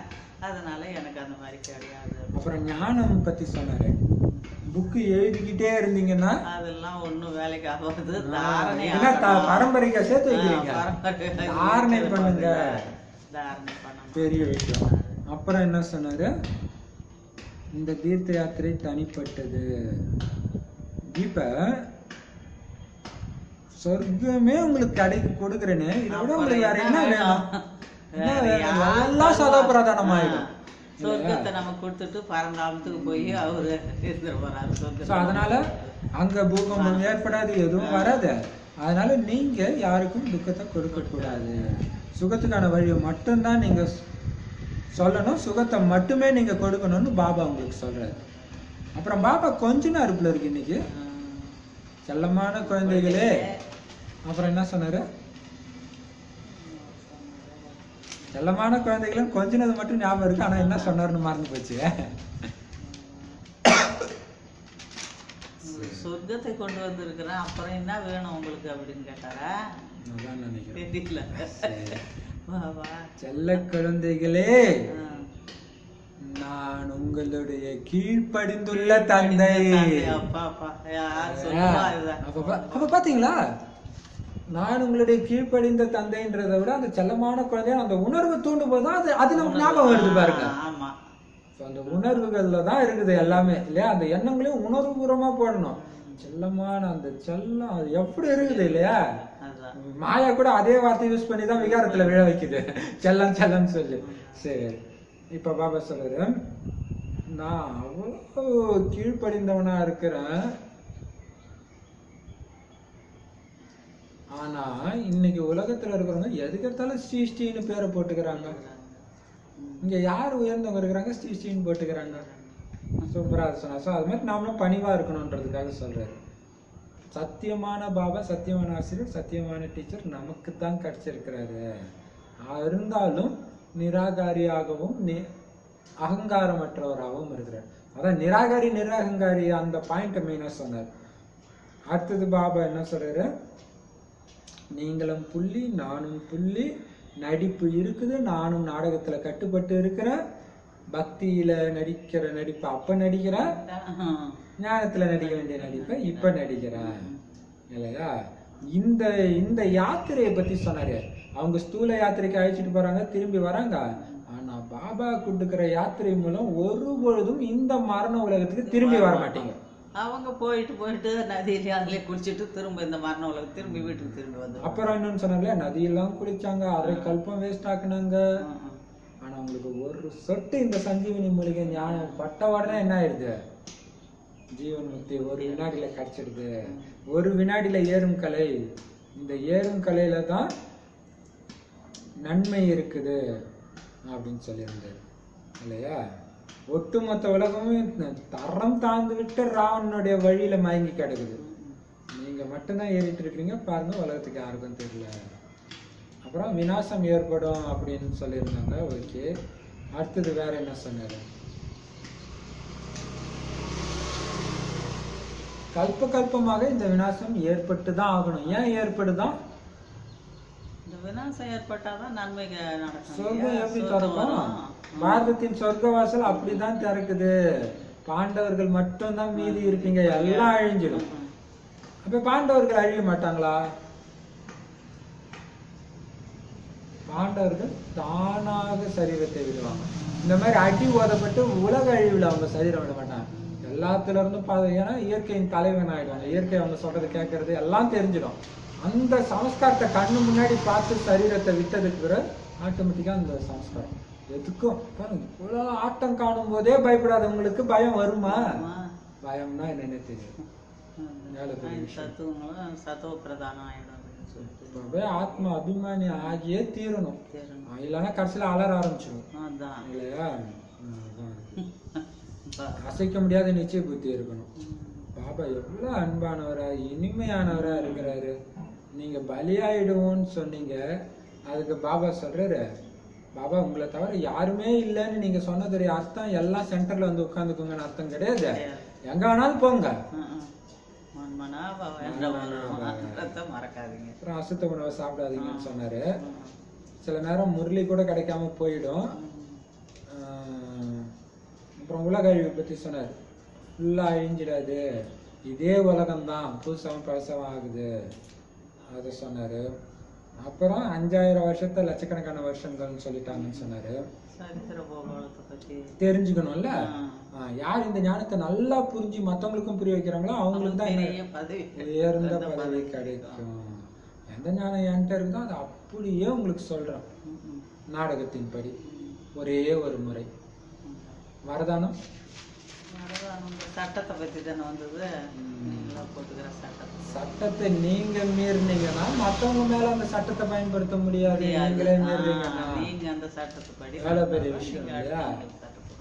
Speaker 3: அதனால எனக்கு அந்த மாதிரி கிடையாது.
Speaker 1: அப்புறம் ஞானம் பத்தி சொன்னாரு. புக்கு எழுதிக்கிட்டே இருந்தீங்கன்னா
Speaker 3: அதெல்லாம் ஒண்ணும் வேலைக்கு ஆகாது.
Speaker 1: பரம்பரைக்கா சேர்த்து வைக்கிறீங்க, தாரணை பண்ணுங்க, பெரிய விஷயம். அப்புறம் என்ன சொன்னாரு? இந்த தீர்த்த யாத்திரை தனிப்பட்டது. இப்ப சொர்க்கமே உங்களுக்கு கடைக்கு கொடுக்குறேன்னு இதை விட உங்களுக்கு வேற என்ன வேணும்? எல்லாம் சதோபிரதானம் ஆயிடும்.
Speaker 3: சொர்க்கத்தை நம்ம கொடுத்துட்டு பரந்தாமத்துக்கு போய் அவரு இருந்துட்டு போறாரு சொர்க்கத்தை.
Speaker 1: அதனால அங்க பூகம்பம் ஏற்படாது, எதுவும் வராது. அதனால நீங்க யாருக்கும் துக்கத்தை கொடுக்க கூடாது. சுகத்துக்கான வழியை மட்டும்தான் நீங்க சொல்லணும், சுகத்தை மட்டுமே நீங்க கொடுக்கணும்னு பாபா உங்களுக்கு சொல்றாரு. அப்புறம் பாபா கொஞ்ச நேரத்துல இருக்கு இன்னைக்கு, செல்லமான குழந்தைகளே. அப்புறம் என்ன சொன்னாரு? செல்லமான குழந்தைகளும் கொஞ்சினது மட்டும் ஞாபகம் இருக்கு, ஆனா என்ன சொன்னாருன்னு மறந்து போச்சு.
Speaker 3: சொர்க்கத்தை கொண்டு வந்திருக்கிறேன், அப்புறம் என்ன வேணும் உங்களுக்கு அப்படின்னு கேட்டாரா? தெரியல.
Speaker 1: செல்ல குழந்தைகளே, நான் உங்களுடைய கீழ்ப்படிந்துள்ள தந்தை. அப்ப பாத்தீங்களா, நான் உங்களுடைய கீழ்ப்படிந்த தந்தைன்றதை விட அந்த செல்லமான குழந்தைய அந்த உணர்வு தூண்டும் போதுதான் அது நமக்கு ஞாபகம் வருது பாருங்க. அந்த உணர்வுகள்ல தான் இருக்குது எல்லாமே இல்லையா? அந்த எண்ணங்களையும் உணர்வுபூர்வமா போடணும். செல்லமான அந்த செல்லம் அது எப்படி இருக்குது இல்லையா? மாயா கூட அதே வார்த்தை யூஸ் பண்ணி தான் விகாரத்துல விழ வைக்குது, செல்லம் செல்லம்னு சொல்லி. சரி, இப்ப பாபா சொல்றாரு, நான் அவ்வளவு கீழ்ப்படிந்தவனா இருக்கிறேன், ஆனா இன்னைக்கு உலகத்துல இருக்கிறவங்க எதுக்கு எடுத்தாலும் ஸ்ரீஸ்ரீன்னு பேரை போட்டுக்கிறாங்க. இங்க யார் உயர்ந்தவங்க இருக்கிறாங்க, ஸ்ரீஸ்ரீன்னு போட்டுக்கிறாங்க. சூப்பரா சொன்னா. ஸோ அது மாதிரி நாமளும் பணிவா இருக்கணும்ன்றதுக்காக சொல்றாரு. சத்தியமான பாபா, சத்தியமான ஆசிரியர், சத்தியமான டீச்சர் நமக்கு தான் கிடைச்சிருக்கிறாரு. இருந்தாலும் நிராகாரியாகவும் அகங்காரமற்றவராகவும் இருக்கிறார். அதான் நிராகாரி நிராகங்காரி அந்த பாயிண்ட் மெயினா சொன்னார். அடுத்தது பாபா என்ன சொல்றாரு? நீங்களும் புள்ளி, நானும் புள்ளி, நடிப்பு இருக்குது, நானும் நாடகத்துல கட்டுப்பட்டு இருக்கிறேன், பக்தியில நடிக்கிற நடிப்பு அப்ப நடிக்கிறேன், ஞானத்துல நடிக்க வேண்டிய நடிப்பை இப்ப நடிக்கிறேன் இல்லையா? இந்த இந்த யாத்திரையை பத்தி சொன்னாரு. அவங்க ஸ்தூல யாத்திரைக்கு அழைச்சிட்டு போறாங்க, திரும்பி வராங்க. ஆனா பாபா கொடுக்கிற யாத்திரை மூலம் ஒரு பொழுதும் இந்த மரண உலகத்துக்கு திரும்பி வர மாட்டீங்க.
Speaker 3: அவங்க போயிட்டு நதியில அதுல குளிச்சுட்டு திரும்ப இந்த மரண உலகம் திரும்பி வீட்டுக்கு திரும்பி வந்து.
Speaker 1: அப்புறம் இன்னொன்னு சொன்னாங்களே, நதியெல்லாம் குளிச்சாங்க, அரை கல்பம் வேஸ்ட் ஆக்குனாங்க. ஆனா உங்களுக்கு ஒரு சொட்டு இந்த சஞ்சீவனி மூலிகை ஞானம் பட்ட உடனே என்ன ஆயிடுது? ஜீவன் முக்தி ஒரு வினாடியில கிடைச்சிடுது. ஒரு வினாடியில ஏறும் கலை. இந்த ஏறும் கலையில தான் நன்மை இருக்குது அப்படின்னு சொல்லியிருந்தாரு இல்லையா? ஒட்டுமொத்த உலகமும் தரம் தாழ்ந்து விட்டு ராவனுடைய வழியில மயங்கி கிடக்குது. நீங்க மட்டும்தான் ஏறிட்டு இருக்கீங்க பாருங்க, உலகத்துக்கு யாருக்கும் தெரியல. அப்புறம் விநாசம் ஏற்படும் அப்படின்னு சொல்லியிருந்தாங்க. ஓகே, அடுத்தது வேற என்ன சொன்னாரு? கல்ப கல்பமாக இந்த விநாசம் ஏற்பட்டு தான் ஆகணும். ஏன் ஏற்படுதான்?
Speaker 3: இந்த விநாசம் ஏற்பட்டாதான் நன்மை நடக்கும்.
Speaker 1: சொர்க்கம் எப்படி திறக்கும்? பாரதத்தின் சொர்க்க வாசல் அப்படிதான் திறக்குது. பாண்டவர்கள் மட்டும்தான் மீதி இருப்பீங்க, எல்லாம் அழிஞ்சிடும். அப்ப பாண்டவர்கள் அழிய மாட்டாங்களா? பாண்டவர்கள் தானாக சரீரத்தை விடுவாங்க. இந்த மாதிரி அடி ஓதப்பட்டு உலக அழிவுல அவங்க சரீரம் விட மாட்டாங்க. எல்லாத்துல இருந்தும் ஏன்னா இயற்கையின் தலைவன் ஆயிடுவாங்க. இயற்கை அவங்க சொல்றது கேட்கறது எல்லாம் தெரிஞ்சிடும். அந்த சமஸ்காரத்தை கண்ணு முன்னாடி பார்த்து சரீரத்தை விட்டதுக்கு பிறகு ஆட்டோமேட்டிக்கா அந்த சமஸ்காரம் எதுக்கும் பாருங்க. இவ்வளவு ஆட்டம் காணும் போதே பயப்படாதவங்களுக்கு பயம் வருமா? பயம்னா என்னன்னு தெரியும். ஆத்மா அபிமானி ஆகியே தீரணும், இல்லைன்னா கடைசியில அலற ஆரம்பிச்சிடும் இல்லையா? அசைக்க முடியாத நிச்சய புத்தி இருக்கணும். பாபா எவ்வளவு அன்பானவரா இனிமையானவரா இருக்கிறாரு. நீங்க பலியாயிடுவோன்னு சொன்னீங்க, அதுக்கு பாபா சொல்றாரு, பாபா உங்களை தவிர யாருமே இல்லைன்னு நீங்க சொன்னதுடைய அர்த்தம் எல்லாம் சென்டர்ல வந்து உட்காந்துக்கோங்கன்னு அர்த்தம் கிடையாது. எங்க வேணாலும் போங்க, அப்புறம் அசுத்த உணவை சாப்பிடாதீங்கன்னு சொன்னாரு. சில நேரம் முரளி கூட கிடைக்காம போயிடும். அப்புறம் உலக அழிவை பத்தி சொன்னாரு. ஃபுல்லா அழிஞ்சிடாது, இதே உலகம்தான் புதுசாகவும் பழசவும் ஆகுது, அதை சொன்னாரு. அப்புறம் 5000 வருஷத்தை லட்சக்கணக்கான வருஷங்கள்னு சொல்லிட்டாங்கன்னு சொன்னாரு.
Speaker 3: சரித்திர பூகோளத்தை பத்தி
Speaker 1: தெரிஞ்சுக்கணும்ல. யார் இந்த ஞானத்தை நல்லா புரிஞ்சு மத்தவங்களுக்கும் புரிய வைக்கிறாங்களோ அவங்களுக்கு தான்
Speaker 3: பெரிய பதவி,
Speaker 1: உயர்ந்த பதவி கிடைக்கும். எந்த ஞானம் என்கிட்ட இருக்குதோ அது அப்படியே உங்களுக்கு சொல்றேன். நாடகத்தின்படி ஒரே ஒரு முறை வரதானம்.
Speaker 3: அந்த சட்டத்தை பத்தி தானே வந்தது. நீங்களா போட்டுக்கிற
Speaker 1: சட்டத்தை நீங்க மீறினீங்கன்னா மத்தவங்க மேல அந்த சட்டத்தை பயன்படுத்த முடியாது. நீங்களே மீறினீங்கன்னா
Speaker 3: நீங்க அந்த சட்டத்தை படி
Speaker 1: வேலை பெரிய விஷயம் இல்லையா?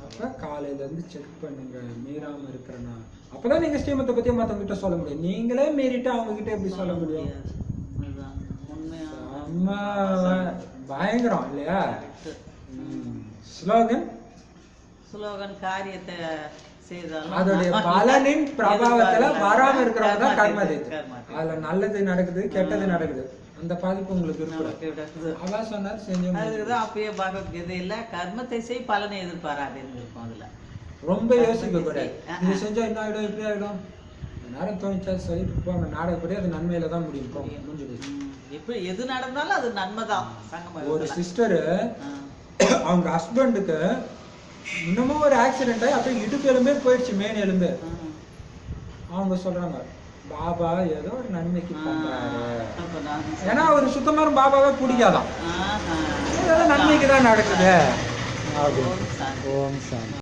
Speaker 1: அப்ப காலையில இருந்து செக் பண்ணுங்க மீறாம இருக்கிறனா. அப்பதான் நீங்க ஸ்ரீமத்தை பத்தி மத்தவங்க கிட்ட சொல்ல முடியும். நீங்களே மீறிட்டு அவங்க கிட்ட எப்படி சொல்ல முடியும்? பயங்கரம் இல்லையா? ஸ்லோகன்
Speaker 3: ஸ்லோகன் காரியத்தை செய்தாலும்
Speaker 1: அதோடைய பலனின் பிரபாவத்துல வராம இருக்கிறவங்க தான் கர்மதி. அதுல நல்லது நடக்குது, கெட்டது நடக்குது, அந்த பாதிப்பு உங்களுக்கு இருக்கு. அவ சொன்னார் செஞ்சு
Speaker 3: அதுக்குதான் அப்பயே பகவத்கீதையில கர்மத்தை செய் பலனை எதிர்பாராதுன்னு இருக்கும். அதுல
Speaker 1: ரொம்ப யோசிக்க கூடாது. இது செஞ்சா என்ன ஆயிடும், எப்படி ஆயிடும், நேரம் தோணிச்சா சொல்லிட்டு போங்க. நாடகப்படி அது நன்மையில தான் முடியும். முடிஞ்சு போச்சு.
Speaker 3: எப்படி எது நடந்தாலும் அது நன்மைதான்.
Speaker 1: ஒரு சிஸ்டரு அவங்க ஹஸ்பண்டுக்கு இன்னமும் ஒரு ஆக்சிடென்ட் ஆகி அப்படியே இடுப்பு எலும்பே போயிடுச்சு, மேன் எலும்பு. அவங்க சொல்றாங்க பாபா ஏதோ ஒரு நன்மைக்கு பண்றாரு. ஏன்னா ஒரு சுத்தமான பாபாவே பிடிக்காதான், ஏதோ நன்மைக்கு தான் நடக்குது. ஓம் சாந்தி.